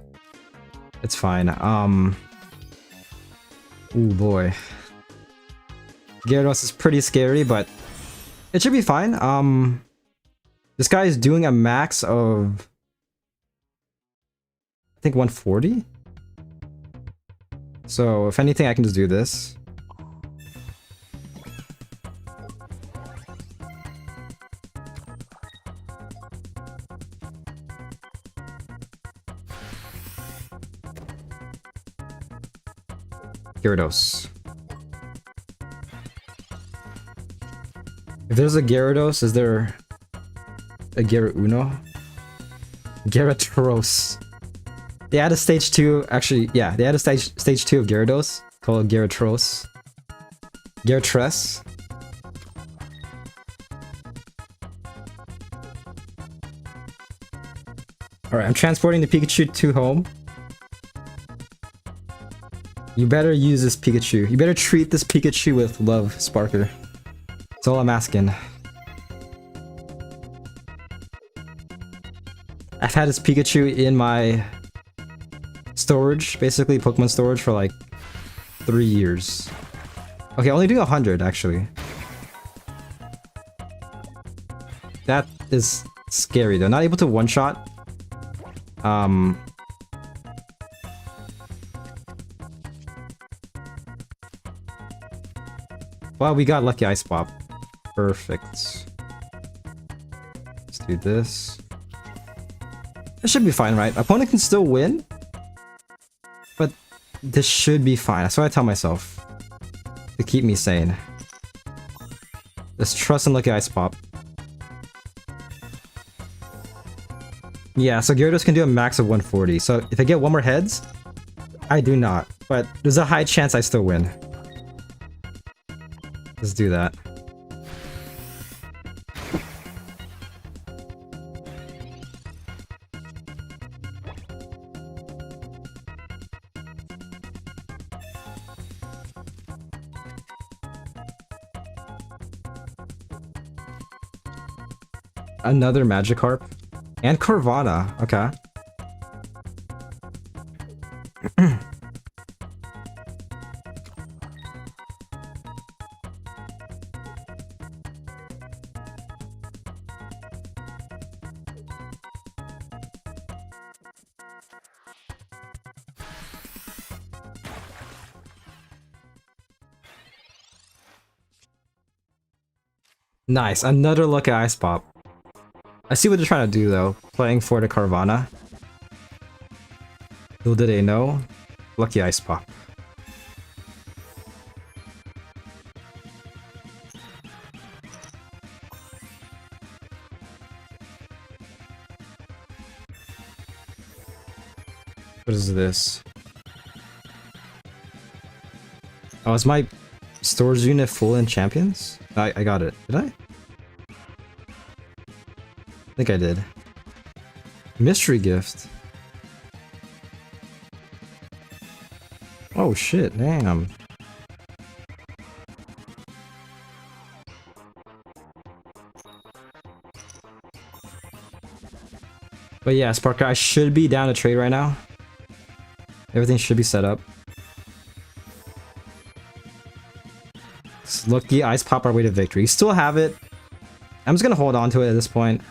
it's fine. Ooh boy. Gyarados is pretty scary, but it should be fine. This guy is doing a max of I think 140. So if anything, I can just do this. Gyarados. If there's a Gyarados, is there a Gyarados? Gyarados. They had a stage 2, actually, yeah, they had a stage 2 of Gyarados called Gyarados. R.O.T.S. Alright, I'm transporting the Pikachu to home. You better use this Pikachu. You better treat this Pikachu with love, Sparker. That's all I'm asking. I've had this Pikachu in my storage, basically Pokemon storage, for like 3 years. Okay, only doing 100 actually. That is scary though. Not able to one-shot. Well, we got lucky ice pop. Perfect. Let's do this. This should be fine, right? Opponent can still win, but this should be fine. That's what I tell myself to keep me sane. Just trust in lucky ice pop. Yeah, so Gyarados can do a max of 140. So if I get one more heads, I do not. But there's a high chance I still win. Let's do that. Another Magikarp. And Carvana. Okay. Nice. Another look at Ice Pop. I see what they're trying to do though. Playing for the Carvana. Little did they know. Lucky Ice Pop. What is this? Oh, is my storage unit full in champions? I got it. Did I? I think I did. Mystery gift. Oh shit, damn. But yeah, Sparker, I should be down to trade right now. Everything should be set up. Let's lucky Ice Pop our way to victory. Still have it. I'm just gonna hold on to it at this point.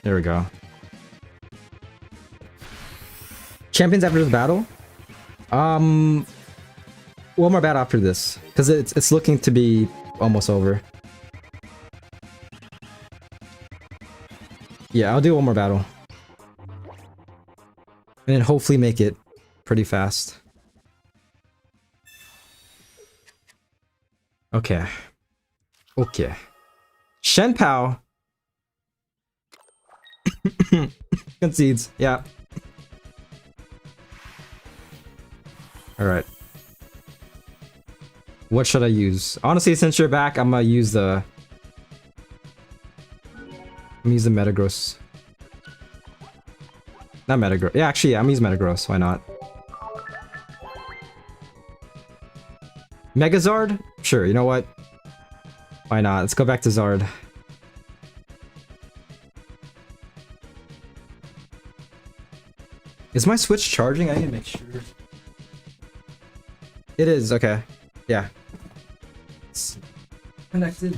There we go. Champions after the battle? One more battle after this. Because it's looking to be almost over. Yeah, I'll do one more battle. And then hopefully make it pretty fast. Okay. Okay. Shenpao. Concedes, yeah. Alright. What should I use? Honestly, since you're back, I'm gonna use the... Metagross. Not Metagross. Yeah, actually, yeah, I'm using Metagross. Why not? Megazard? Sure, you know what? Why not? Let's go back to Zard. Is my Switch charging? I need to make sure. It is, okay. Yeah. It's connected.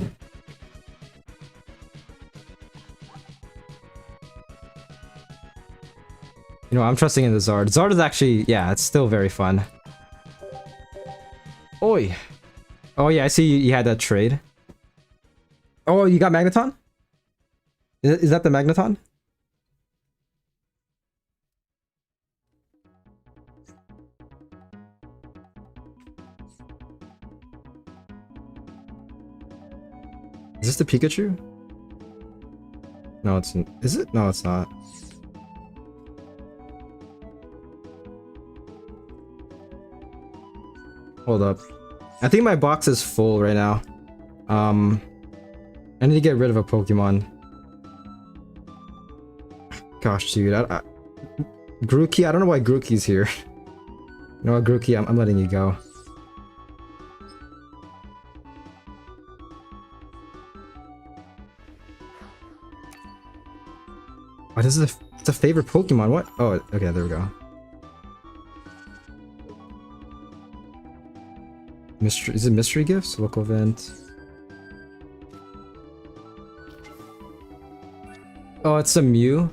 You know, I'm trusting in the Zard. Zard is actually, yeah, it's still very fun. Oi! Oh yeah, I see you had that trade. Oh, you got Magneton? Is that the Magneton? Is this the Pikachu? No, it's... Is it? No, it's not. Hold up. I think my box is full right now. I need to get rid of a Pokemon. Gosh, dude. Grookey? I don't know why Grookey's here. You know what, Grookey? I'm letting you go. Oh, this is it's a favorite Pokemon. What? Oh, okay, there we go. Mystery, is it mystery gifts? Local event. Oh, it's a Mew.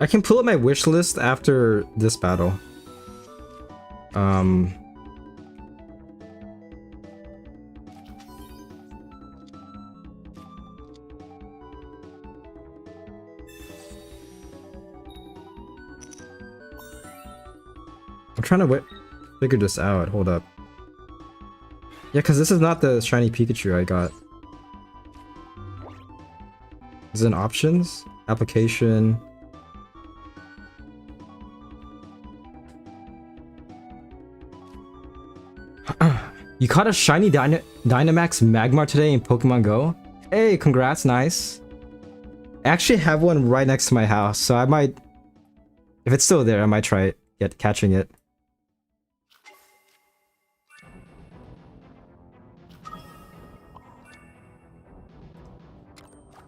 I can pull up my wish list after this battle. I'm trying to figure this out. Hold up. Yeah, because this is not the shiny Pikachu I got. Is it in options? Application. You caught a shiny Dynamax Magmar today in Pokemon Go? Hey, congrats, nice. I actually have one right next to my house, so I might... If it's still there, I might try catching it.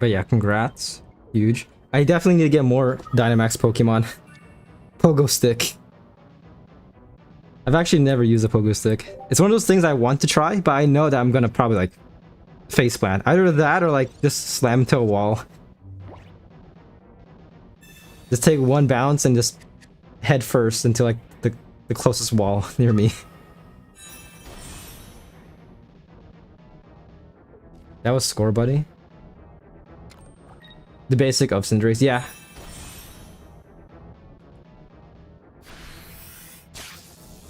But yeah, congrats. Huge. I definitely need to get more Dynamax Pokemon. Pogo Stick. I've actually never used a Pogo Stick. It's one of those things I want to try, but I know that I'm gonna probably like faceplant. Either that or like just slam into a wall. Just take one bounce and just head first into like the closest wall near me. That was Score Buddy. The basic of Cinderace, yeah.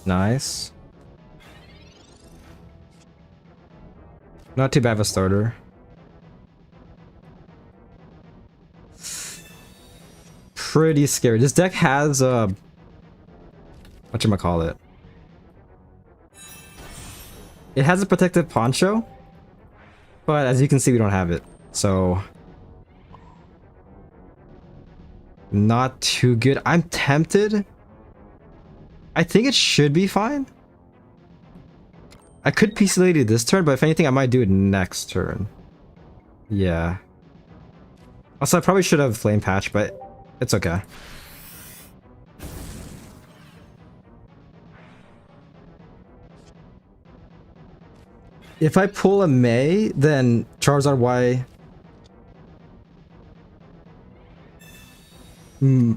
Nice. Not too bad of a starter. Pretty scary. This deck has whatchamacallit. It has a protective poncho, but as you can see, we don't have it. So not too good. I'm tempted. I think it should be fine. I could PC Lady this turn, but if anything, I might do it next turn. Yeah. Also, I probably should have Flame Patch, but it's okay. If I pull a May, then Charizard Y...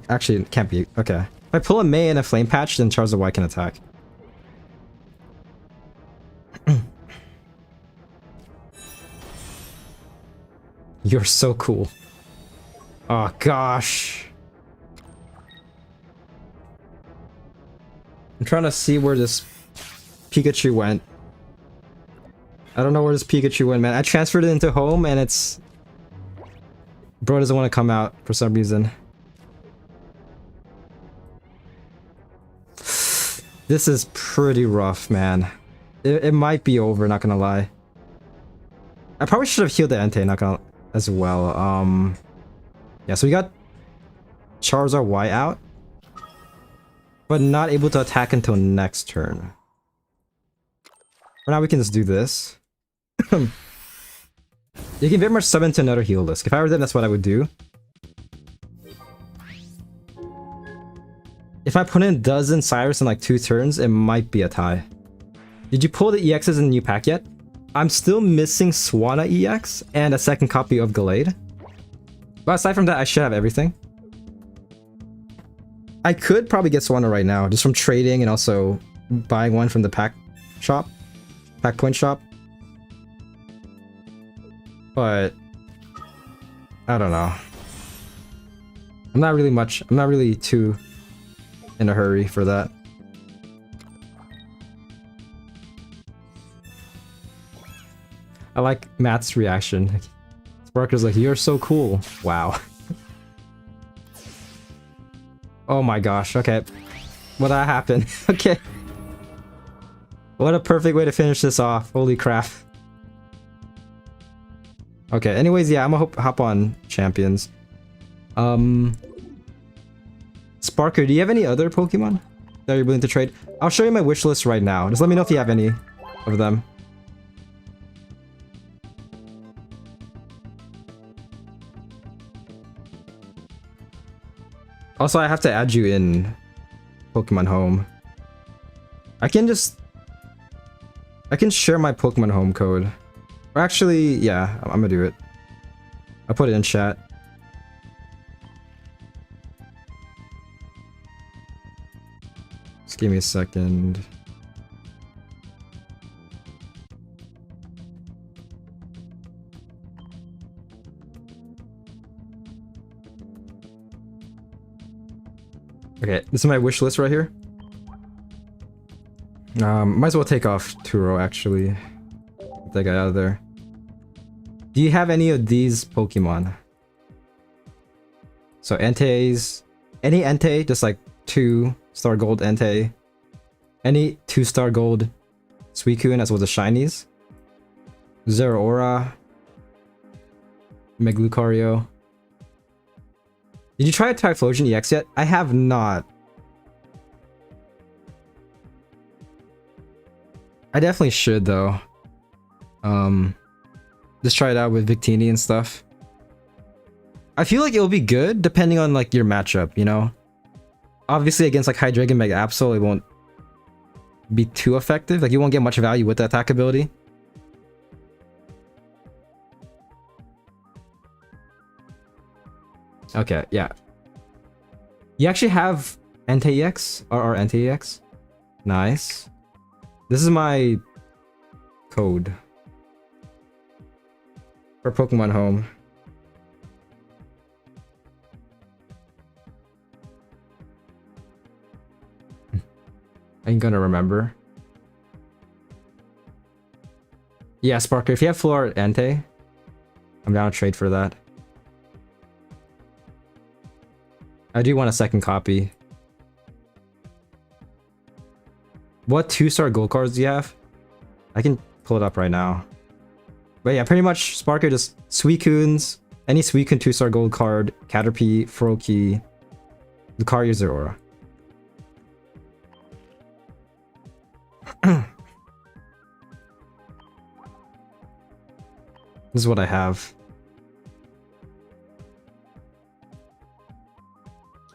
actually, it can't be. Okay. If I pull a May and a Flame Patch, then Charizard Y can attack. You're so cool. Oh, gosh. I'm trying to see where this Pikachu went. I don't know where this Pikachu went, man. I transferred it into home, and it's... Bro doesn't want to come out for some reason. This is pretty rough, man. It might be over, not gonna lie. I probably should have healed the Entei, not gonna... as well. Yeah, so we got Charizard Y out, but not able to attack until next turn. For now, we can just do this. You can very much sub into another heal list. If I were them, that's what I would do. If I put in dozen Cyrus in like 2 turns, it might be a tie. Did you pull the EXs in the new pack yet? I'm still missing Swanna EX and a second copy of Gallade. But aside from that, I should have everything. I could probably get Swanna right now, just from trading and also buying one from the pack shop. Pack point shop. But I don't know. I'm not really too in a hurry for that. I like Matt's reaction. Sparker's like, you're so cool. Wow. Oh my gosh, okay. What that happened? Okay. What a perfect way to finish this off. Holy crap. Okay, anyways, yeah, I'm gonna hop on Champions. Sparker, do you have any other Pokemon that you're willing to trade? I'll show you my wish list right now. Just let me know if you have any of them. Also, I have to add you in Pokemon Home. I can share my Pokemon Home code. Or actually, yeah, I'm gonna do it. I'll put it in chat. Give me a second. Okay, this is my wish list right here. Might as well take off Turo, actually. Get that guy out of there. Do you have any of these Pokemon? So Entei's... Any Entei, just like 2-star gold Entei. Any 2-star gold Suicune as well as the shinies. Zeraora. Meglucario. Did you try Typhlosion EX yet? I have not. I definitely should though. Just try it out with Victini and stuff. I feel like it'll be good depending on like your matchup, you know? Obviously against like Hydreigon Mega Absol, it won't be too effective. Like you won't get much value with the attack ability. Okay, yeah. You actually have Entei EX? RR Entei EX? Nice. This is my code for Pokemon Home. I ain't gonna remember. Yeah, Sparker, if you have full art Entei, I'm down to trade for that. I do want a second copy. What 2-star gold cards do you have? I can pull it up right now. But yeah, pretty much Sparker just Suicunes, any Suicune 2-star gold card, Caterpie, Froakie, Lucario, Zeraora. This is what I have.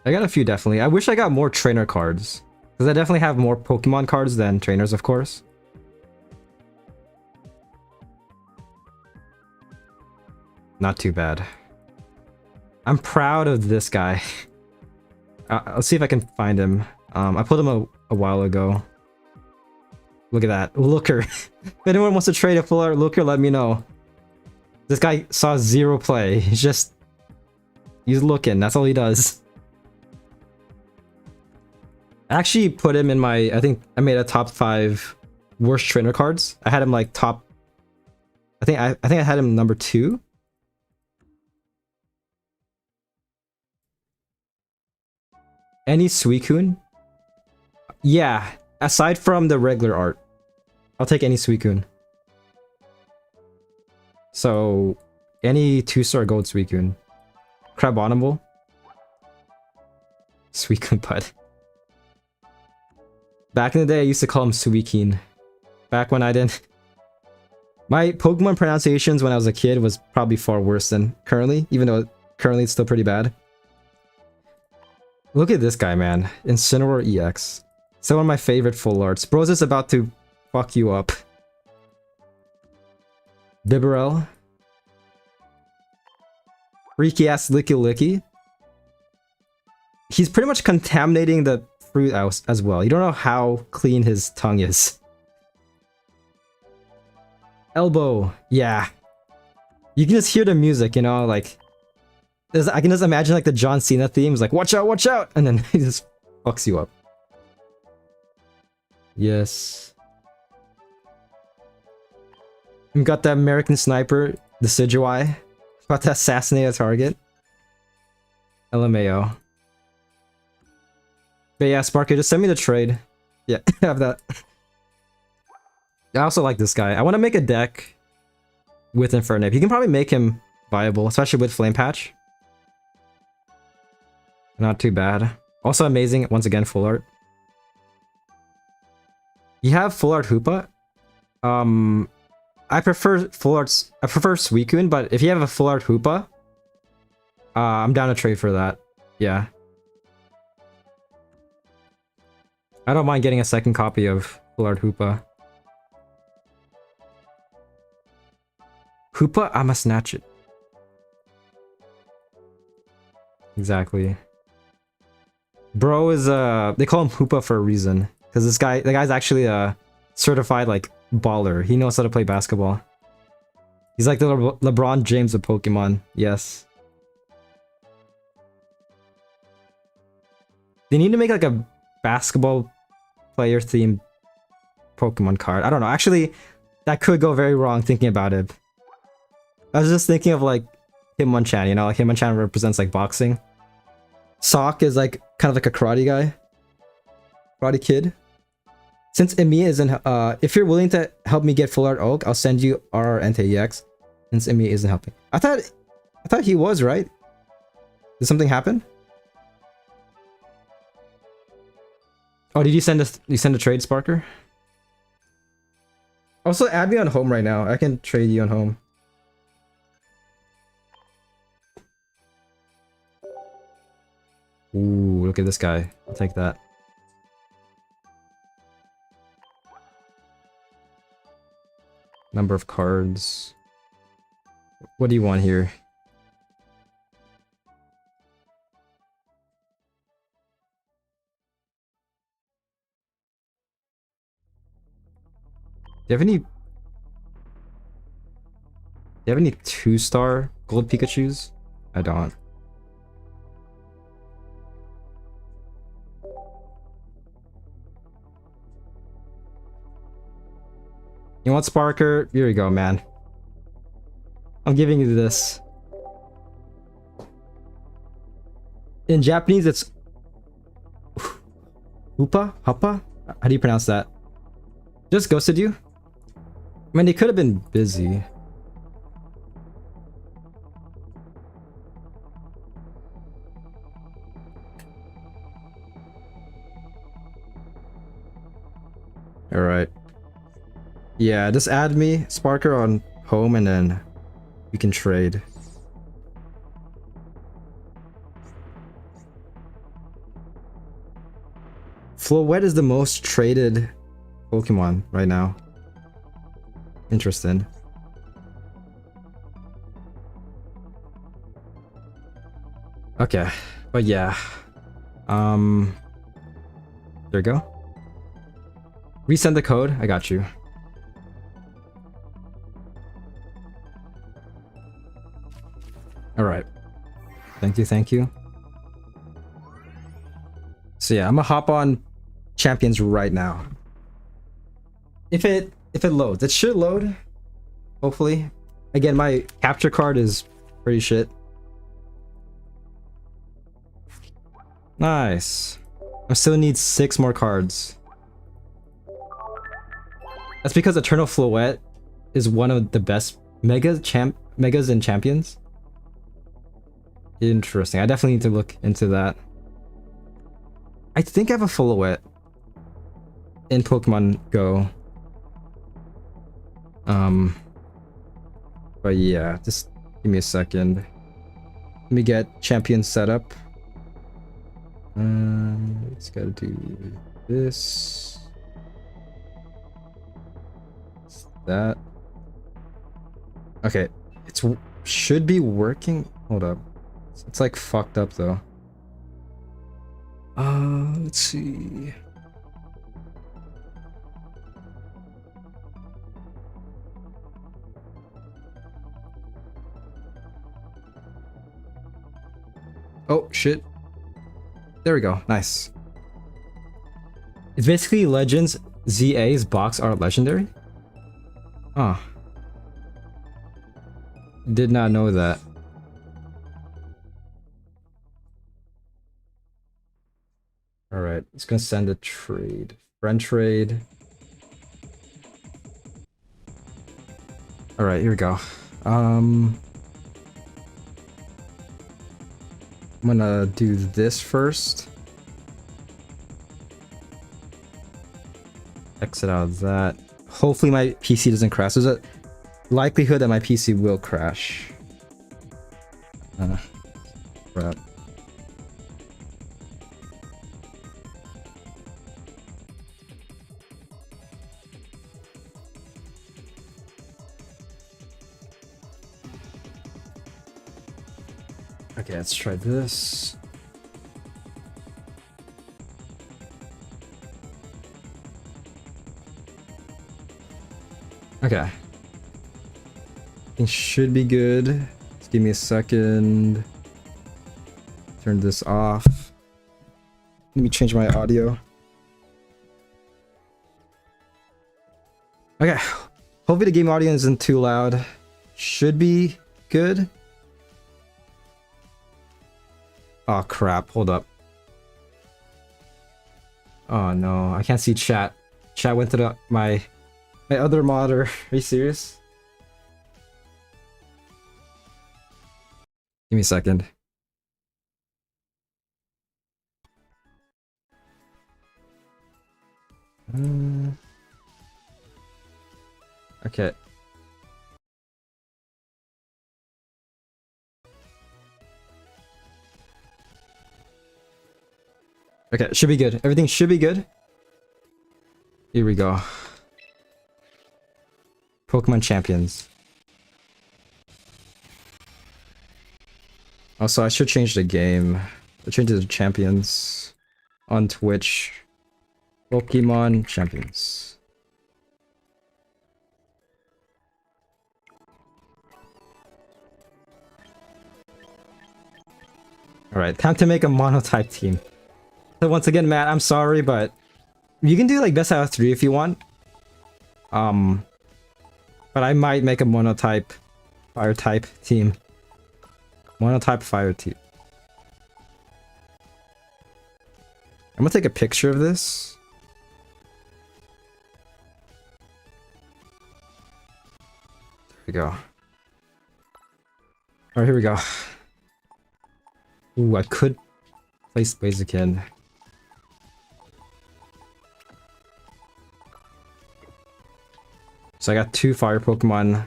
I got a few definitely. I wish I got more trainer cards. Because I definitely have more Pokemon cards than trainers, of course. Not too bad. I'm proud of this guy. I'll see if I can find him. I pulled him a while ago. Look at that. Looker. If anyone wants to trade a full art Looker, let me know. This guy saw 0 play. He's looking. That's all he does. I actually put him in my, I think I made a top 5 worst trainer cards. I had him like top, I think I had him number 2. Any Suicune? Yeah, aside from the regular art. I'll take any Suicune. So, any 2-star gold Suicune. Crabominable. Suicune Bud. Back in the day, I used to call him Suicune. Back when I didn't... My Pokemon pronunciations when I was a kid was probably far worse than currently, even though currently it's still pretty bad. Look at this guy, man. Incineroar EX. So one of my favorite full arts. Bro's is about to fuck you up. Bibarel. Freaky ass Licky Licky. He's pretty much contaminating the fruit as well. You don't know how clean his tongue is. Elbow. Yeah. You can just hear the music, you know, like... I can just imagine like the John Cena theme. It's like, watch out! And then he just fucks you up. Yes. You got that American Sniper, the Decidueye. About to assassinate a target. LMAO. But yeah, Sparky, just send me the trade. Yeah, I have that. I also like this guy. I want to make a deck with Infernape. You can probably make him viable, especially with Flame Patch. Not too bad. Also amazing, once again, full art. You have full art Hoopa? I prefer full arts. I prefer Suicune, but if you have a full art Hoopa, I'm down to trade for that. Yeah. I don't mind getting a second copy of full art Hoopa. Hoopa, I'ma snatch it. Exactly. Bro is they call him Hoopa for a reason. because the guy's actually a certified like baller. He knows how to play basketball. He's like the LeBron James of Pokemon. Yes. They need to make like a basketball player themed Pokemon card. I don't know. Actually, that could go very wrong thinking about it. I was just thinking of like Hitmonchan, you know, like Hitmonchan represents like boxing. Sock is like kind of like a karate guy. Karate kid. Since Emiya isn't, if you're willing to help me get full art Oak, I'll send you RRNTEX. Since Emiya isn't helping. I thought he was, right? Did something happen? Oh, did you send a trade, Sparker? Also, add me on home right now. I can trade you on home. Ooh, look at this guy. I'll take that. Number of cards. What do you want here? Do you have any 2-star gold Pikachus? I don't. You want Sparker? Here you go, man. I'm giving you this. In Japanese, it's Huppa? Huppa? How do you pronounce that? Just ghosted you? I mean, they could have been busy. Alright. Yeah, just add me, Sparker, on home, and then we can trade. Floette is the most traded Pokemon right now. Interesting. Okay, but yeah. There you go. Resend the code. I got you. Alright. Thank you, thank you. So yeah, I'm gonna hop on Champions right now. If it loads. It should load. Hopefully. Again, my capture card is pretty shit. Nice. I still need 6 more cards. That's because Eternal Floette is one of the best megas in Champions. Interesting. I definitely need to look into that. I think I have a Floette in Pokemon Go. But yeah, just give me a second. Let me get Champion set up. It's gotta do this. That. Okay, it's should be working. Hold up, it's like fucked up though. Let's see. Oh shit. There we go. Nice. It's basically Legends ZA's box art legendary. Oh. Did not know that. Alright, it's gonna send a trade. Friend trade. Alright, here we go. I'm gonna do this first. Exit out of that. Hopefully my PC doesn't crash. There's a likelihood that my PC will crash. Crap. Okay, let's try this. Okay. It should be good. Just give me a second. Turn this off. Let me change my audio. Okay. Hopefully the game audio isn't too loud. Should be good. Oh crap, hold up. Oh no, I can't see chat. Chat went to my other monitor. Are you serious? Give me a second. Okay. Okay, should be good. Everything should be good. Here we go. Pokemon Champions. Also, I should change the game. I change it to Champions on Twitch. Pokemon Champions. Alright, time to make a monotype team. So once again, Matt, I'm sorry, but you can do like best out of 3 if you want. But I might make a monotype fire type team. Monotype fire team. I'm gonna take a picture of this. There we go. Alright, here we go. Ooh, I could place Blaziken. So I got 2 fire Pokemon.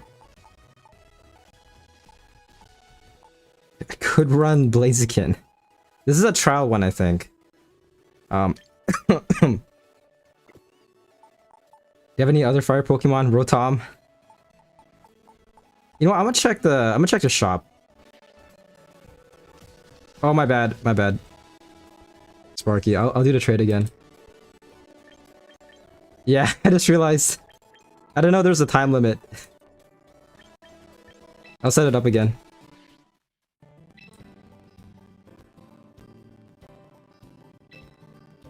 I could run Blaziken. This is a trial one, I think. You have any other fire Pokemon? Rotom? You know what? I'm gonna check the shop. Oh, my bad. My bad. Sparky, I'll do the trade again. Yeah, I just realized. I don't know there's a time limit. I'll set it up again.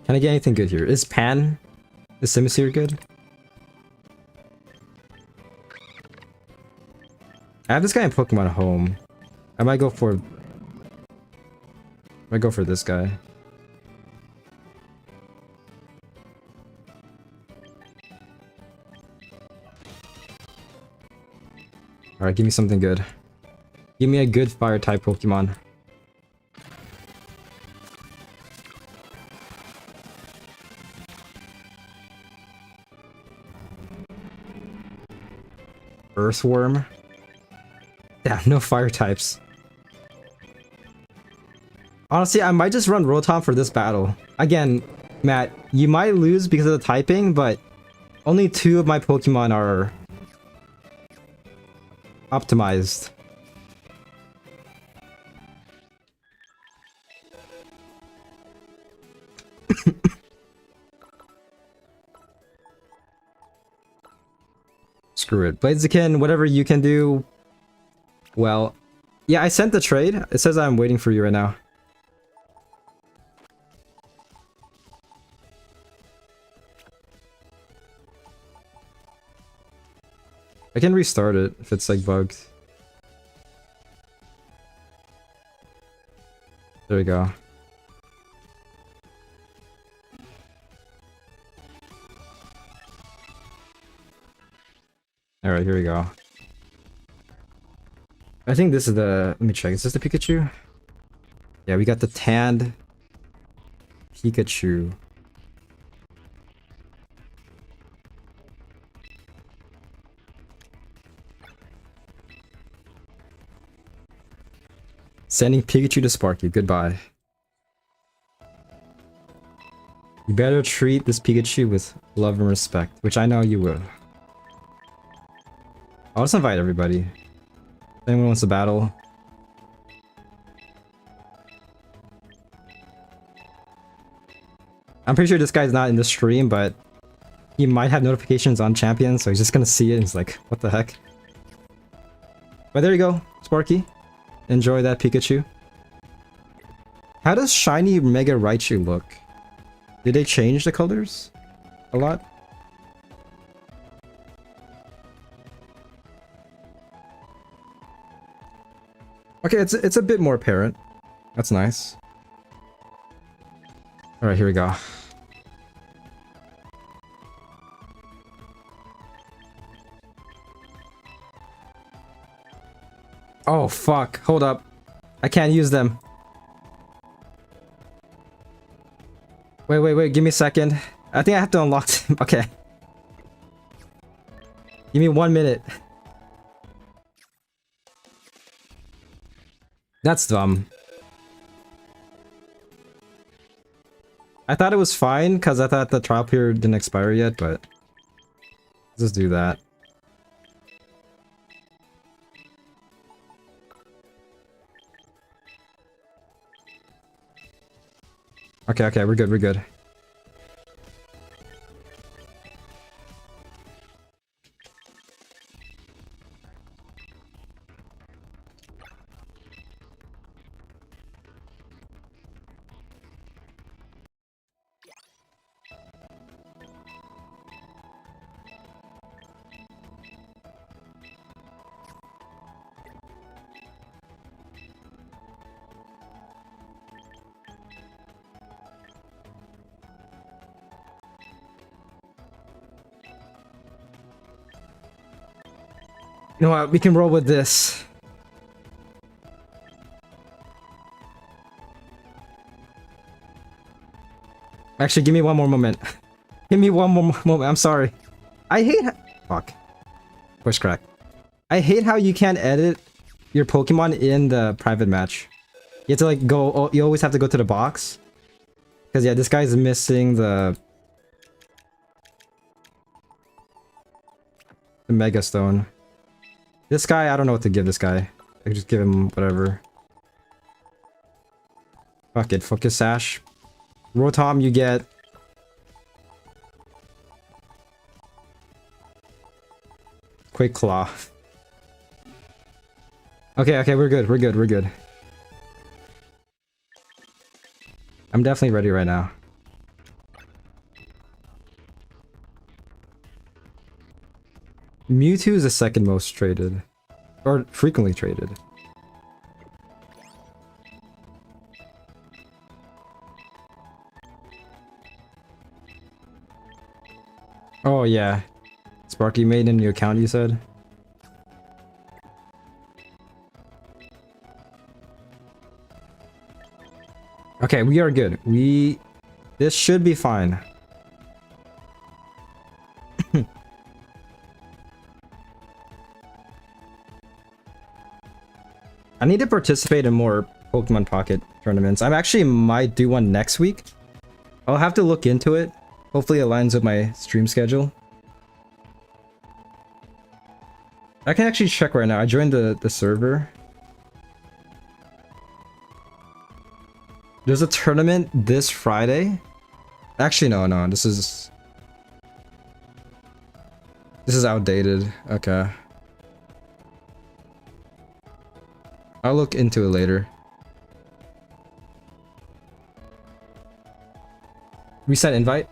Can I get anything good here? Is Simisear good? I have this guy in Pokemon Home. I might go for this guy. Alright, give me something good. Give me a good fire type Pokemon. Earthworm? Yeah, no fire types. Honestly, I might just run Rotom for this battle. Again, Matt, you might lose because of the typing, but only 2 of my Pokemon are optimized. Screw it. Blaziken, whatever you can do. Well, yeah, I sent the trade. It says I'm waiting for you right now. I can restart it if it's like bugged. There we go. Alright, here we go. I think this is the... Let me check. Is this the Pikachu? Yeah, we got the tanned Pikachu. Sending Pikachu to Sparky. Goodbye. You better treat this Pikachu with love and respect, which I know you will. I'll just invite everybody. If anyone wants to battle. I'm pretty sure this guy's not in the stream, but he might have notifications on champion, so he's just gonna see it and he's like, what the heck? But there you go, Sparky. Enjoy that Pikachu. How does shiny Mega Raichu look? Did they change the colors a lot? Okay, it's a bit more apparent. That's nice. Alright, here we go. Oh, fuck. Hold up. I can't use them. Wait. Give me a second. I think I have to unlock them. Okay. Give me 1 minute. That's dumb. I thought it was fine because I thought the trial period didn't expire yet, but let's just do that. Okay, we're good. You know what? We can roll with this. Actually, give me one more moment. Give me one more moment. I'm sorry. I hate fuck. Push crack. I hate how you can't edit your Pokemon in the private match. You have to like go. Oh, you always have to go to the box. Because yeah, this guy's missing the Mega Stone. This guy, I don't know what to give this guy. I could just give him whatever. Fuck it, Focus Sash. Rotom, you get... Quick Claw. Okay, we're good. I'm definitely ready right now. Mewtwo is the second most traded. Or frequently traded. Oh yeah. Sparky made a new account, you said? Okay, we are good. This should be fine. I need to participate in more Pokemon Pocket tournaments. I actually might do one next week. I'll have to look into it. Hopefully it aligns with my stream schedule. I can actually check right now. I joined the server. There's a tournament this Friday. Actually, no. This is outdated. Okay. I'll look into it later. Reset invite.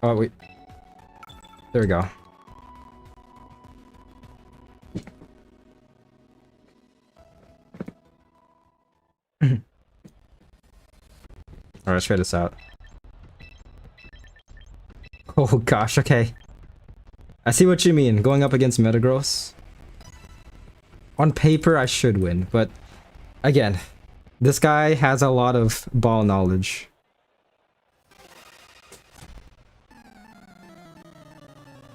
Oh, wait. There we go. Alright, let's try this out. Oh gosh, okay. I see what you mean, going up against Metagross. On paper, I should win, but again, this guy has a lot of ball knowledge.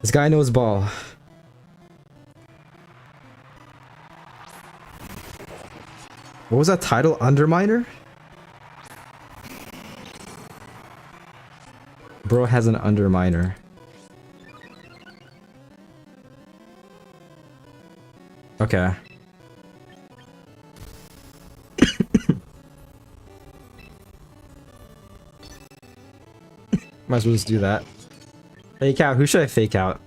This guy knows ball. What was that title? Underminer? Bro has an Underminer. Okay. Might as well just do that. Fake out. Who should I fake out?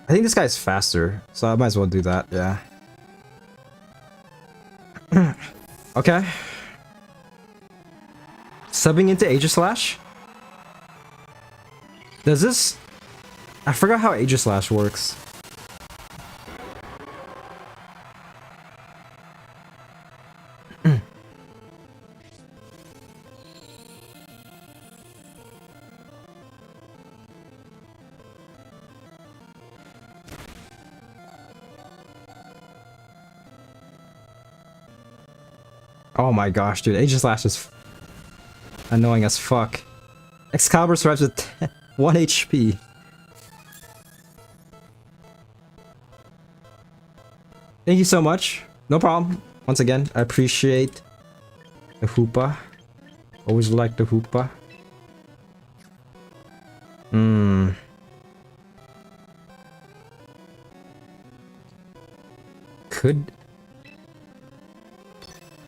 I think this guy's faster, so I might as well do that. Yeah. Okay. Subbing into Aegislash? Does this... I forgot how Aegislash works. Oh my gosh, dude. Aegislash is annoying as fuck. Excalibur survives with 1 HP. Thank you so much. No problem. Once again, I appreciate the hoopa. Always like the hoopa.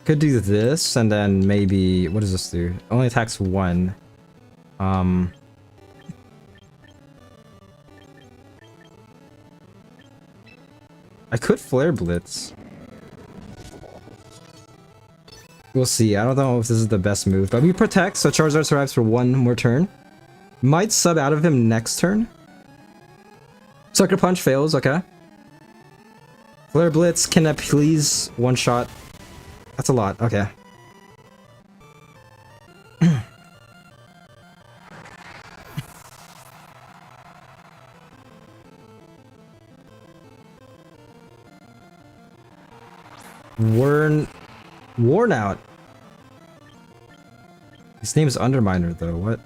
Could do this, and then maybe... What does this do? Only attacks 1. I could Flare Blitz. We'll see. I don't know if this is the best move, but we protect, so Charizard survives for 1 more turn. Might sub out of him next turn. Sucker Punch fails, okay. Flare Blitz, can I please one-shot? That's a lot, okay. Worn out. His name is Underminer though, what?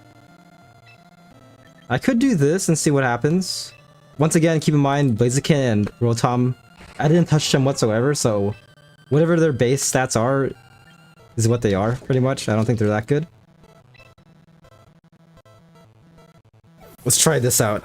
I could do this and see what happens. Once again, keep in mind, Blaziken and Rotom, I didn't touch them whatsoever, so whatever their base stats are is what they are, pretty much. I don't think they're that good. Let's try this out.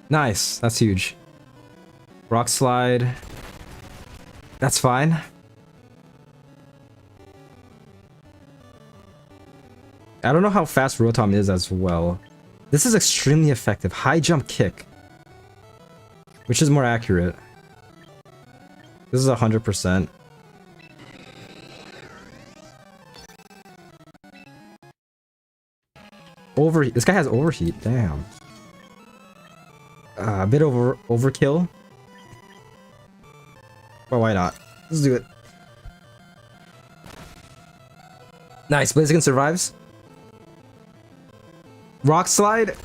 Nice, that's huge. Rock Slide. That's fine. I don't know how fast Rotom is as well. This is extremely effective. High jump kick. Which is more accurate. This is 100%. This guy has overheat, damn. A bit overkill. But why not? Let's do it. Nice, Blaziken survives. Rock Slide.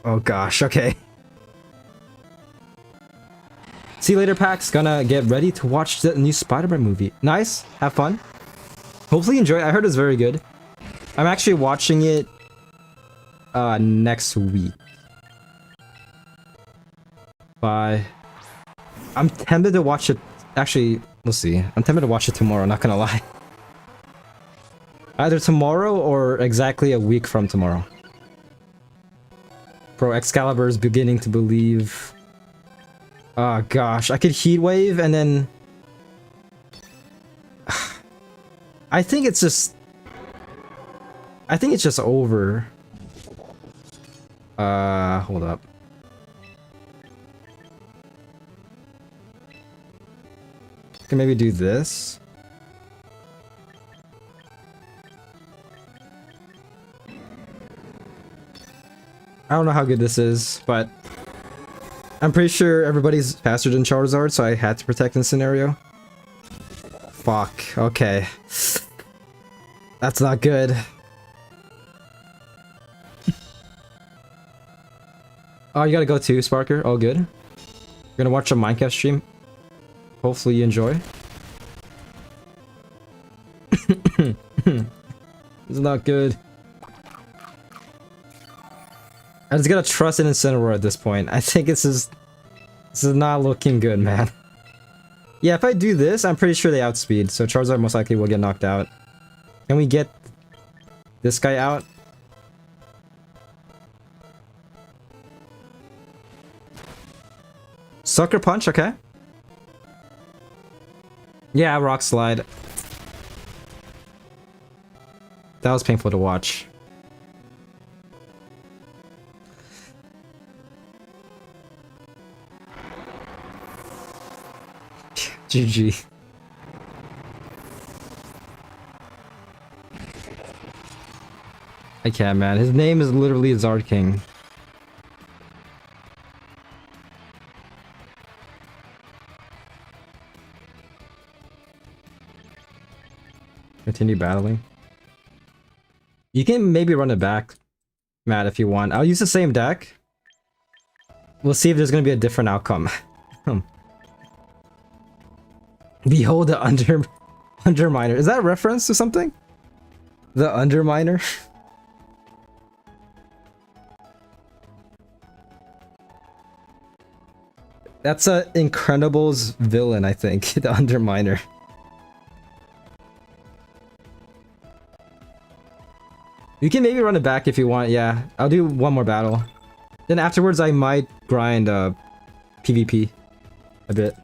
Oh gosh, okay. See you later, Pax. Gonna get ready to watch the new Spider-Man movie. Nice, have fun. Hopefully you enjoy it. I heard it's very good. I'm actually watching it next week. Bye. I'm tempted to watch it. Actually, we'll see. I'm tempted to watch it tomorrow, not gonna lie. Either tomorrow or exactly a week from tomorrow. Bro, Excalibur is beginning to believe. Oh gosh, I could Heat Wave and then... I think it's just over. Hold up. Can maybe do this. I don't know how good this is, but I'm pretty sure everybody's faster than Charizard, so I had to protect in this scenario. Fuck, okay. That's not good. Oh, you gotta go too, Sparker. All good. You're gonna watch a Minecraft stream. Hopefully you enjoy. It's not good. I just gotta trust in Incineroar at this point. I think this is not looking good, man. Yeah, if I do this, I'm pretty sure they outspeed, so Charizard most likely will get knocked out. Can we get this guy out. Sucker Punch, okay. Yeah, Rock Slide. That was painful to watch. GG. I can't, man. His name is literally Zard King. Continue battling. You can maybe run it back, Matt, if you want. I'll use the same deck. We'll see if there's gonna be a different outcome. Behold the Underminer. Is that a reference to something? The Underminer? That's a Incredibles villain, I think. The Underminer. You can maybe run it back if you want, yeah. I'll do one more battle. Then afterwards I might grind PvP a bit.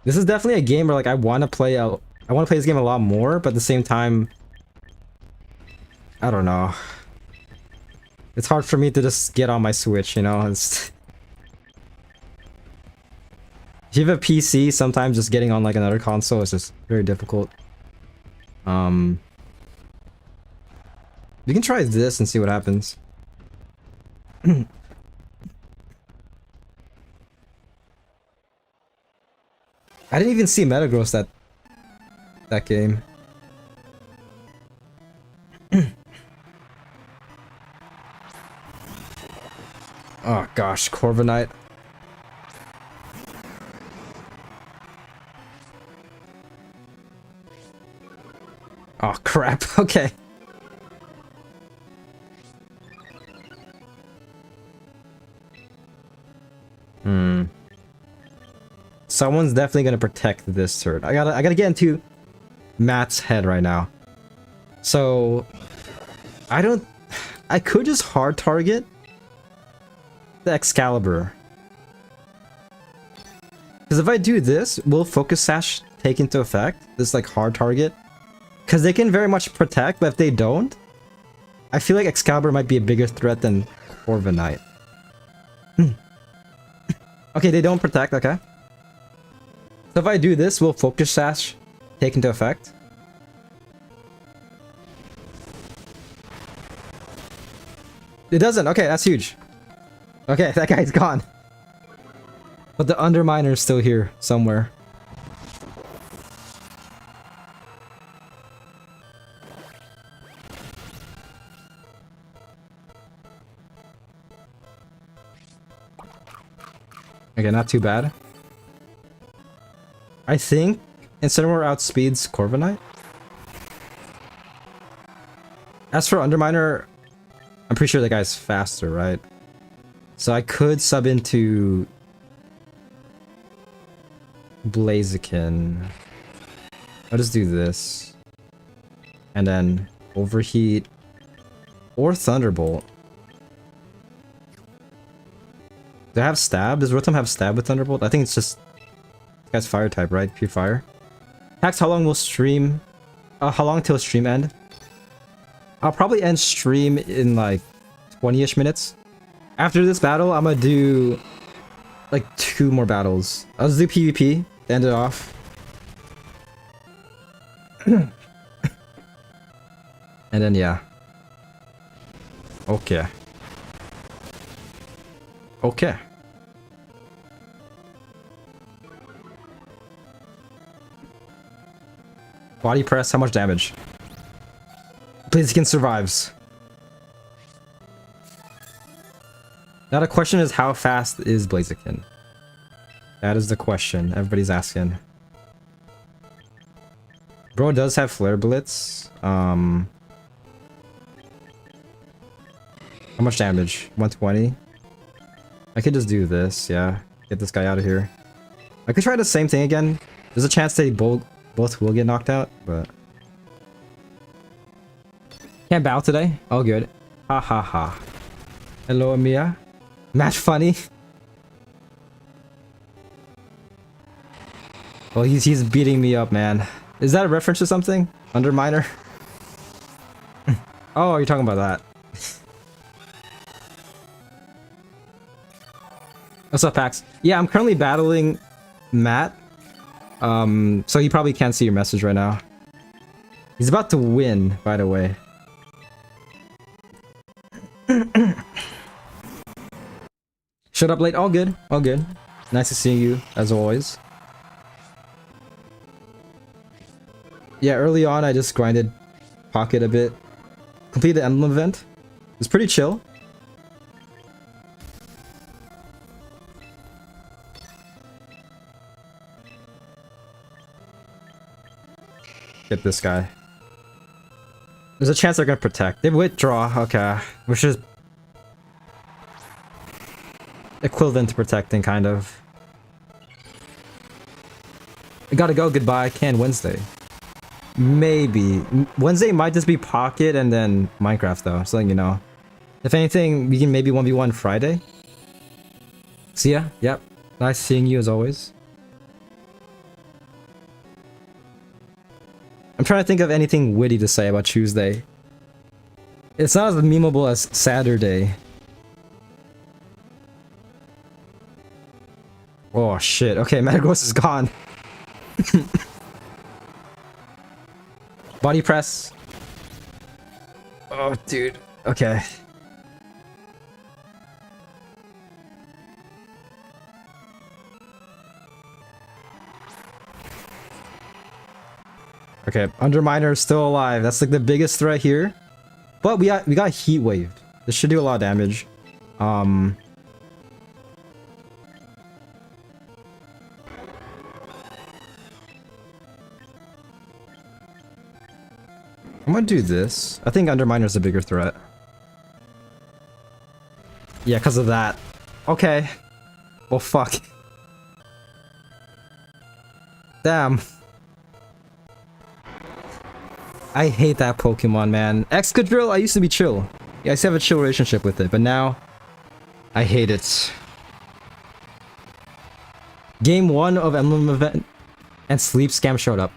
This is definitely a game where like I want to play this game a lot more, but at the same time I don't know. It's hard for me to just get on my Switch, you know? It's if you have a PC, sometimes just getting on like another console is just very difficult. You can try this and see what happens. I didn't even see Metagross that game. Oh gosh, Corviknight. Oh crap, okay. Someone's definitely gonna protect this turn. I gotta get into Matt's head right now. So I could just hard target the Excalibur. Because if I do this, will Focus Sash take into effect? This like hard target? Because they can very much protect, but if they don't, I feel like Excalibur might be a bigger threat than Corviknight. Okay, they don't protect, okay. So if I do this, will Focus Sash take into effect? It doesn't, okay, that's huge. Okay, that guy's gone. But the Underminer is still here, somewhere. Okay, not too bad. I think Incineroar outspeeds Corviknight. As for Underminer, I'm pretty sure that guy's faster, right? So I could sub into Blaziken. I'll just do this. And then Overheat or Thunderbolt. Do I have Stab? Does Rotom have Stab with Thunderbolt? I think it's just... This guy's Fire type, right? Pure Fire. Tax, how long will stream... how long till stream end? I'll probably end stream in like 20-ish minutes. After this battle, I'm gonna do like 2 more battles. I'll just do PvP to end it off. And then yeah. Okay. Okay. Body press, how much damage? Blaziken survives. Now the question is, how fast is Blaziken? That is the question everybody's asking. Bro does have Flare Blitz. How much damage? 120? I could just do this, yeah. Get this guy out of here. I could try the same thing again. There's a chance they both will get knocked out, but can't bow today. All good. Ha ha ha. Hello, Amia. Match funny. Well, he's beating me up, man. Is that a reference to something? Underminer? Oh, you're talking about that. What's up, Pax? Yeah, I'm currently battling Matt. So he probably can't see your message right now. He's about to win, by the way. Shut up late. All good. All good. Nice to see you, as always. Yeah, early on I just grinded Pocket a bit. Completed the Emblem event. It was pretty chill. Get this guy. There's a chance they're gonna protect. They withdraw, okay. Which is equivalent to protecting, kind of. I gotta go, goodbye. Can Wednesday. Maybe. Wednesday might just be Pocket and then Minecraft though, so letting you know. If anything, we can maybe 1v1 Friday. See ya. Yep. Nice seeing you as always. I'm trying to think of anything witty to say about Tuesday. It's not as memeable as Saturday. Oh shit. Okay, Metagross is gone. Body press. Oh, dude. Okay. Okay, Underminer is still alive. That's like the biggest threat here. But we got Heat Wave. This should do a lot of damage. I'm gonna do this. I think Underminer's a bigger threat. Yeah, because of that. Okay. Well, fuck. Damn. I hate that Pokemon, man. Excadrill, I used to be chill. Yeah, I used to have a chill relationship with it, but now I hate it. Game 1 of Emblem event and Sleep Scam showed up.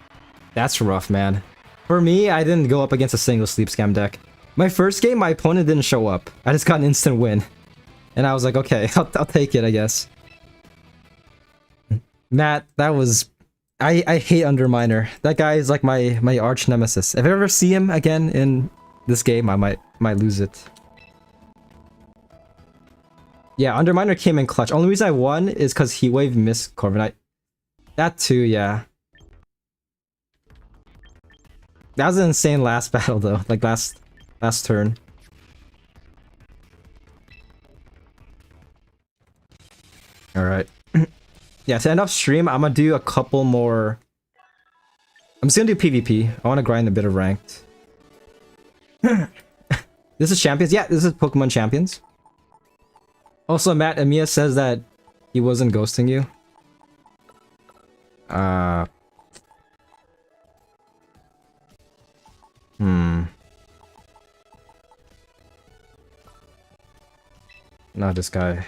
That's rough, man. For me, I didn't go up against a single Sleep Scam deck. My first game, my opponent didn't show up. I just got an instant win. And I was like, okay, I'll take it, I guess. Matt, that was... I hate Underminer. That guy is like my arch nemesis. If I ever see him again in this game, I might lose it. Yeah, Underminer came in clutch. Only reason I won is because Heatwave missed Corviknight. That too, yeah. That was an insane last battle though. Like last turn. Alright. Yeah, to end off stream, I'm gonna do a couple more... I'm just gonna do PvP. I wanna grind a bit of ranked. This is Champions? Yeah, this is Pokemon Champions. Also, Matt Amiya says that he wasn't ghosting you. Not this guy.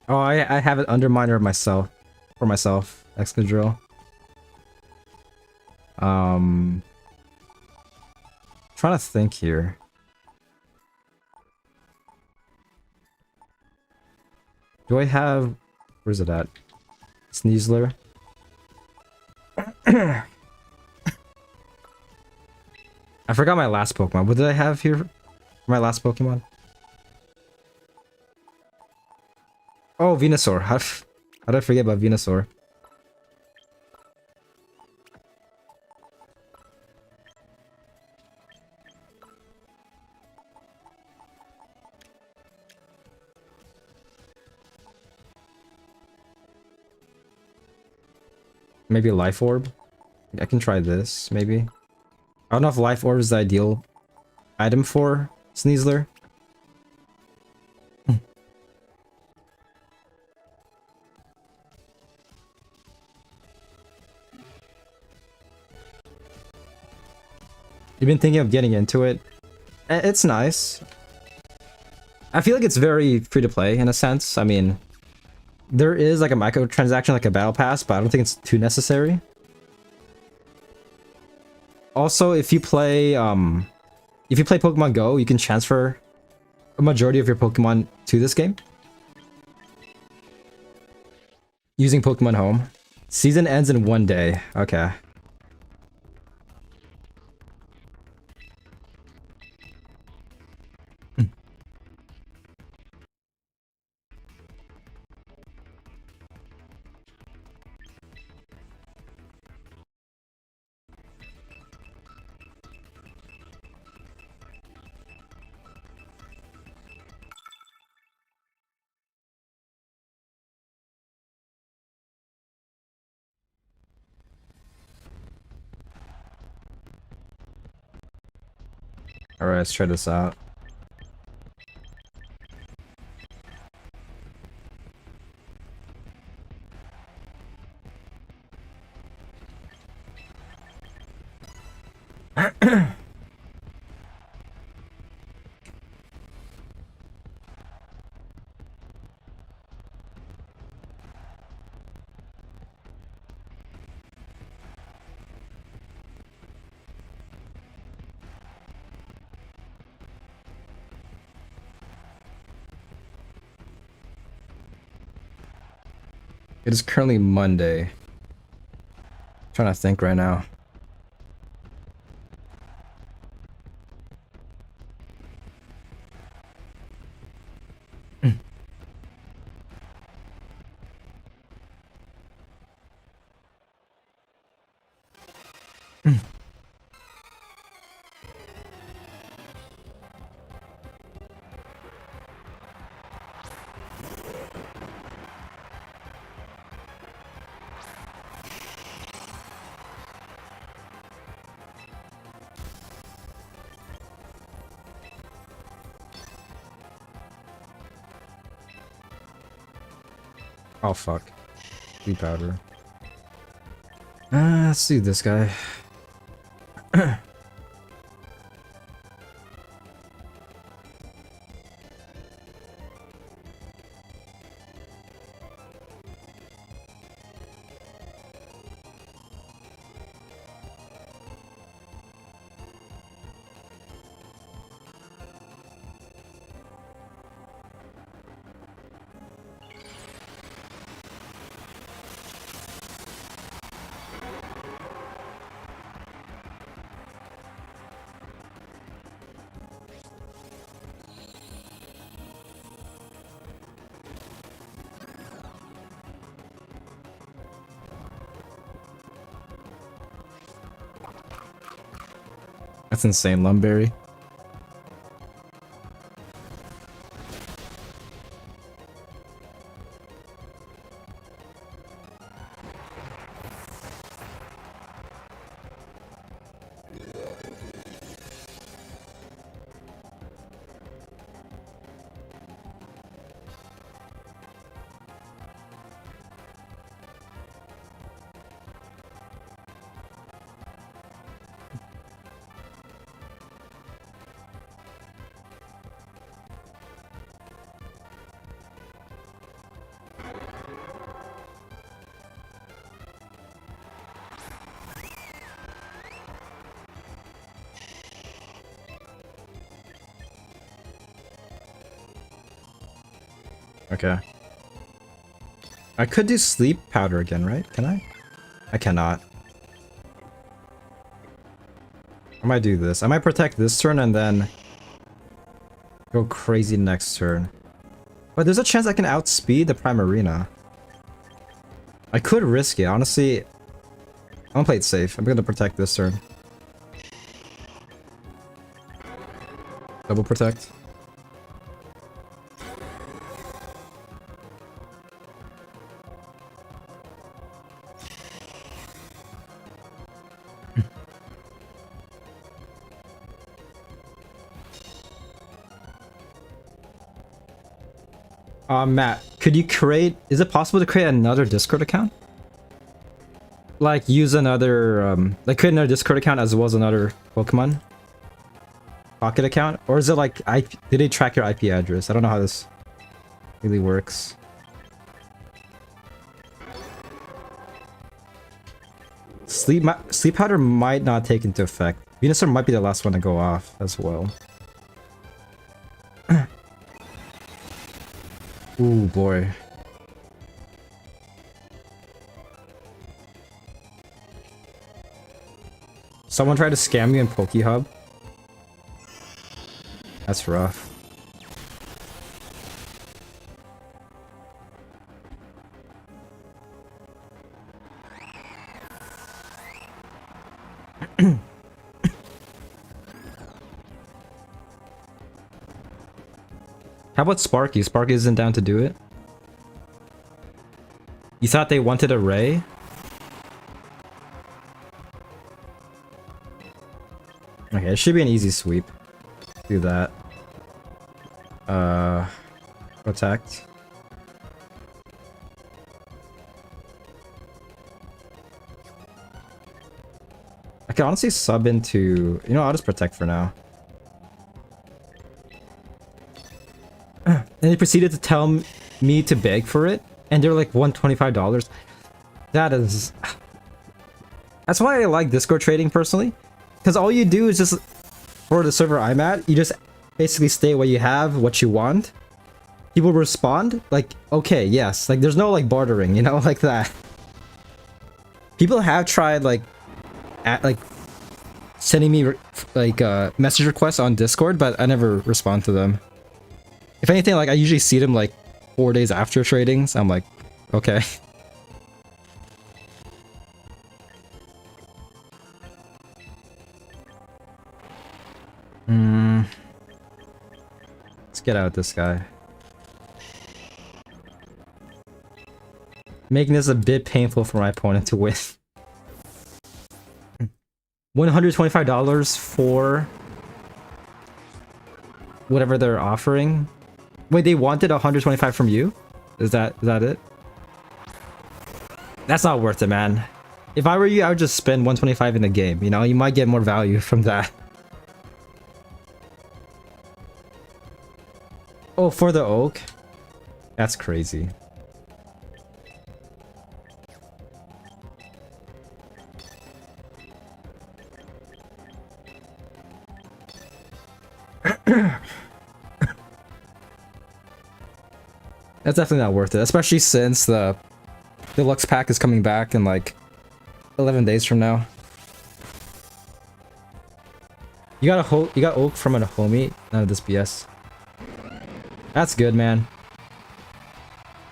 Oh, I have it Underminer myself. For myself. Excadrill. Trying to think here. Do I have... Where's it at? Sneasler. I forgot my last Pokemon. What did I have here for my last Pokemon? Oh, Venusaur. How did I forget about Venusaur? Maybe Life Orb? I can try this, maybe. I don't know if Life Orb is the ideal item for Sneasler. You've been thinking of getting into it. It's nice. I feel like it's very free to play in a sense. I mean, there is like a microtransaction, like a battle pass, but I don't think it's too necessary. Also, if you play Pokemon Go, you can transfer a majority of your Pokemon to this game using Pokemon Home. Season ends in 1 day. Okay. Alright, let's try this out. It is currently Monday. I'm trying to think right now. Oh fuck. Sweet powder. Let's see this guy. That's insane, Lumberry. Okay. I could do sleep powder again, right? Can I? I cannot. I might do this. I might protect this turn and then go crazy next turn. But there's a chance I can outspeed the Primarina. I could risk it. Honestly, I'm gonna play it safe. I'm gonna protect this turn. Double protect. Matt, could you create... Is it possible to create another Discord account? like use another like create another Discord account as well as another Pokemon Pocket account, or is it like did they track your IP address? I don't know how this really works. Sleep powder might not take into effect. Venusaur might be the last one to go off as well. Ooh boy. Someone tried to scam you in PokeHub? That's rough. How about Sparky? Sparky isn't down to do it? You thought they wanted a Ray? Okay, it should be an easy sweep. Do that. Protect. I can honestly sub into... You know, I'll just protect for now. And they proceeded to tell me to beg for it, and they're like $125. That is... That's why I like Discord trading personally. Because all you do is just... For the server I'm at, you just basically state what you have, what you want. People respond, like, okay, yes. Like, there's no, like, bartering, you know, like that. People have tried, like, sending me, like, message requests on Discord, but I never respond to them. If anything, like, I usually see them, like, 4 days after trading, so I'm like, okay. Let's get out this guy. Making this a bit painful for my opponent to win. $125 for whatever they're offering. Wait, they wanted $125 from you? Is that it? That's not worth it, man. If I were you, I would just spend $125 in the game, you know? You might get more value from that. Oh, for the oak? That's crazy. That's definitely not worth it, especially since the deluxe pack is coming back in like 11 days from now. You got oak from a homie? None of this BS. That's good, man.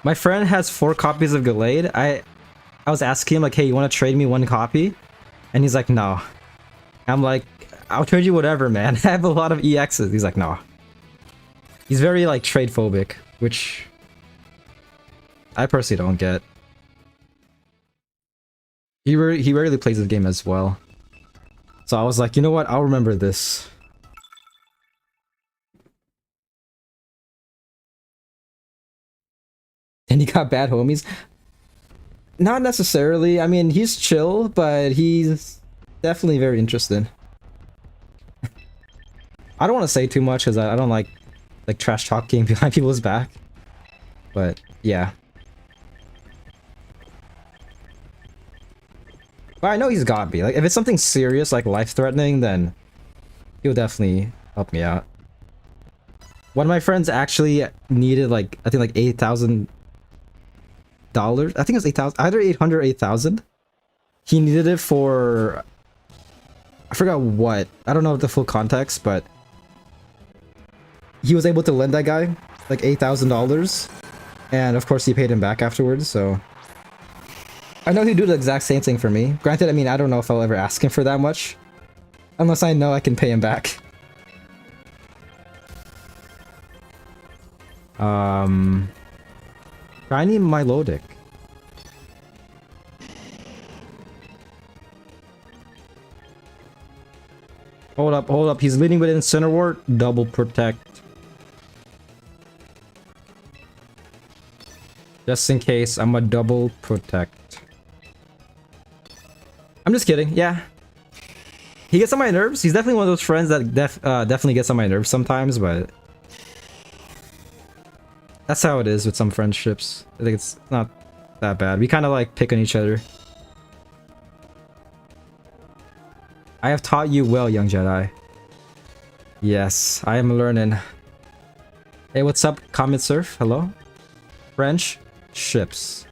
My friend has 4 copies of Gallade. I was asking him like, hey, you want to trade me 1 copy? And he's like, no. I'm like, I'll trade you whatever, man. I have a lot of EXs. He's like, no. He's very like trade phobic, which I personally don't get. He rarely plays the game as well. So I was like, you know what? I'll remember this. And he got bad homies? Not necessarily. I mean, he's chill, but he's definitely very interested. I don't want to say too much because I don't like trash talking behind people's back. But yeah. But I know he's got me. Like, if it's something serious, like life-threatening, then he'll definitely help me out. One of my friends actually needed like, I think like $8,000. I think it was 8,000, either 800 or 8,000. He needed it for, I forgot what. I don't know the full context, but he was able to lend that guy like $8,000, and of course he paid him back afterwards. So I know he'd do the exact same thing for me. Granted, I mean, I don't know if I'll ever ask him for that much, unless I know I can pay him back. Shiny Milotic. Hold up. He's leading with Incineroar. Double protect. Just in case, I'm a double protect. I'm just kidding. Yeah. He gets on my nerves. He's definitely one of those friends that definitely gets on my nerves sometimes, but that's how it is with some friendships. I think it's not that bad. We kind of like pick on each other. I have taught you well, young Jedi. Yes, I am learning. Hey, what's up, Comet Surf? Hello? French ships.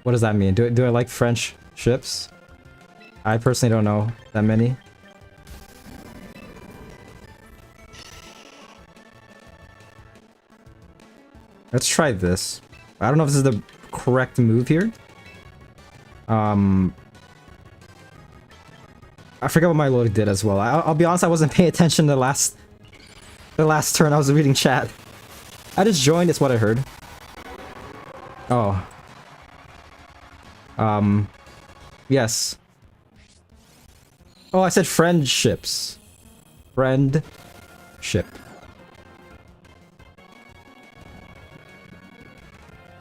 What does that mean? Do I like French ships? I personally don't know that many. Let's try this. I don't know if this is the correct move here. I forget what my load did as well. I'll be honest, I wasn't paying attention to the last turn. I was reading chat. I just joined, it's what I heard. Oh. Yes. Oh, I said friendships. Friendship.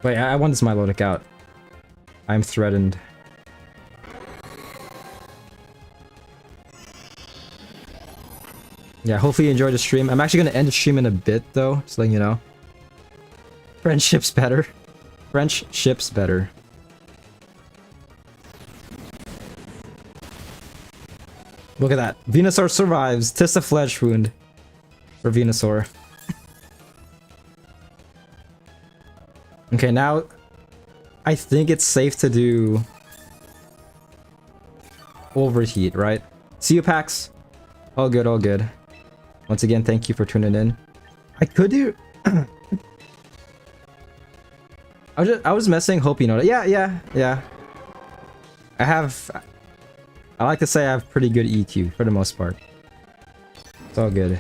Wait, I want this Milotic out. I'm threatened. Yeah, hopefully you enjoyed the stream. I'm actually gonna end the stream in a bit though, just letting you know. Friendship's better. Friendship's better. Look at that. Venusaur survives. Tis a flesh wound for Venusaur. Okay, now I think it's safe to do overheat, right? See you, Pax. All good, all good. Once again, thank you for tuning in. I could do... I was messing, hope you know that. Yeah. I like to say I have pretty good EQ for the most part. It's all good.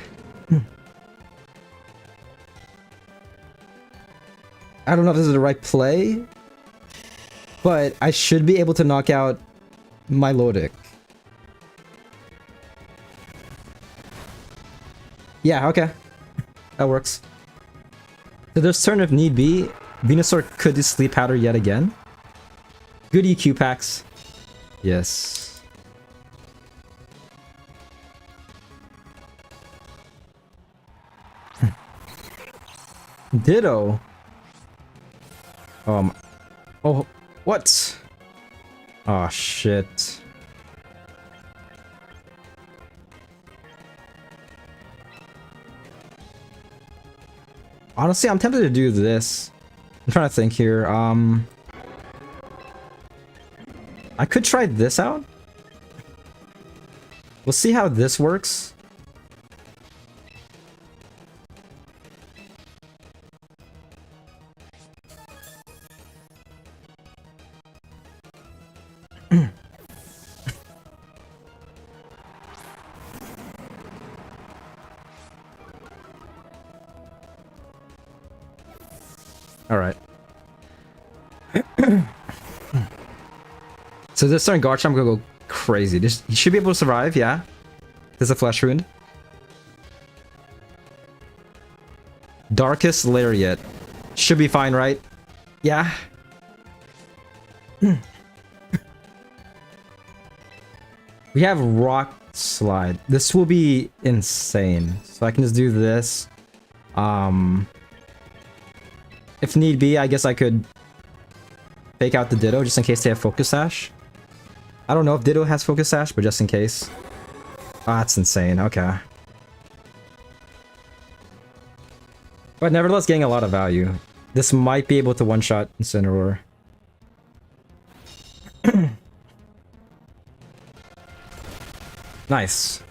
I don't know if this is the right play, but I should be able to knock out Milotic. Yeah, okay. That works. So this turn, if need be, Venusaur could do Sleep Powder yet again. Good EQ packs. Yes. Ditto. Oh, what? Oh, shit. Honestly, I'm tempted to do this. I'm trying to think here. I could try this out. We'll see how this works. All right. So this turn, Garchomp gonna go crazy. He should be able to survive, yeah. There's a flesh wound. Darkest Lariat. Should be fine, right? Yeah. We have Rock Slide. This will be insane. So I can just do this. If need be, I guess I could fake out the Ditto just in case they have Focus Sash. I don't know if Ditto has Focus Sash, but just in case. Ah, that's insane. Okay. But nevertheless, getting a lot of value. This might be able to one-shot Incineroar. Nice.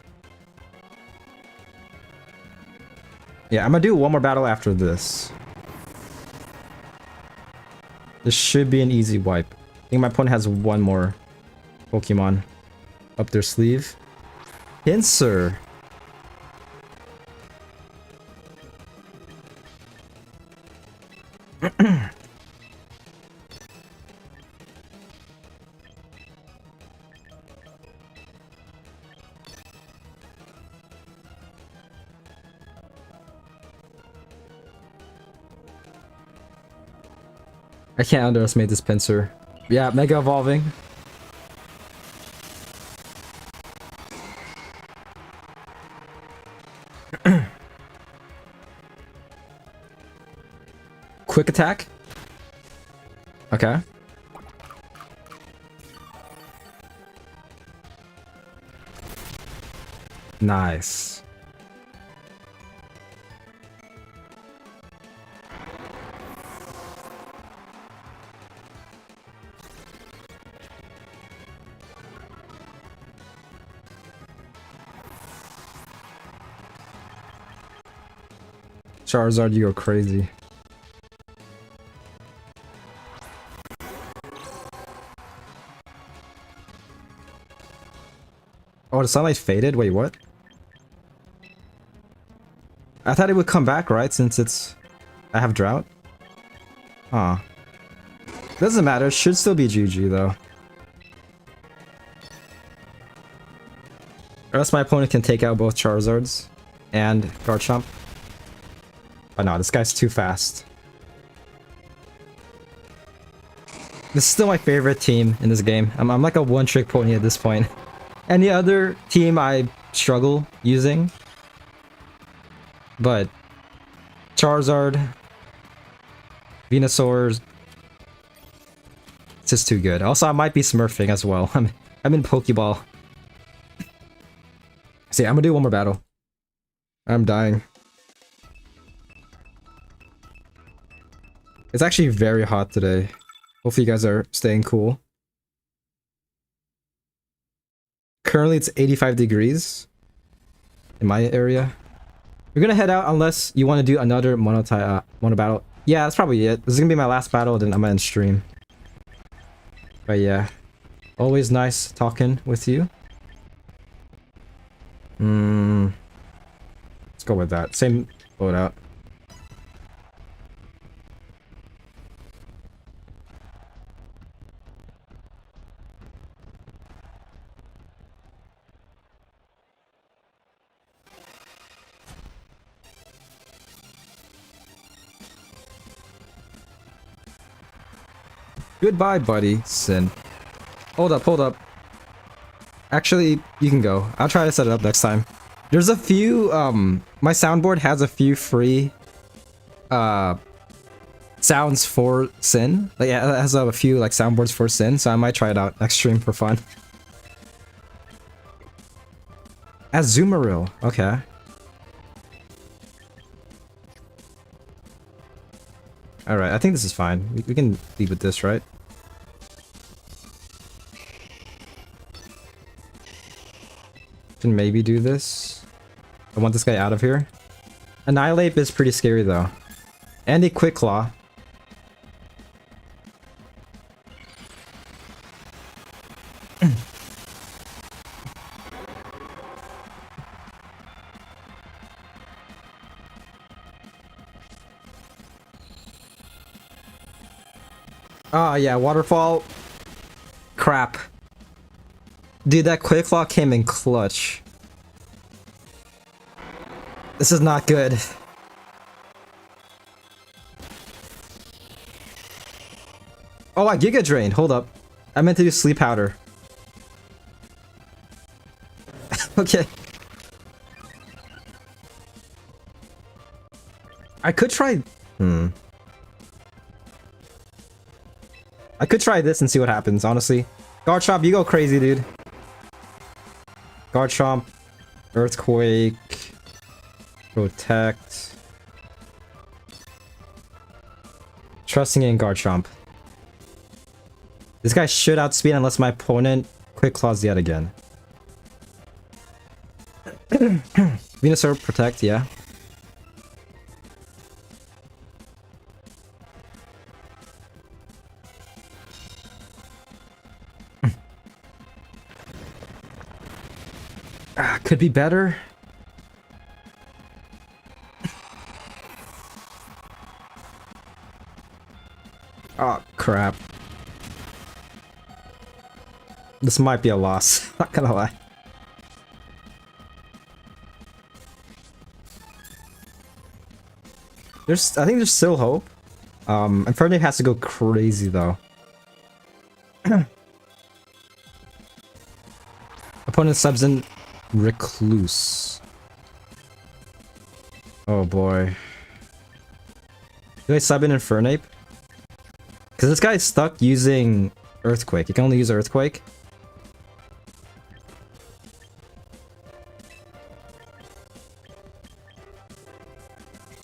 Yeah, I'm gonna do one more battle after this. This should be an easy wipe. I think my opponent has one more Pokemon up their sleeve. Pinsir. I can't underestimate this Pinsir. Yeah, Mega Evolving. quick attack. Okay. Nice. Charizard, you go crazy. Oh, the sunlight faded? Wait, what? I thought it would come back, right? Since it's... I have drought? Huh. Doesn't matter. Should still be GG, though. Or else my opponent can take out both Charizards and Garchomp. Oh no, this guy's too fast. This is still my favorite team in this game. I'm like a one-trick pony at this point. Any other team I struggle using. But Charizard, Venusaur, it's just too good. Also, I might be smurfing as well. I'm in Pokeball. See, I'm gonna do one more battle. I'm dying. It's actually very hot today. Hopefully you guys are staying cool. Currently it's 85 degrees in my area. We're gonna head out unless you want to do another mono battle. Yeah, that's probably it. This is gonna be my last battle, then I'm gonna end stream. But yeah, always nice talking with you. Let's go with that. Same loadout. Goodbye, buddy, Sin. Hold up, hold up. Actually, you can go. I'll try to set it up next time. There's a few, my soundboard has a few free, sounds for Sin. Like, yeah, it has a few, like, soundboards for Sin, so I might try it out next stream for fun. Azumarill, okay. Alright, I think this is fine. We can leave with this, right? Can maybe do this. I want this guy out of here. Annihilate is pretty scary though. And a Quick Claw. Oh yeah, waterfall. Crap. Dude, that Quick Claw came in clutch. This is not good. Oh, I Giga Drained. Hold up. I meant to do Sleep Powder. Okay. I could try... I could try this and see what happens, honestly. Garchomp, you go crazy, dude. Garchomp, Earthquake, Protect. Trusting in Garchomp. This guy should outspeed unless my opponent Quick Claws yet again. Venusaur, Protect, yeah. Could be better. Oh, crap. This might be a loss. Not gonna lie. I think there's still hope. Inferno has to go crazy though. Opponent subs in Recluse. Oh boy. Do I sub in Infernape? Because this guy's stuck using Earthquake. He can only use Earthquake.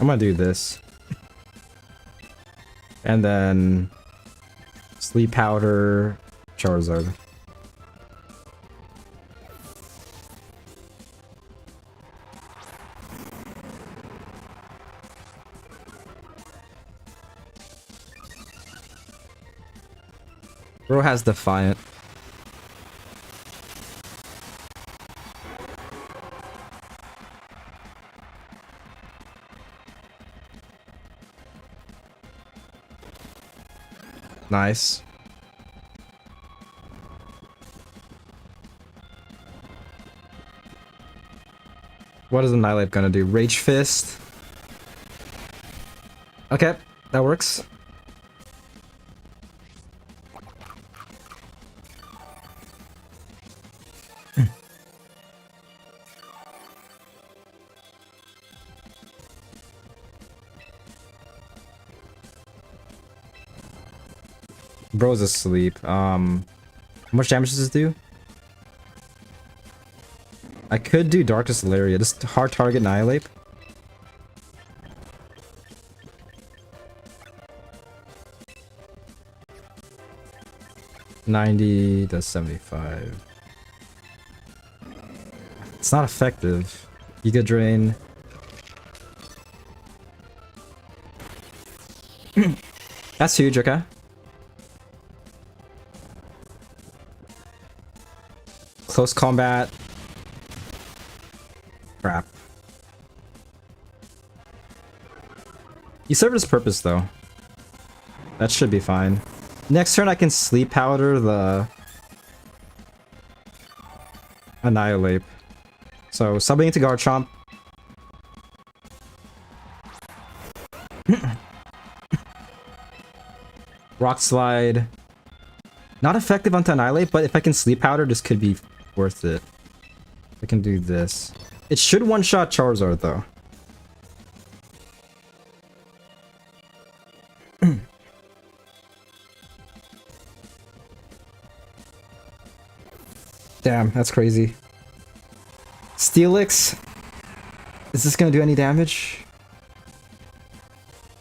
I'm gonna do this. And then... Sleep Powder... Charizard. Bro has Defiant. Nice. What is Annihilate gonna do? Rage Fist? Okay, that works. Bro's asleep. How much damage does this do? I could do Darkest Hilaria. Just hard target Annihilate. $90 does 75. It's not effective. Giga Drain. That's huge, okay. Close combat. Crap. You served its purpose though. That should be fine. Next turn I can Sleep Powder the Annihilate. So subbing into Garchomp. Rock Slide. Not effective onto Annihilate, but if I can Sleep Powder, this could be worth it. I can do this. It should one-shot Charizard, though. Damn, that's crazy. Steelix. Is this gonna do any damage?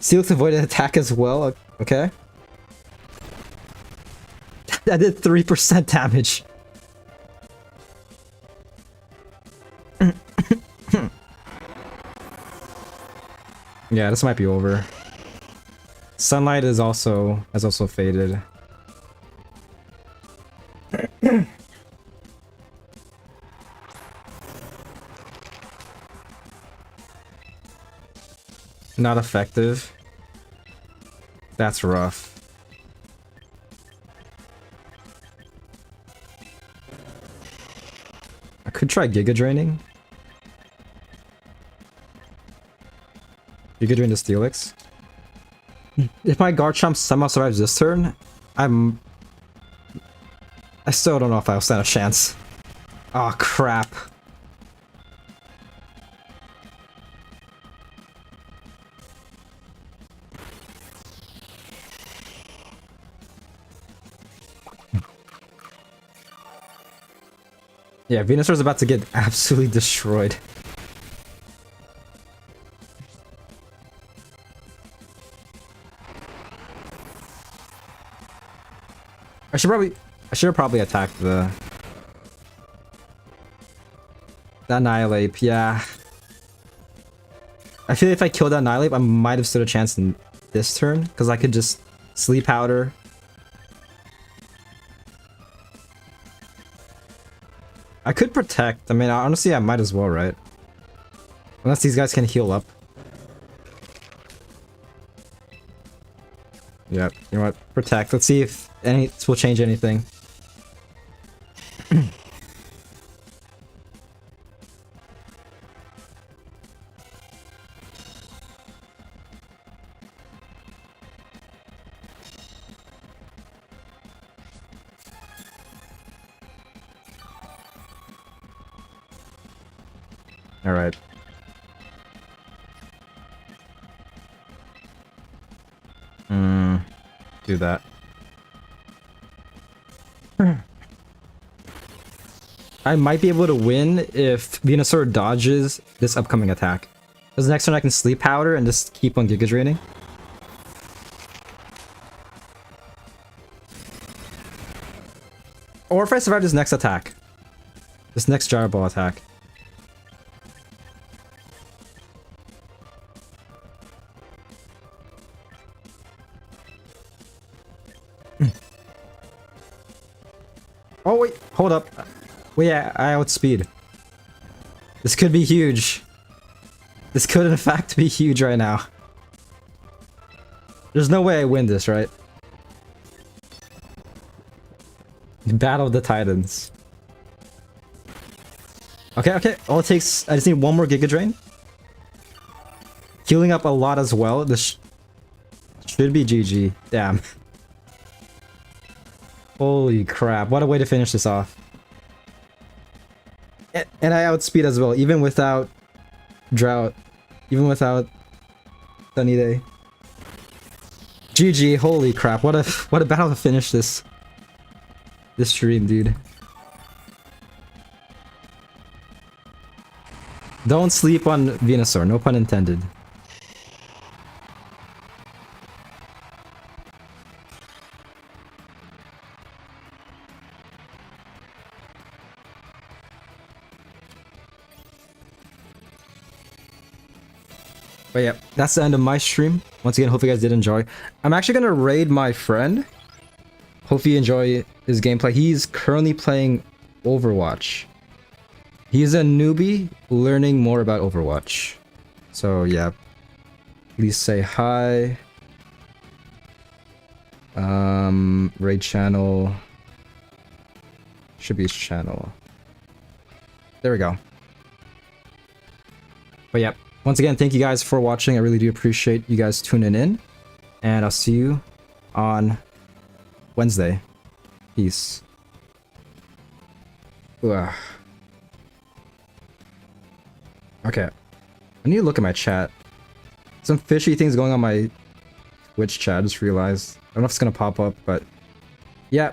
Steelix avoided attack as well. Okay. That did 3% damage. Yeah, this might be over. Sunlight has also faded. Not effective. That's rough. I could try Giga Draining. Giga Drain to Steelix. If my Garchomp somehow survives this turn, I still don't know if I'll stand a chance. Oh crap. Yeah, Venusaur's about to get absolutely destroyed. I should have probably attacked the Annihilate, yeah. I feel like if I killed that Annihilate, I might have stood a chance in this turn, because I could just Sleep Powder. I could Protect. I mean, honestly, I might as well, right? Unless these guys can heal up. Yep, you know what? Protect. Let's see if this will change anything. Alright. do that. I might be able to win if Venusaur dodges this upcoming attack. Because next turn I can Sleep Powder and just keep on Giga Draining. Or if I survive this next attack. This next Gyro Ball attack. Oh wait, hold up. Wait, yeah, I outspeed. This could be huge. This could in fact be huge right now. There's no way I win this, right? Battle of the Titans. Okay, okay. All it takes... I just need one more Giga Drain. Healing up a lot as well. This should be GG. Damn. Holy crap. What a way to finish this off. And I outspeed as well, even without Drought. Even without Sunny Day. GG. Holy crap. What a battle to finish this stream, dude. Don't sleep on Venusaur, no pun intended. But yeah, that's the end of my stream. Once again, hope you guys did enjoy. I'm actually gonna raid my friend. Hope you enjoy his gameplay. He's currently playing Overwatch. He's a newbie learning more about Overwatch. So yeah, please say hi. Raid channel. Should be his channel. There we go. But yeah, once again, thank you guys for watching. I really do appreciate you guys tuning in. And I'll see you on Wednesday. Peace. Ugh. Okay. I need to look at my chat. Some fishy things going on my Twitch chat, I just realized. I don't know if it's gonna pop up, but yeah.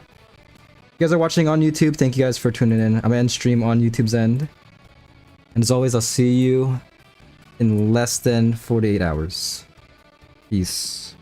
You guys are watching on YouTube. Thank you guys for tuning in. I'm gonna end stream on YouTube's end. And as always, I'll see you in less than 48 hours. Peace.